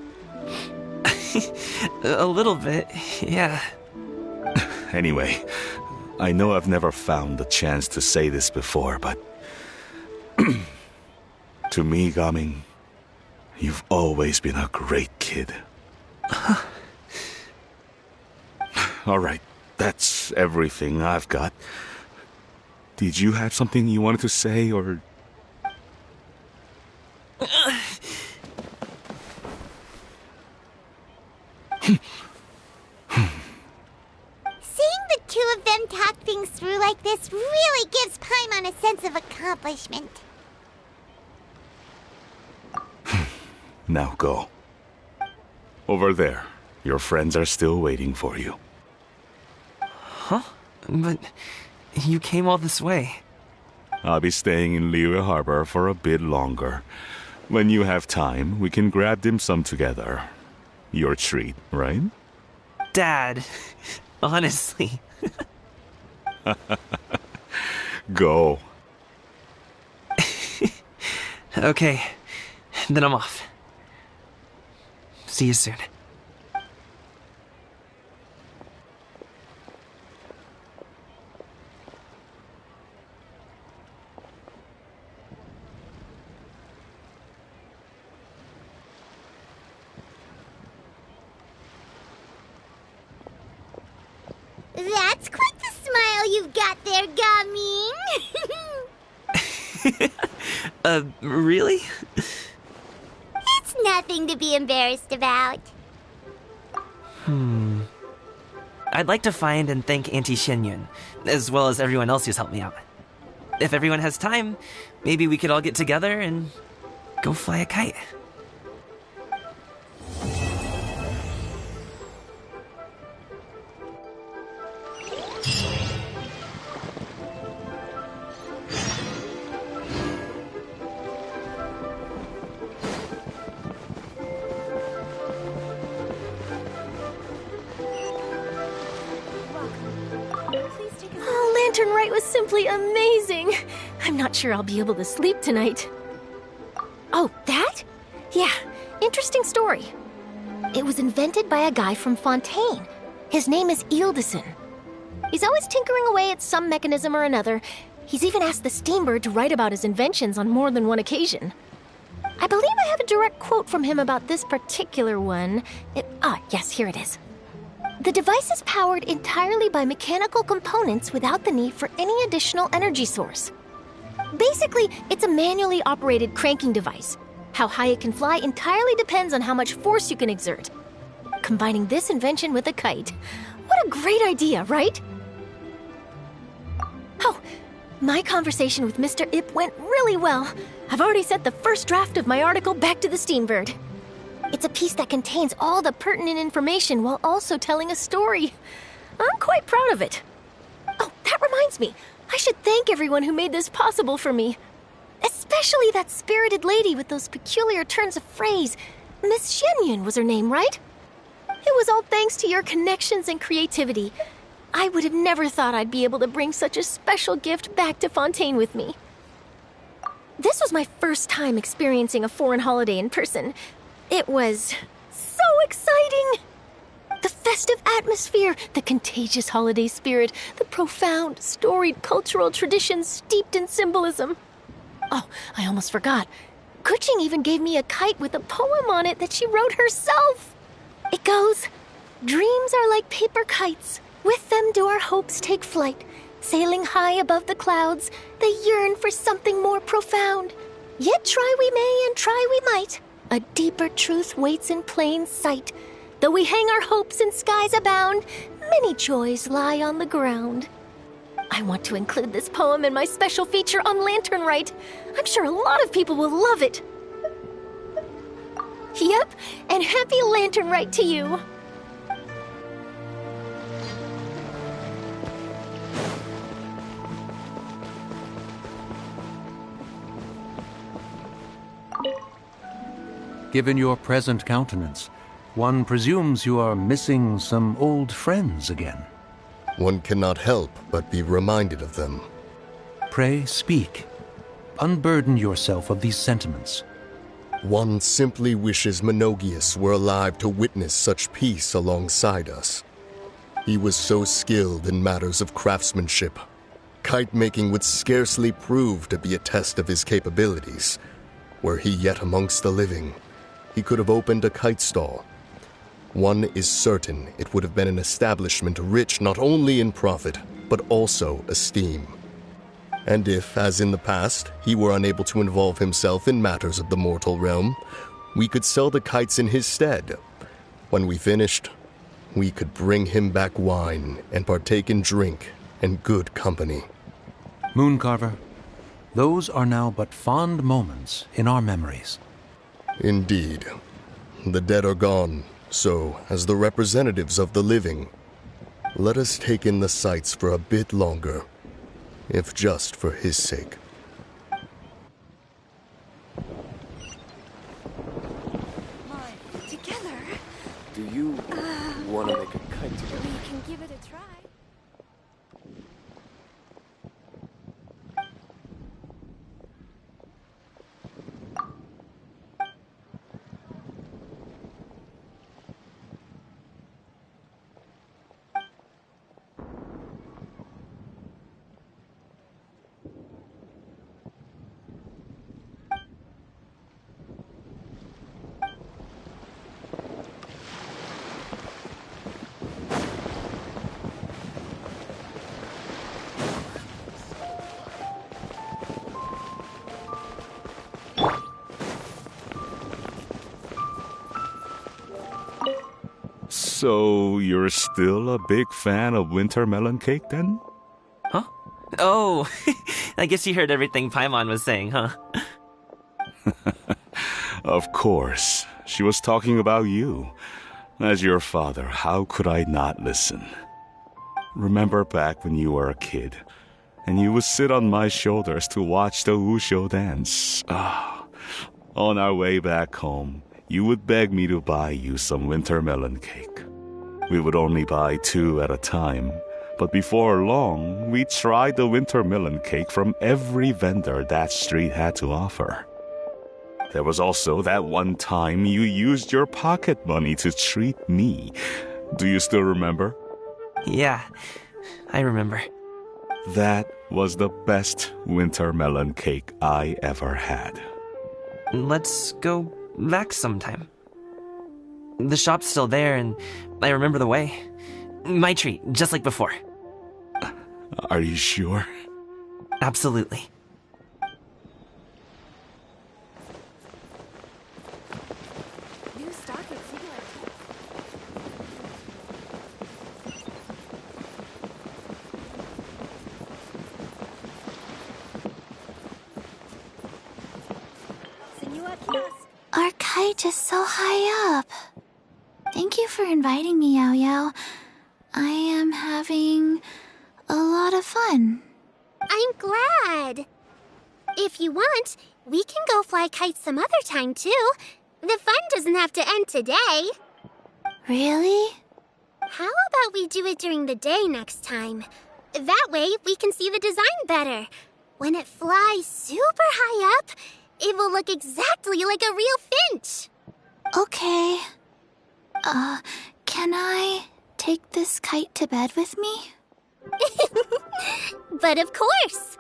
a little bit, yeah. Anyway, I know I've never found the chance to say this before, but... to me, Gaming, you've always been a great kid. Alright, that's everything I've got. Did you have something you wanted to say, or... Seeing the two of them talk things through like this really gives Paimon a sense of accomplishment. Now go. Over there. Your friends are still waiting for you. Huh? But you came all this way. I'll be staying in Liyue Harbor for a bit longer. When you have time, we can grab dim sum together. Your treat, right? Dad, honestly. Go. Okay, then I'm off. See you soon. That's quite the smile you've got there, Gaming. Really? It's nothing to be embarrassed about. I'd like to find and thank Auntie Shenyun, as well as everyone else who's helped me out. If everyone has time, maybe we could all get together and go fly a kite. Lantern Rite was simply amazing. I'm not sure I'll be able to sleep tonight. Oh, that? Yeah, interesting story. It was invented by a guy from Fontaine. His name is Ildison. He's always tinkering away at some mechanism or another. He's even asked the Steambird to write about his inventions on more than one occasion. I believe I have a direct quote from him about this particular one. Yes, here it is. The device is powered entirely by mechanical components without the need for any additional energy source. Basically, it's a manually operated cranking device. How high it can fly entirely depends on how much force you can exert. Combining this invention with a kite. What a great idea, right? Oh, my conversation with Mr. Ip went really well. I've already sent the first draft of my article back to the Steambird. It's a piece that contains all the pertinent information while also telling a story. I'm quite proud of it. Oh, that reminds me. I should thank everyone who made this possible for me. Especially that spirited lady with those peculiar turns of phrase. Miss Shenyun was her name, right? It was all thanks to your connections and creativity. I would have never thought I'd be able to bring such a special gift back to Fontaine with me. This was my first time experiencing a foreign holiday in person. It was so exciting! The festive atmosphere, the contagious holiday spirit, the profound, storied cultural traditions steeped in symbolism. Oh, I almost forgot. Kuching even gave me a kite with a poem on it that she wrote herself. It goes, "Dreams are like paper kites. With them do our hopes take flight. Sailing high above the clouds, they yearn for something more profound. Yet try we may and try we might. A deeper truth waits in plain sight. Though we hang our hopes in skies abound, many joys lie on the ground." I want to include this poem in my special feature on Lantern Rite. I'm sure a lot of people will love it. Yep, and happy Lantern Rite to you. Given your present countenance, one presumes you are missing some old friends again. One cannot help but be reminded of them. Pray speak. Unburden yourself of these sentiments. One simply wishes Menogius were alive to witness such peace alongside us. He was so skilled in matters of craftsmanship. Kite-making would scarcely prove to be a test of his capabilities. Were he yet amongst the living, he could have opened a kite stall. One is certain it would have been an establishment rich not only in profit, but also esteem. And if, as in the past, he were unable to involve himself in matters of the mortal realm, we could sell the kites in his stead. When we finished, we could bring him back wine and partake in drink and good company. Mooncarver, those are now but fond moments in our memories. Indeed. The dead are gone, so, as the representatives of the living, let us take in the sights for a bit longer, if just for his sake. Together? Do you want to make a kite together? We can give it a try. So, you're still a big fan of winter melon cake, then? Huh? Oh, I guess you heard everything Paimon was saying, huh? Of course. She was talking about you. As your father, how could I not listen? Remember back when you were a kid, and you would sit on my shoulders to watch the Wushu dance. On our way back home, you would beg me to buy you some winter melon cake. We would only buy 2 at a time, but before long, we tried the winter melon cake from every vendor that street had to offer. There was also that one time you used your pocket money to treat me. Do you still remember? Yeah, I remember. That was the best winter melon cake I ever had. Let's go back sometime. The shop's still there, and I remember the way. My treat, just like before. Are you sure? Absolutely. New stock at Sigler. Our kite just so high up. Thank you for inviting me, Yao Yao. I am having a lot of fun. I'm glad. If you want, we can go fly kites some other time, too. The fun doesn't have to end today. Really? How about we do it during the day next time? That way, we can see the design better. When it flies super high up, it will look exactly like a real finch. Okay. Can I take this kite to bed with me? But of course.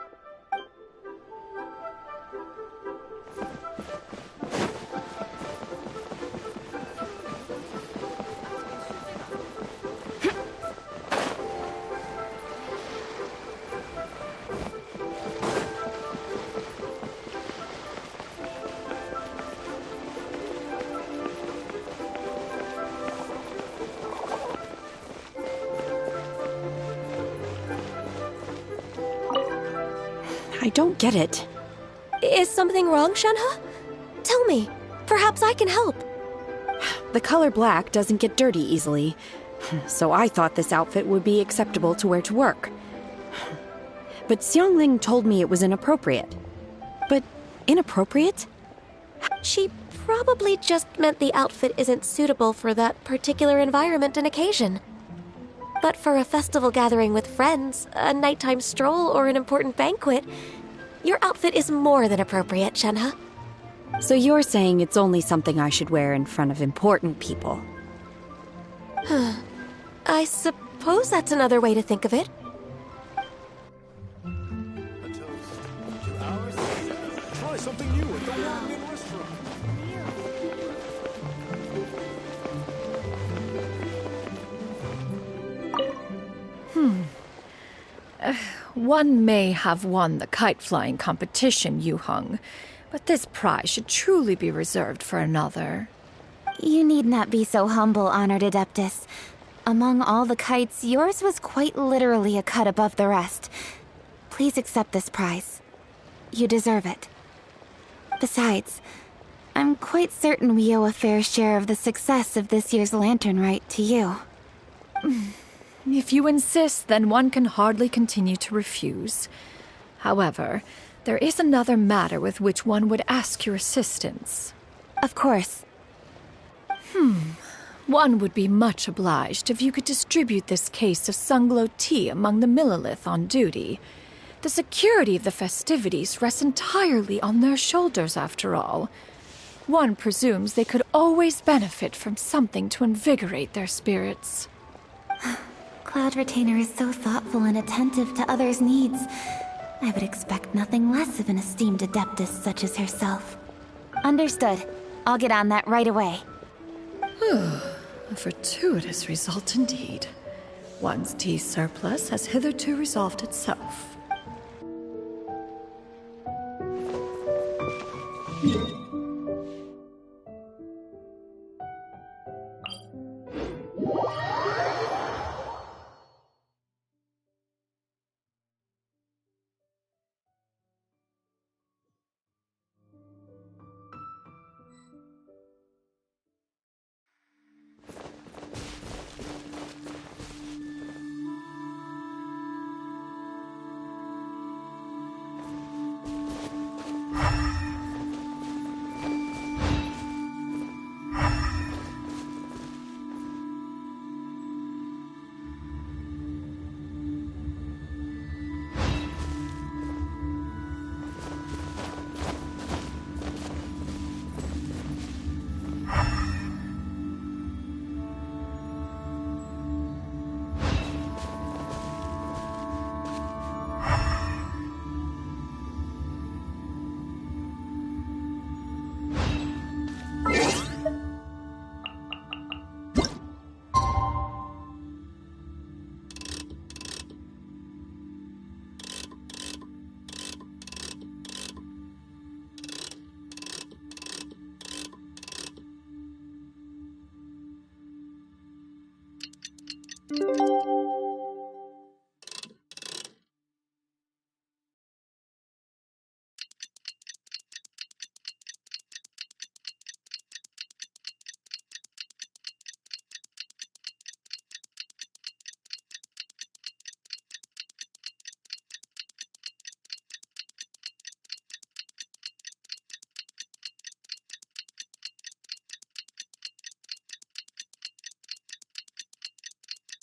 I don't get it. Is something wrong, Shenhe? Tell me. Perhaps I can help. The color black doesn't get dirty easily, so I thought this outfit would be acceptable to wear to work. But Xiangling told me it was inappropriate. But inappropriate? She probably just meant the outfit isn't suitable for that particular environment and occasion. But for a festival gathering with friends, a nighttime stroll, or an important banquet, your outfit is more than appropriate, Shenhe. So you're saying it's only something I should wear in front of important people? I suppose that's another way to think of it. Try something new at the Wang restaurant. One may have won the kite flying competition, Yu Heng, but this prize should truly be reserved for another. You need not be so humble, Honored Adeptus. Among all the kites, yours was quite literally a cut above the rest. Please accept this prize. You deserve it. Besides, I'm quite certain we owe a fair share of the success of this year's lantern rite to you. If you insist, then one can hardly continue to refuse. However, there is another matter with which one would ask your assistance. Of course. One would be much obliged if you could distribute this case of Sunglow tea among the Millilith on duty. The security of the festivities rests entirely on their shoulders, after all. One presumes they could always benefit from something to invigorate their spirits. Cloud Retainer is so thoughtful and attentive to others' needs. I would expect nothing less of an esteemed adeptus such as herself. Understood. I'll get on that right away. A fortuitous result indeed. One's tea surplus has hitherto resolved itself.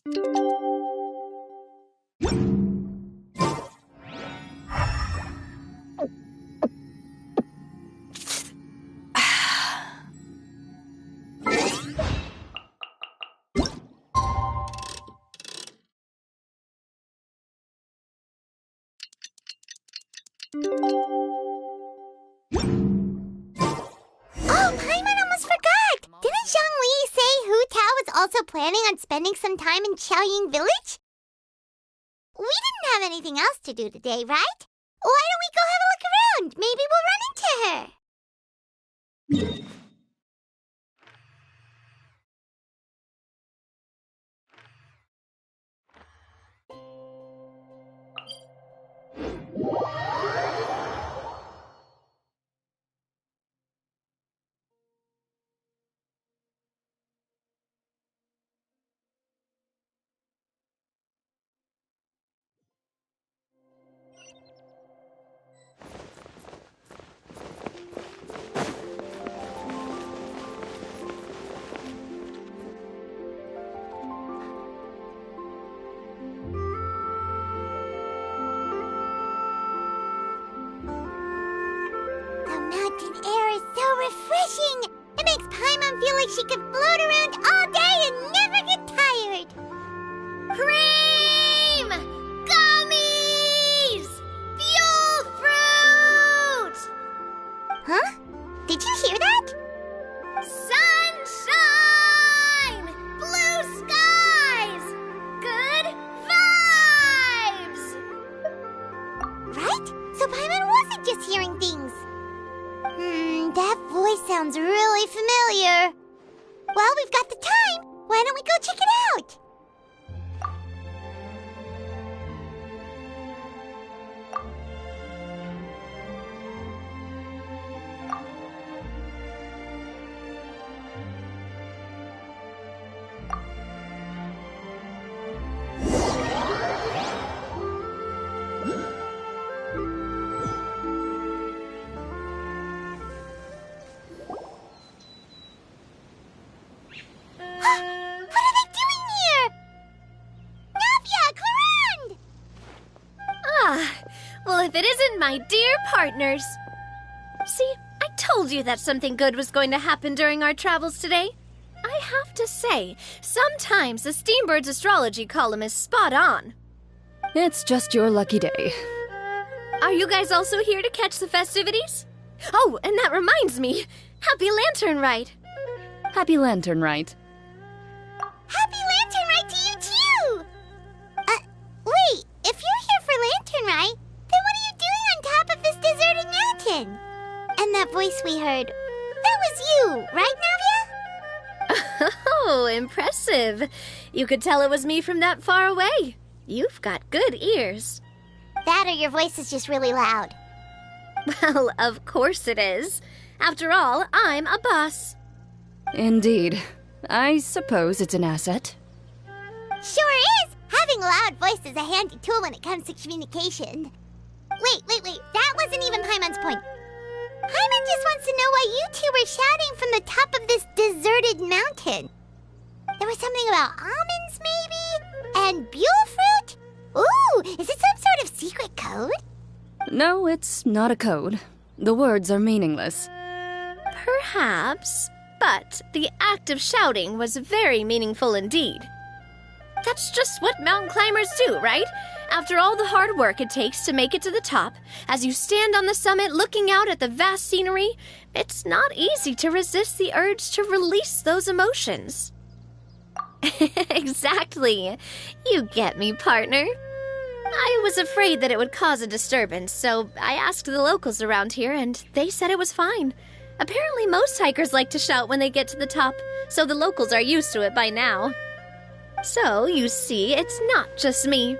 Paimon almost forgot! Didn't Zhongli say Hu Tao was also planning on spending some time in Qiaoying Village? We didn't have anything else to do today, right? Why don't we go have a look around? Maybe we'll run into her. Mountain air is so refreshing! It makes Paimon feel like she could float around all day and never get tired! Cream! Gummies! Fuel fruit! Huh? Did you hear that? Sunshine! Blue skies! Good vibes! Right? So Paimon wasn't just hearing things. That voice sounds really familiar. Well, we've got the time. Why don't we go check it out? Well, if it isn't my dear partners. See, I told you that something good was going to happen during our travels today. I have to say, sometimes the Steambird's astrology column is spot on. It's just your lucky day. Are you guys also here to catch the festivities? Oh, and that reminds me. Happy Lantern Rite. Happy Lantern Rite. Happy Lantern Rite to you, too! Wait, if you're here for Lantern Rite, then what are you doing on top of this deserted mountain? And that voice we heard, that was you, right, Navia? Oh, impressive. You could tell it was me from that far away. You've got good ears. That or your voice is just really loud. Well, of course it is. After all, I'm a boss. Indeed. I suppose it's an asset. Sure is! Having a loud voice is a handy tool when it comes to communication. Wait. That wasn't even Paimon's point. Paimon just wants to know why you two were shouting from the top of this deserted mountain. There was something about almonds, maybe? And buell fruit? Ooh, is it some sort of secret code? No, it's not a code. The words are meaningless. Perhaps, but the act of shouting was very meaningful indeed. That's just what mountain climbers do, right? After all the hard work it takes to make it to the top, as you stand on the summit looking out at the vast scenery, it's not easy to resist the urge to release those emotions. Exactly. You get me, partner. I was afraid that it would cause a disturbance, so I asked the locals around here, and they said it was fine. Apparently most hikers like to shout when they get to the top, so the locals are used to it by now. So, you see, it's not just me.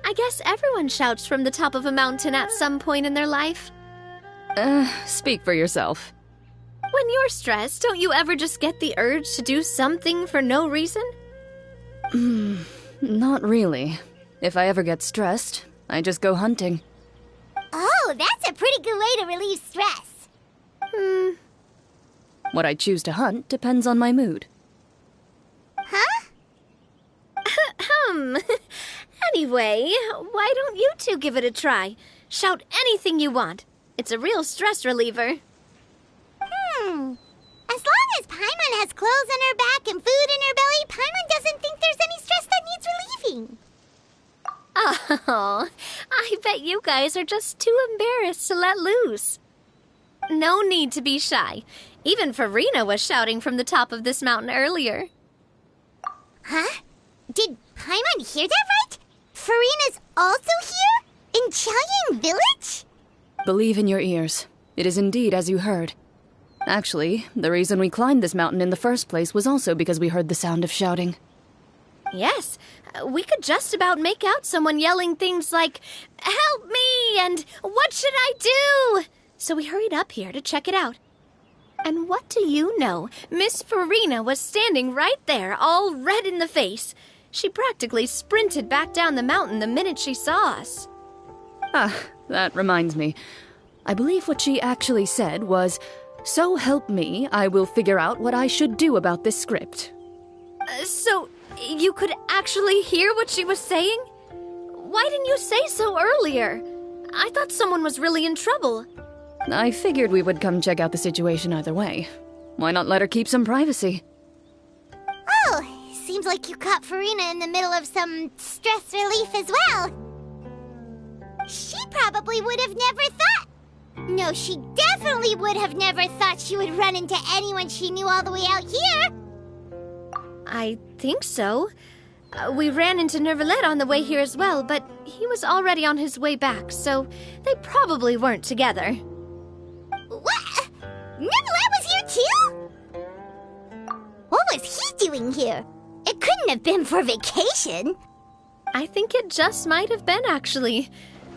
I guess everyone shouts from the top of a mountain at some point in their life. Speak for yourself. When you're stressed, don't you ever just get the urge to do something for no reason? Not really. If I ever get stressed, I just go hunting. Oh, that's a pretty good way to relieve stress. What I choose to hunt depends on my mood. Huh? How Anyway, why don't you two give it a try? Shout anything you want. It's a real stress reliever. As long as Paimon has clothes on her back and food in her belly, Paimon doesn't think there's any stress that needs relieving. Oh, I bet you guys are just too embarrassed to let loose. No need to be shy. Even Farina was shouting from the top of this mountain earlier. Huh? Did Paimon hear that right? Farina's also here? In Chaoying Village? Believe in your ears. It is indeed as you heard. Actually, the reason we climbed this mountain in the first place was also because we heard the sound of shouting. Yes, we could just about make out someone yelling things like, "Help me!" and "What should I do?" So we hurried up here to check it out. And what do you know? Miss Farina was standing right there, all red in the face. She practically sprinted back down the mountain the minute she saw us. Ah, that reminds me. I believe what she actually said was, "So help me, I will figure out what I should do about this script." So you could actually hear what she was saying? Why didn't you say so earlier? I thought someone was really in trouble. I figured we would come check out the situation either way. Why not let her keep some privacy? Oh, seems like you caught Farina in the middle of some stress relief as well. She probably would have never thought. No, she definitely would have never thought she would run into anyone she knew all the way out here. I think so. We ran into Nervalet on the way here as well, but he was already on his way back, so they probably weren't together. What? Nervalet was here too? What was he doing here? It couldn't have been for vacation. I think it just might have been, actually.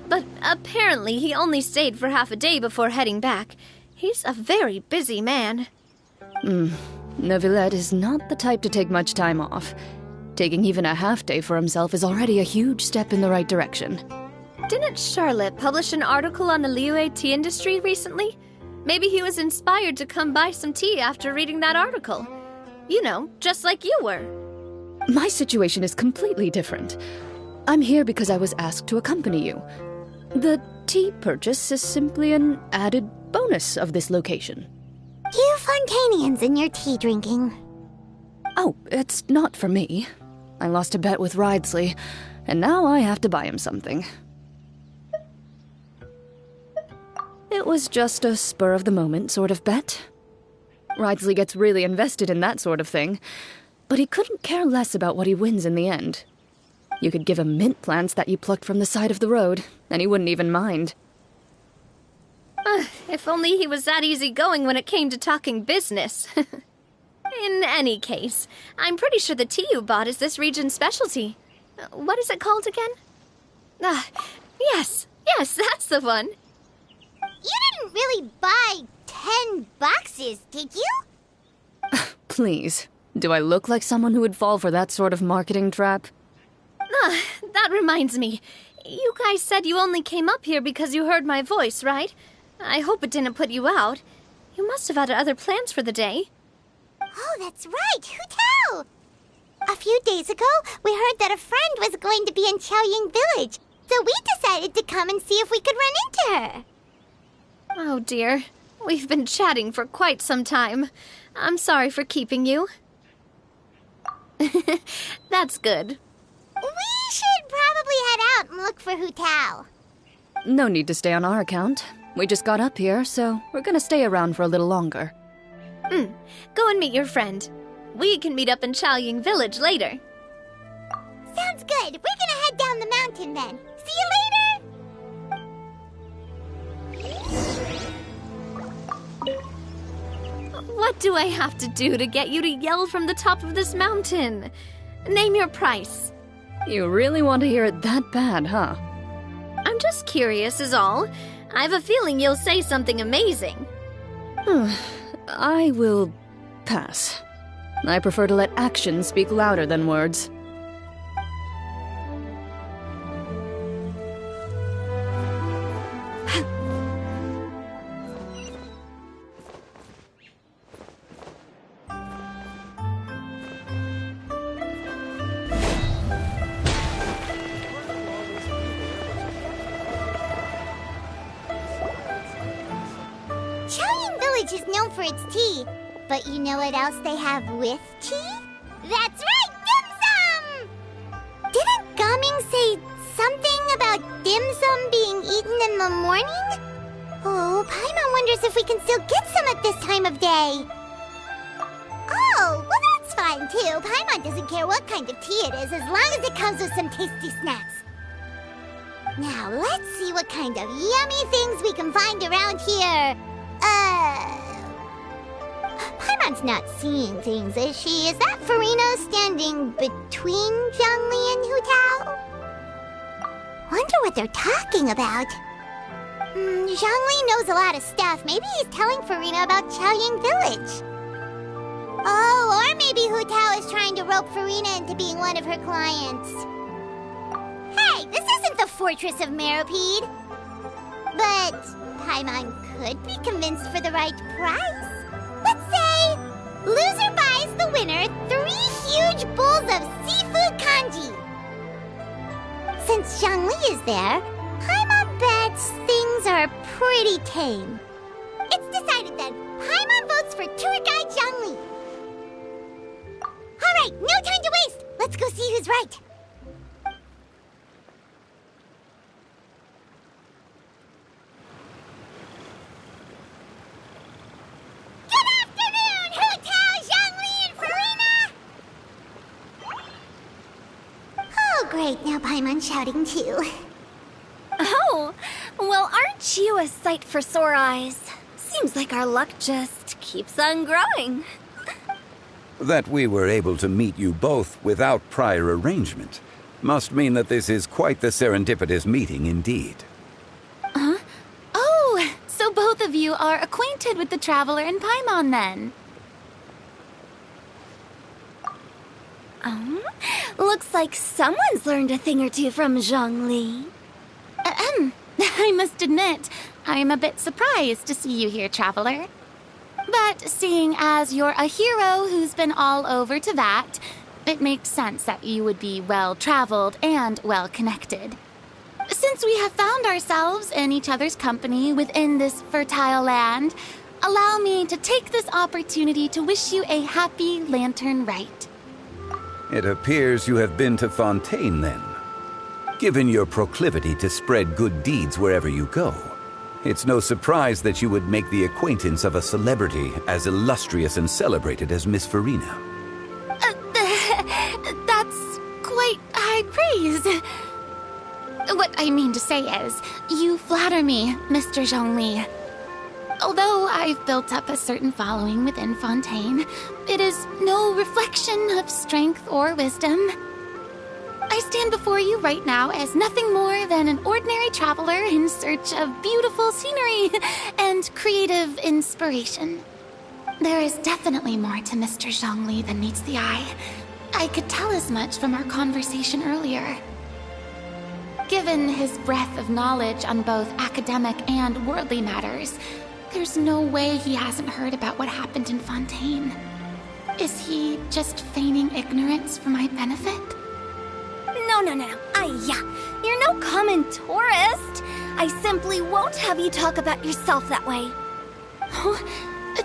But apparently he only stayed for half a day before heading back. He's a very busy man. Neuvillette is not the type to take much time off. Taking even a half day for himself is already a huge step in the right direction. Didn't Charlotte publish an article on the Liyue tea industry recently? Maybe he was inspired to come buy some tea after reading that article. You know, just like you were. My situation is completely different. I'm here because I was asked to accompany you. The tea purchase is simply an added bonus of this location. You Fontanians and your tea drinking. Oh, it's not for me. I lost a bet with Ridesley, and now I have to buy him something. It was just a spur-of-the-moment sort of bet. Ridesley gets really invested in that sort of thing, but he couldn't care less about what he wins in the end. You could give him mint plants that you plucked from the side of the road, and he wouldn't even mind. If only he was that easygoing when it came to talking business. In any case, I'm pretty sure the tea you bought is this region's specialty. What is it called again? Yes, that's the one. You didn't really buy 10 boxes, did you? Please, do I look like someone who would fall for that sort of marketing trap? That reminds me. You guys said you only came up here because you heard my voice, right? I hope it didn't put you out. You must have had other plans for the day. Oh, that's right. Who tell? A few days ago, we heard that a friend was going to be in Chaoying Village, so we decided to come and see if we could run into her. Oh dear. We've been chatting for quite some time. I'm sorry for keeping you. That's good. We should probably head out and look for Hu Tao. No need to stay on our account. We just got up here, so we're gonna stay around for a little longer. Go and meet your friend. We can meet up in Chaoying Village later. Sounds good. We're gonna head down the mountain then. See you later! What do I have to do to get you to yell from the top of this mountain? Name your price. You really want to hear it that bad, huh? I'm just curious is all. I have a feeling you'll say something amazing. I will pass. I prefer to let actions speak louder than words. village is known for its tea. But you know what else they have with tea? That's right, dim sum! Didn't Gaming say something about dim sum being eaten in the morning? Oh, Paimon wonders if we can still get some at this time of day. Oh, well that's fine too. Paimon doesn't care what kind of tea it is as long as it comes with some tasty snacks. Now let's see what kind of yummy things we can find around here. Paimon's not seeing things, is she? Is that Farina standing between Zhongli and Hu Tao? Wonder what they're talking about. Zhongli knows a lot of stuff. Maybe he's telling Farina about Qiaoying Village. Oh, or maybe Hu Tao is trying to rope Farina into being one of her clients. Hey, this isn't the Fortress of Meropide. But Paimon could be convinced for the right price. Let's say, loser buys the winner 3 huge bowls of seafood kanji. Since Zhongli is there, Paimon bets things are pretty tame. It's decided then. Paimon votes for tour guide Zhongli. Alright, no time to waste. Let's go see who's right. Great, now Paimon's shouting too. Oh, well, aren't you a sight for sore eyes? Seems like our luck just keeps on growing. That we were able to meet you both without prior arrangement must mean that this is quite the serendipitous meeting indeed. Huh? Oh, so both of you are acquainted with the Traveler and Paimon then? Looks like someone's learned a thing or two from Zhongli. I must admit, I'm a bit surprised to see you here, Traveler. But seeing as you're a hero who's been all over to that, it makes sense that you would be well-traveled and well-connected. Since we have found ourselves in each other's company within this fertile land, allow me to take this opportunity to wish you a happy lantern rite. It appears you have been to Fontaine, then. Given your proclivity to spread good deeds wherever you go, it's no surprise that you would make the acquaintance of a celebrity as illustrious and celebrated as Miss Farina. That's quite high praise. What I mean to say is, you flatter me, Mr. Zhongli. Although I've built up a certain following within Fontaine, it is no reflection of strength or wisdom. I stand before you right now as nothing more than an ordinary traveler in search of beautiful scenery and creative inspiration. There is definitely more to Mr. Zhongli than meets the eye. I could tell as much from our conversation earlier. Given his breadth of knowledge on both academic and worldly matters, there's no way he hasn't heard about what happened in Fontaine. Is he just feigning ignorance for my benefit? No. You're no common tourist. I simply won't have you talk about yourself that way. Oh,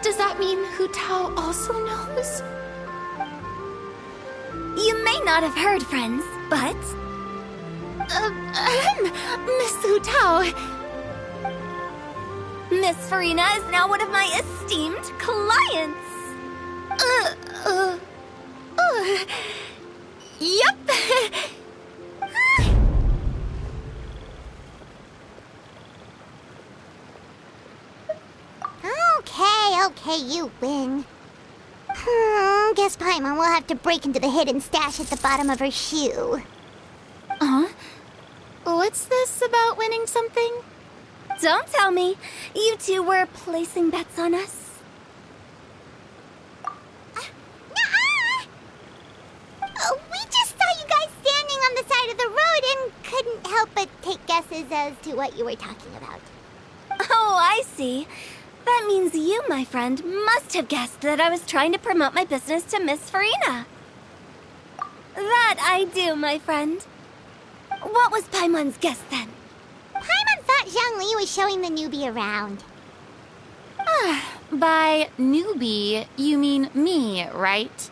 does that mean Hu Tao also knows? You may not have heard, friends, but... Miss Hu Tao... Miss Farina is now one of my esteemed clients. Yep. Okay, you win. Guess Paimon will have to break into the hidden stash at the bottom of her shoe. What's this about winning something? Don't tell me. You two were placing bets on us. We just saw you guys standing on the side of the road and couldn't help but take guesses as to what you were talking about. Oh, I see. That means you, my friend, must have guessed that I was trying to promote my business to Miss Farina. That I do, my friend. What was Paimon's guess then? Paimon thought Zhongli was showing the newbie around. By newbie, you mean me, right?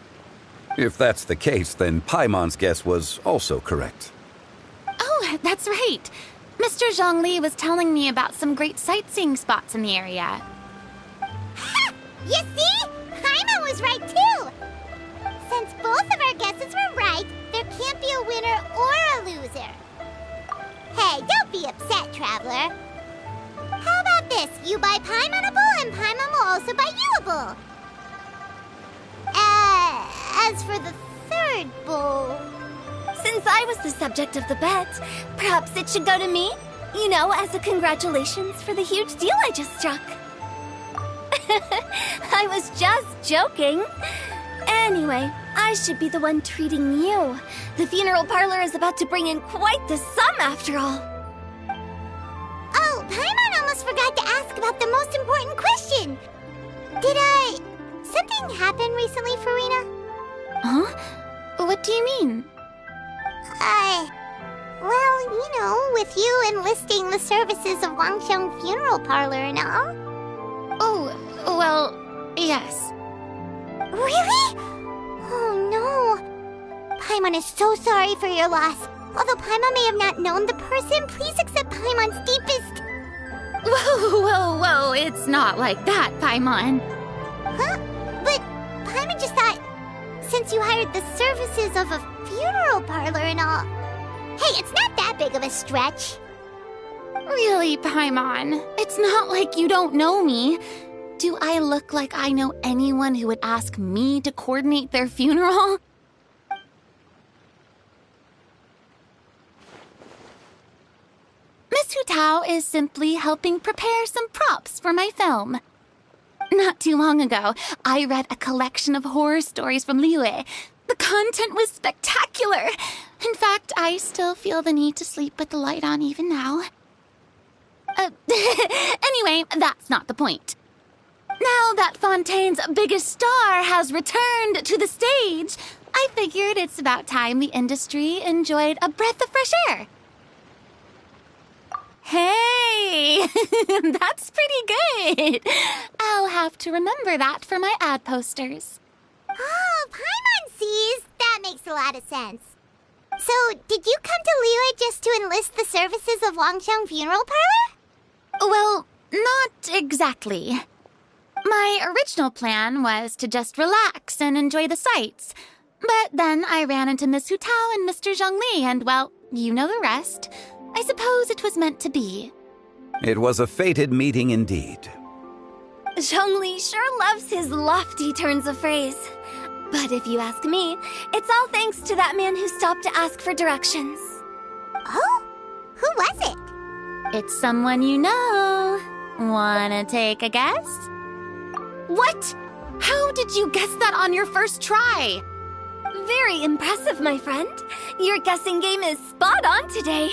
If that's the case, then Paimon's guess was also correct. Oh, that's right. Mr. Zhongli was telling me about some great sightseeing spots in the area. Ha! You see? Paimon was right too! Since both of our guesses were right, there can't be a winner or a loser. Hey, don't be upset, Traveler. How about this? You buy Paimon a bowl, and Paimon will also buy you a bowl. As for the third bowl... Since I was the subject of the bet, perhaps it should go to me? You know, as a congratulations for the huge deal I just struck. I was just joking. Anyway, I should be the one treating you. The funeral parlor is about to bring in quite the sum after all. Oh, Paimon almost forgot to ask about the most important question. Something happen recently, Farina? Huh? What do you mean? Well, you know, with you enlisting the services of Wangxiang Funeral Parlor and all. Oh, well, yes. Really? Oh, no. Paimon is so sorry for your loss. Although Paimon may have not known the person, please accept Paimon's deepest... Whoa, it's not like that, Paimon. Huh? But Paimon just thought, since you hired the services of a funeral parlor and all... Hey, it's not that big of a stretch. Really, Paimon? It's not like you don't know me. Do I look like I know anyone who would ask me to coordinate their funeral? Miss Hu Tao is simply helping prepare some props for my film. Not too long ago, I read a collection of horror stories from Liyue. The content was spectacular. In fact, I still feel the need to sleep with the light on even now. Anyway, that's not the point. Now that Fontaine's biggest star has returned to the stage, I figured it's about time the industry enjoyed a breath of fresh air. Hey, that's pretty good. I'll have to remember that for my ad posters. Oh, Paimon sees. That makes a lot of sense. So, did you come to Liyue just to enlist the services of Wangxiang Funeral Parlor? Well, not exactly. My original plan was to just relax and enjoy the sights. But then I ran into Miss Hu Tao and Mr. Zhongli, and well, you know the rest. I suppose it was meant to be. It was a fated meeting indeed. Zhongli sure loves his lofty turns of phrase. But if you ask me, it's all thanks to that man who stopped to ask for directions. Oh? Who was it? It's someone you know. Wanna take a guess? What? How did you guess that on your first try? Very impressive, my friend. Your guessing game is spot on today.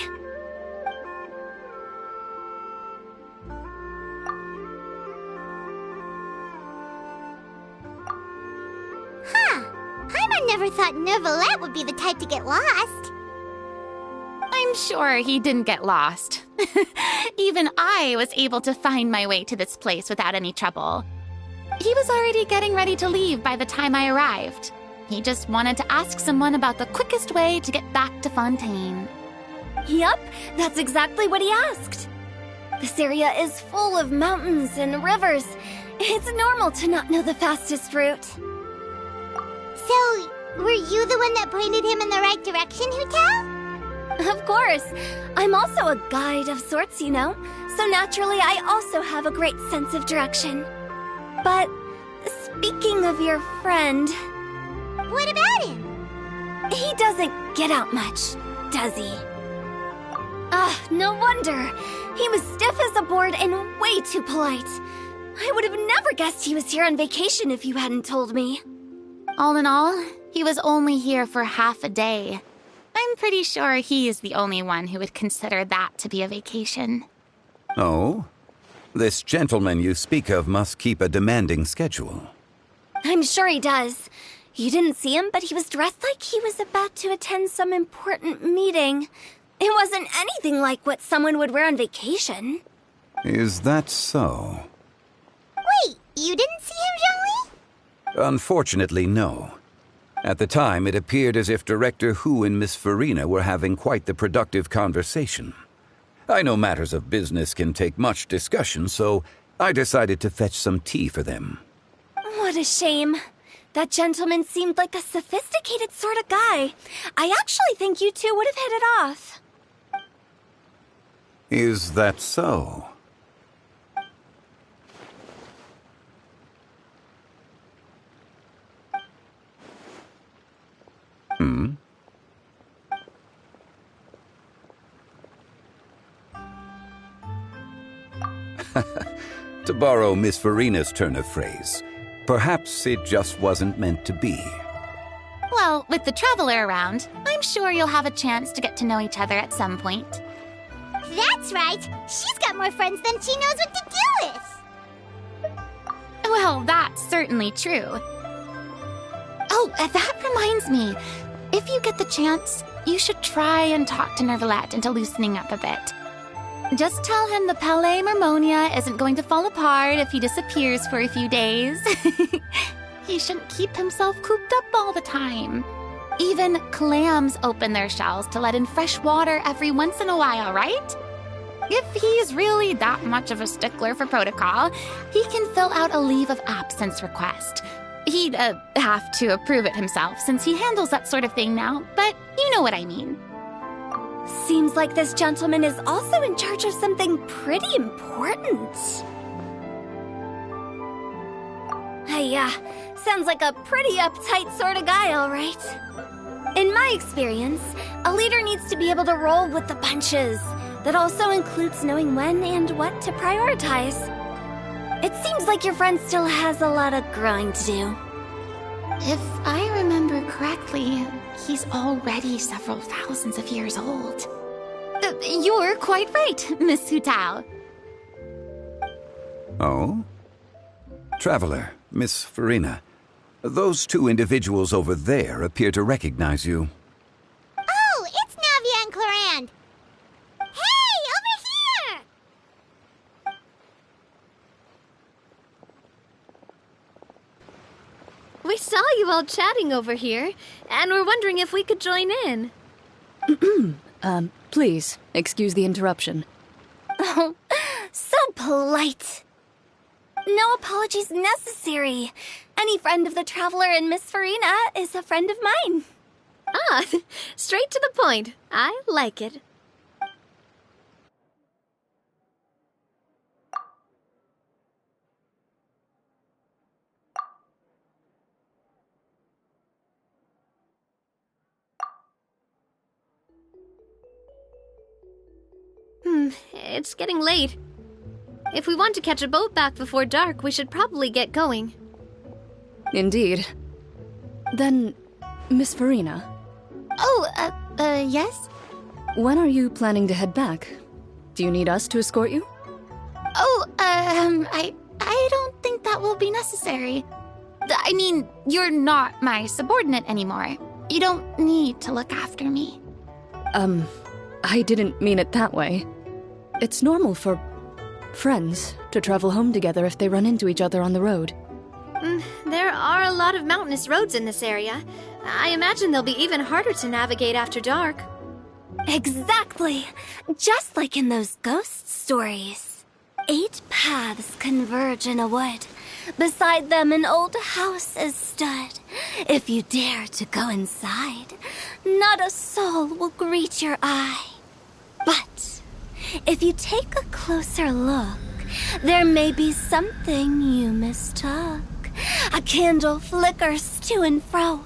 Huh. Paimon never thought Neuvillette would be the type to get lost. I'm sure he didn't get lost. Even I was able to find my way to this place without any trouble. He was already getting ready to leave by the time I arrived. He just wanted to ask someone about the quickest way to get back to Fontaine. Yup, that's exactly what he asked. This area is full of mountains and rivers. It's normal to not know the fastest route. So, were you the one that pointed him in the right direction, Hu Tao? Of course. I'm also a guide of sorts, you know. So naturally, I also have a great sense of direction. But, speaking of your friend... What about him? He doesn't get out much, does he? No wonder. He was stiff as a board and way too polite. I would have never guessed he was here on vacation if you hadn't told me. All in all, he was only here for half a day. I'm pretty sure he is the only one who would consider that to be a vacation. Oh? This gentleman you speak of must keep a demanding schedule. I'm sure he does. You didn't see him, but he was dressed like he was about to attend some important meeting. It wasn't anything like what someone would wear on vacation. Is that so? Wait, You didn't see him, Jean-Louis? Unfortunately, no. At the time, it appeared as if Director Hu and Miss Farina were having quite the productive conversation. I know matters of business can take much discussion, so I decided to fetch some tea for them. What a shame. That gentleman seemed like a sophisticated sort of guy. I actually think you two would have hit it off. Is that so? Hmm? To borrow Miss Farina's turn of phrase, perhaps it just wasn't meant to be. Well, with the Traveler around, I'm sure you'll have a chance to get to know each other at some point. That's right. She's got more friends than she knows what to do with. Well, that's certainly true. Oh, that reminds me. If you get the chance, you should try and talk to Nervalette into loosening up a bit. Just tell him the Palais Mermonia isn't going to fall apart if he disappears for a few days. He shouldn't keep himself cooped up all the time. Even clams open their shells to let in fresh water every once in a while, right? If he's really that much of a stickler for protocol, he can fill out a leave of absence request. He'd have to approve it himself since he handles that sort of thing now, but you know what I mean. Seems like this gentleman is also in charge of something pretty important. Sounds like a pretty uptight sort of guy, all right. In my experience, a leader needs to be able to roll with the punches. That also includes knowing when and what to prioritize. It seems like your friend still has a lot of growing to do. If I remember correctly, he's already several thousands of years old. You're quite right, Miss Hutao. Oh? Traveler, Miss Farina, those two individuals over there appear to recognize you. Oh, it's Navia and Clarand. Hey, over here! We saw you all chatting over here, and we're wondering if we could join in. Please, excuse the interruption. Oh, so polite. No apologies necessary. Any friend of the Traveler and Miss Farina is a friend of mine. Ah, straight to the point. I like it. It's getting late. If we want to catch a boat back before dark, we should probably get going. Indeed. Then, Miss Farina. Oh, yes? When are you planning to head back? Do you need us to escort you? Oh, I don't think that will be necessary. I mean, you're not my subordinate anymore. You don't need to look after me. I didn't mean it that way. It's normal for friends to travel home together if they run into each other on the road. There are a lot of mountainous roads in this area. I imagine they'll be even harder to navigate after dark. Exactly! Just like in those ghost stories. 8 paths converge in a wood. Beside them an old house is stood. If you dare to go inside, not a soul will greet your eye. But if you take a closer look, there may be something you mistook. A candle flickers to and fro,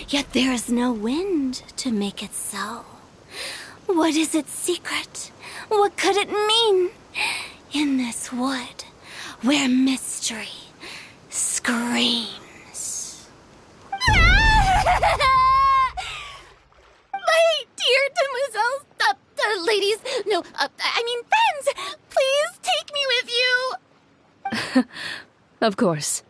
yet there is no wind to make it so. What is its secret? What could it mean? In this wood, where mystery screams. My dear demoiselles, ladies, no, I mean friends, please take me with you. Of course.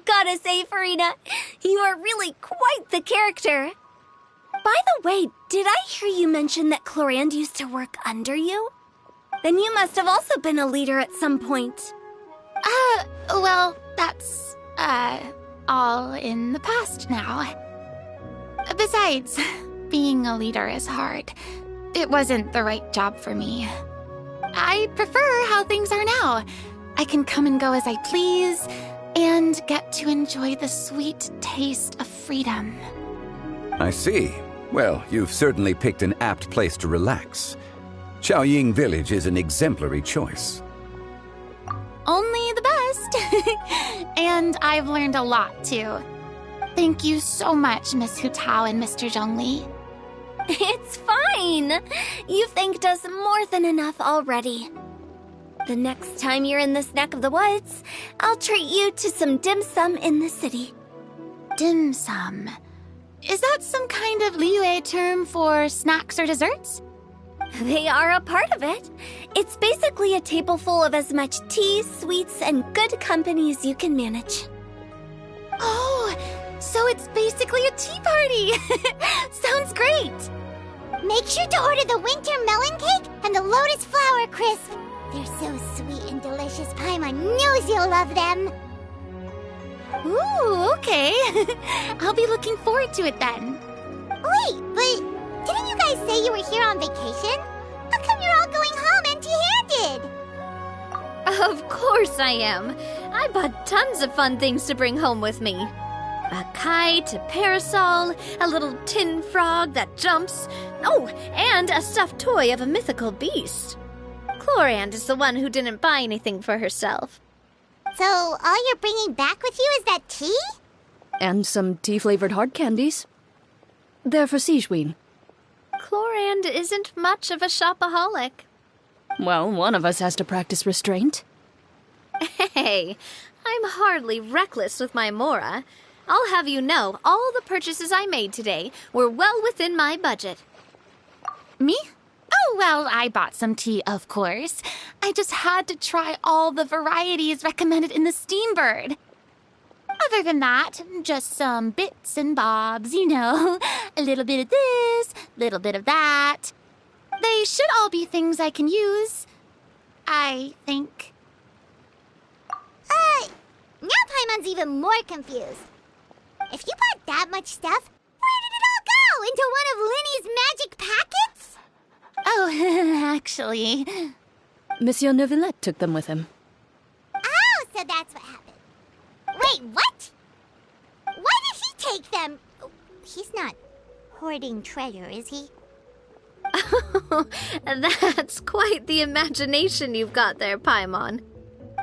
Gotta say, Farina, you are really quite the character. By the way, did I hear you mention that Clarand used to work under you? Then you must have also been a leader at some point. Well, that's, all in the past now. Besides, being a leader is hard. It wasn't the right job for me. I prefer how things are now. I can come and go as I please, and get to enjoy the sweet taste of freedom. I see. Well, you've certainly picked an apt place to relax. Xiaoying Village is an exemplary choice. Only the best. And I've learned a lot, too. Thank you so much, Miss Hu Tao and Mr. Zhongli. It's fine. You've thanked us more than enough already. The next time you're in this neck of the woods, I'll treat you to some dim sum in the city. Dim sum? Is that some kind of Liyue term for snacks or desserts? They are a part of it. It's basically a table full of as much tea, sweets, and good company as you can manage. Oh, so it's basically a tea party. Sounds great. Make sure to order the winter melon cake and the lotus flower crisp. They're so sweet and delicious. Paimon knows you'll love them. Ooh, okay. I'll be looking forward to it then. Wait, but didn't you guys say you were here on vacation? How come you're all going home empty-handed? Of course I am. I bought tons of fun things to bring home with me. A kite, a parasol, a little tin frog that jumps. Oh, and a stuffed toy of a mythical beast. Chlorand is the one who didn't buy anything for herself. So all you're bringing back with you is that tea? And some tea-flavored hard candies. They're for Sijwin. Chlorand isn't much of a shopaholic. Well, one of us has to practice restraint. Hey, I'm hardly reckless with my Mora. I'll have you know, all the purchases I made today were well within my budget. Me? Oh, well, I bought some tea, of course. I just had to try all the varieties recommended in the Steambird. Other than that, just some bits and bobs, you know. A little bit of this, little bit of that. They should all be things I can use, I think. Now Paimon's even more confused. If you bought that much stuff, where did it all go? Into one of Linny's magic packets? Oh, actually... Monsieur Neuvillette took them with him. Oh, so that's what happened. Wait, what? Why did he take them? He's not hoarding treasure, is he? That's quite the imagination you've got there, Paimon.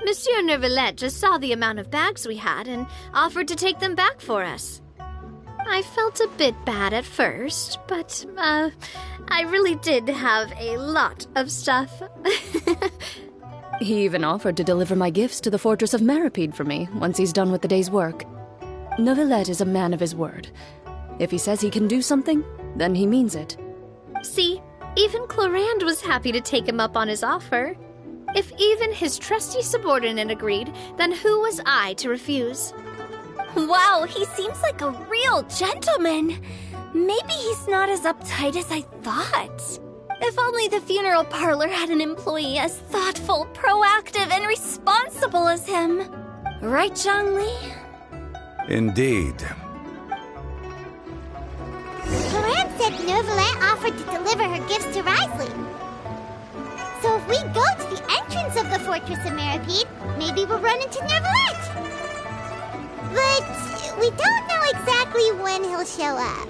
Monsieur Neuvillette just saw the amount of bags we had and offered to take them back for us. I felt a bit bad at first, but, I really did have a lot of stuff. He even offered to deliver my gifts to the Fortress of Meripede for me once he's done with the day's work. Neuvillette is a man of his word. If he says he can do something, then he means it. See, even Chlorand was happy to take him up on his offer. If even his trusty subordinate agreed, then who was I to refuse? Wow, he seems like a real gentleman. Maybe he's not as uptight as I thought. If only the funeral parlor had an employee as thoughtful, proactive, and responsible as him. Right, Zhongli? Indeed. Chlorand said Neuvillette offered to deliver her gifts to Risley. So if we go to the entrance of the Fortress of Meripede, maybe we'll run into Neuvillette. But we don't know exactly when he'll show up.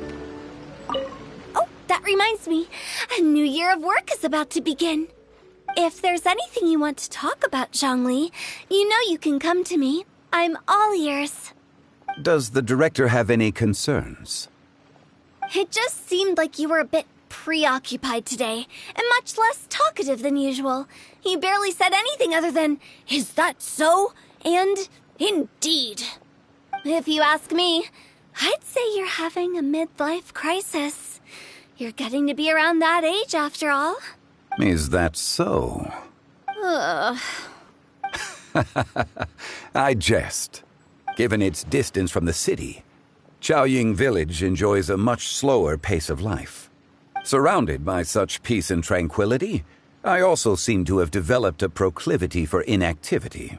Oh, that reminds me. A new year of work is about to begin. If there's anything you want to talk about, Zhongli, you know you can come to me. I'm all ears. Does the director have any concerns? It just seemed like you were a bit preoccupied today, and much less talkative than usual. You barely said anything other than, "Is that so?" and "Indeed." If you ask me, I'd say you're having a midlife crisis. You're getting to be around that age after all. Is that so? Ugh. I jest. Given its distance from the city, Xiaoying Village enjoys a much slower pace of life. Surrounded by such peace and tranquility, I also seem to have developed a proclivity for inactivity.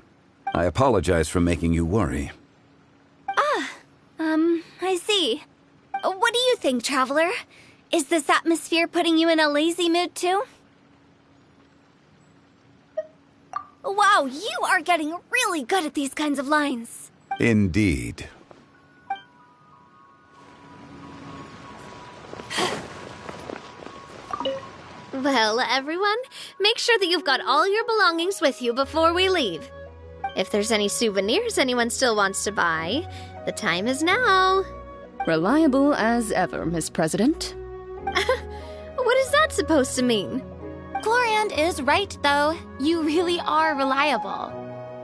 I apologize for making you worry. I see. What do you think, Traveler? Is this atmosphere putting you in a lazy mood too? Wow, you are getting really good at these kinds of lines. Indeed. Well, everyone, make sure that you've got all your belongings with you before we leave. If there's any souvenirs anyone still wants to buy, the time is now. Reliable as ever, Miss President. What is that supposed to mean? Gloriand is right, though. You really are reliable.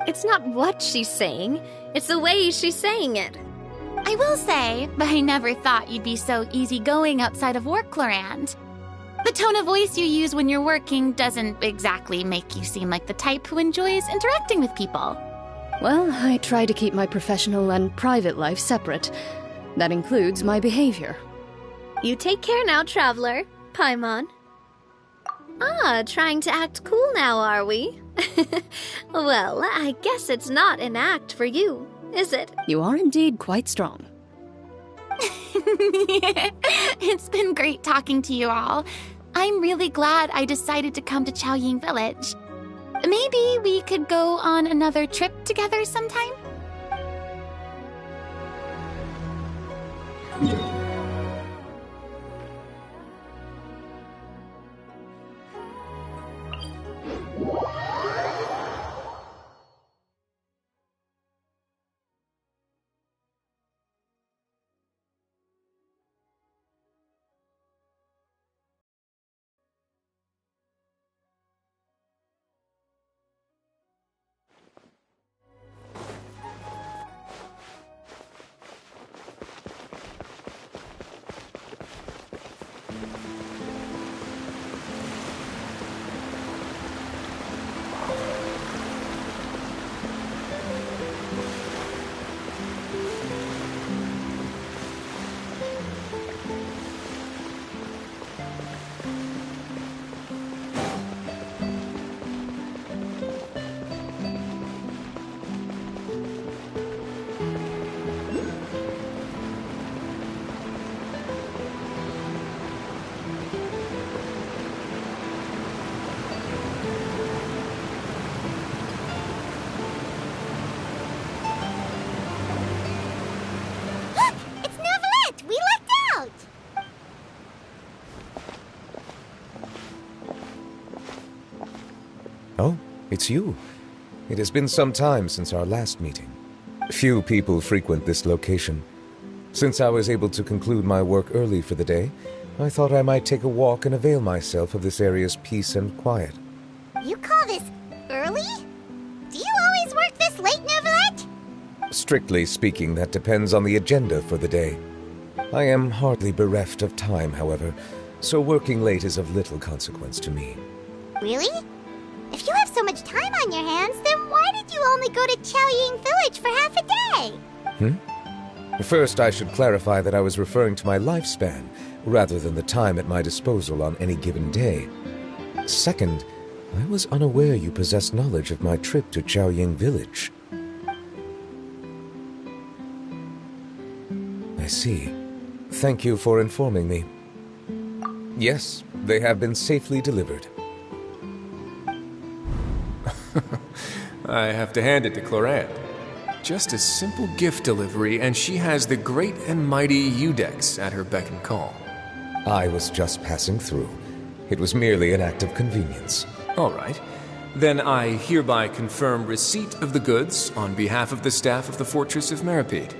It's not what she's saying, it's the way she's saying it. I will say, but I never thought you'd be so easygoing outside of work, Gloriand. The tone of voice you use when you're working doesn't exactly make you seem like the type who enjoys interacting with people. Well, I try to keep my professional and private life separate. That includes my behavior. You take care now, Traveler. Paimon. Trying to act cool now, are we? Well, I guess it's not an act for you, is it? You are indeed quite strong. It's been great talking to you all. I'm really glad I decided to come to Chaoying Village. Maybe we could go on another trip together sometime? Oh, it's you. It has been some time since our last meeting. Few people frequent this location. Since I was able to conclude my work early for the day, I thought I might take a walk and avail myself of this area's peace and quiet. You call this early? Do you always work this late, Neverlet? Strictly speaking, that depends on the agenda for the day. I am hardly bereft of time, however, so working late is of little consequence to me. Really? If you have so much time on your hands, then why did you only go to Chaoying Village for half a day? First, I should clarify that I was referring to my lifespan, rather than the time at my disposal on any given day. Second, I was unaware you possessed knowledge of my trip to Chaoying Village. I see. Thank you for informing me. Yes, they have been safely delivered. I have to hand it to Clorant. Just a simple gift delivery, and she has the great and mighty Udex at her beck and call. I was just passing through. It was merely an act of convenience. All right. Then I hereby confirm receipt of the goods on behalf of the staff of the Fortress of Meripede.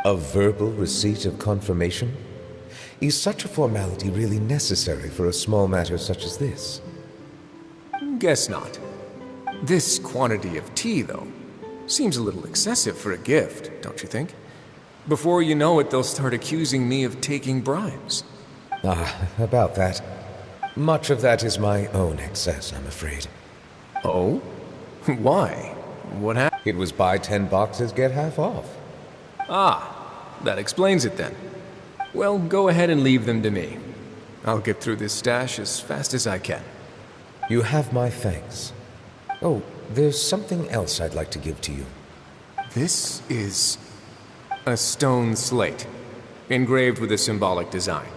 A verbal receipt of confirmation? Is such a formality really necessary for a small matter such as this? Guess not. This quantity of tea, though, seems a little excessive for a gift, don't you think? Before you know it, they'll start accusing me of taking bribes. About that. Much of that is my own excess, I'm afraid. Oh? Why? What happened? It was buy 10 boxes, get half off. That explains it then. Well, go ahead and leave them to me. I'll get through this stash as fast as I can. You have my thanks. Oh, there's something else I'd like to give to you. This is a stone slate, engraved with a symbolic design.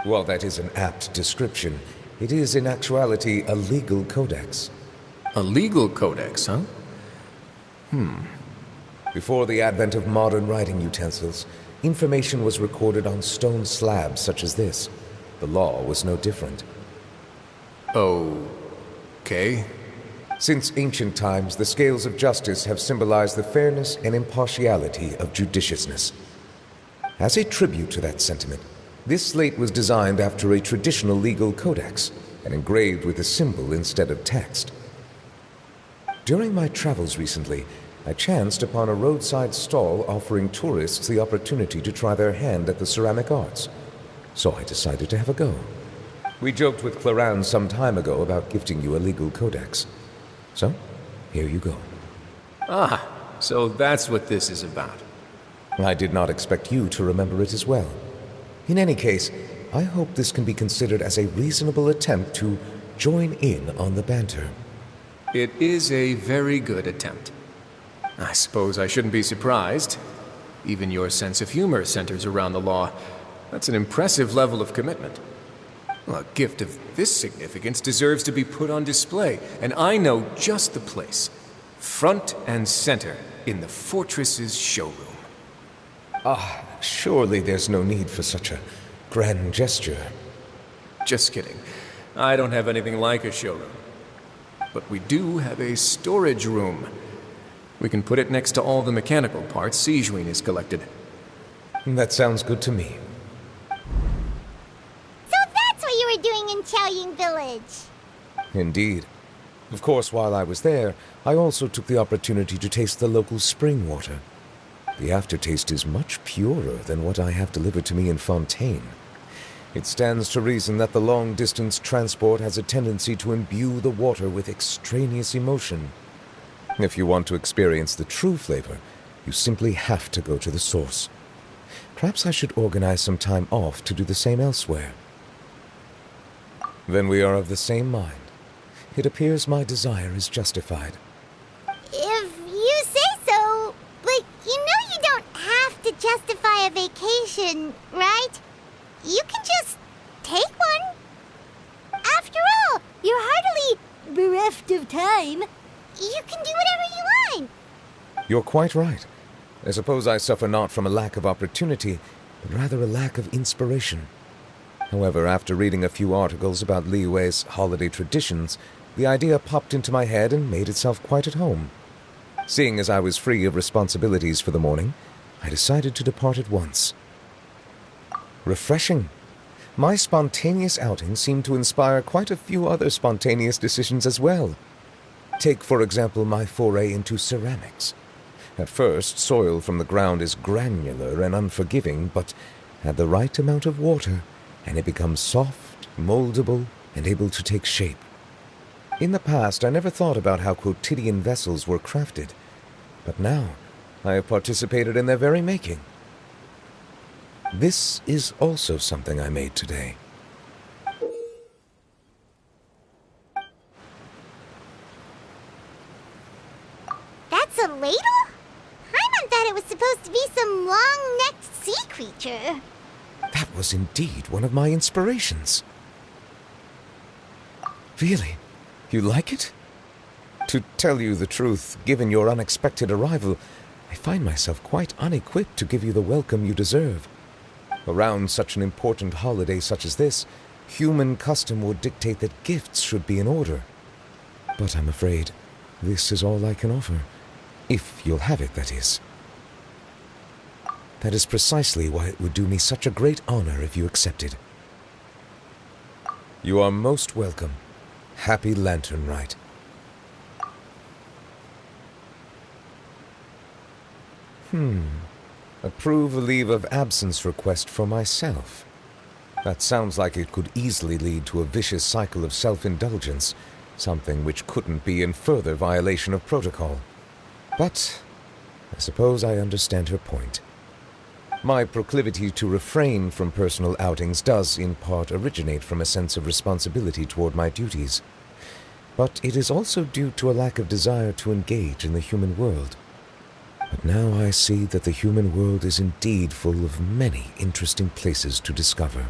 While that is an apt description, it is in actuality a legal codex. A legal codex, huh? Before the advent of modern writing utensils, information was recorded on stone slabs such as this. The law was no different. Okay. Since ancient times, the scales of justice have symbolized the fairness and impartiality of judiciousness. As a tribute to that sentiment, this slate was designed after a traditional legal codex and engraved with a symbol instead of text. During my travels recently, I chanced upon a roadside stall offering tourists the opportunity to try their hand at the ceramic arts, so I decided to have a go. We joked with Clarence some time ago about gifting you a legal codex. So, here you go. Ah, so that's what this is about. I did not expect you to remember it as well. In any case, I hope this can be considered as a reasonable attempt to join in on the banter. It is a very good attempt. I suppose I shouldn't be surprised. Even your sense of humor centers around the law. That's an impressive level of commitment. Well, a gift of this significance deserves to be put on display, and I know just the place. Front and center in the fortress's showroom. Ah, surely there's no need for such a grand gesture. Just kidding. I don't have anything like a showroom. But we do have a storage room. We can put it next to all the mechanical parts Sijuin has collected. That sounds good to me. So that's what you were doing in Chaoying Village. Indeed. Of course, while I was there, I also took the opportunity to taste the local spring water. The aftertaste is much purer than what I have delivered to me in Fontaine. It stands to reason that the long-distance transport has a tendency to imbue the water with extraneous emotion. If you want to experience the true flavor, you simply have to go to the source. Perhaps I should organize some time off to do the same elsewhere. Then we are of the same mind. It appears my desire is justified. If you say so, but you know you don't have to justify a vacation, right? You can just take one. After all, you're hardly bereft of time. You can do whatever you want. You're quite right. I suppose I suffer not from a lack of opportunity, but rather a lack of inspiration. However, after reading a few articles about Liyue's holiday traditions, the idea popped into my head and made itself quite at home. Seeing as I was free of responsibilities for the morning, I decided to depart at once. Refreshing. My spontaneous outing seemed to inspire quite a few other spontaneous decisions as well. Take, for example, my foray into ceramics. At first, soil from the ground is granular and unforgiving, but add the right amount of water, and it becomes soft, moldable, and able to take shape. In the past, I never thought about how quotidian vessels were crafted, but now I have participated in their very making. This is also something I made today. That's a ladle? Paimon thought it was supposed to be some long-necked sea creature. That was indeed one of my inspirations. Really? You like it? To tell you the truth, given your unexpected arrival, I find myself quite unequipped to give you the welcome you deserve. Around such an important holiday such as this, human custom would dictate that gifts should be in order. But I'm afraid this is all I can offer. If you'll have it, that is. That is precisely why it would do me such a great honor if you accepted. You are most welcome. Happy Lantern Rite. Approve a leave of absence request for myself. That sounds like it could easily lead to a vicious cycle of self-indulgence, something which couldn't be in further violation of protocol. But I suppose I understand her point. My proclivity to refrain from personal outings does in part originate from a sense of responsibility toward my duties. But it is also due to a lack of desire to engage in the human world. But now I see that the human world is indeed full of many interesting places to discover.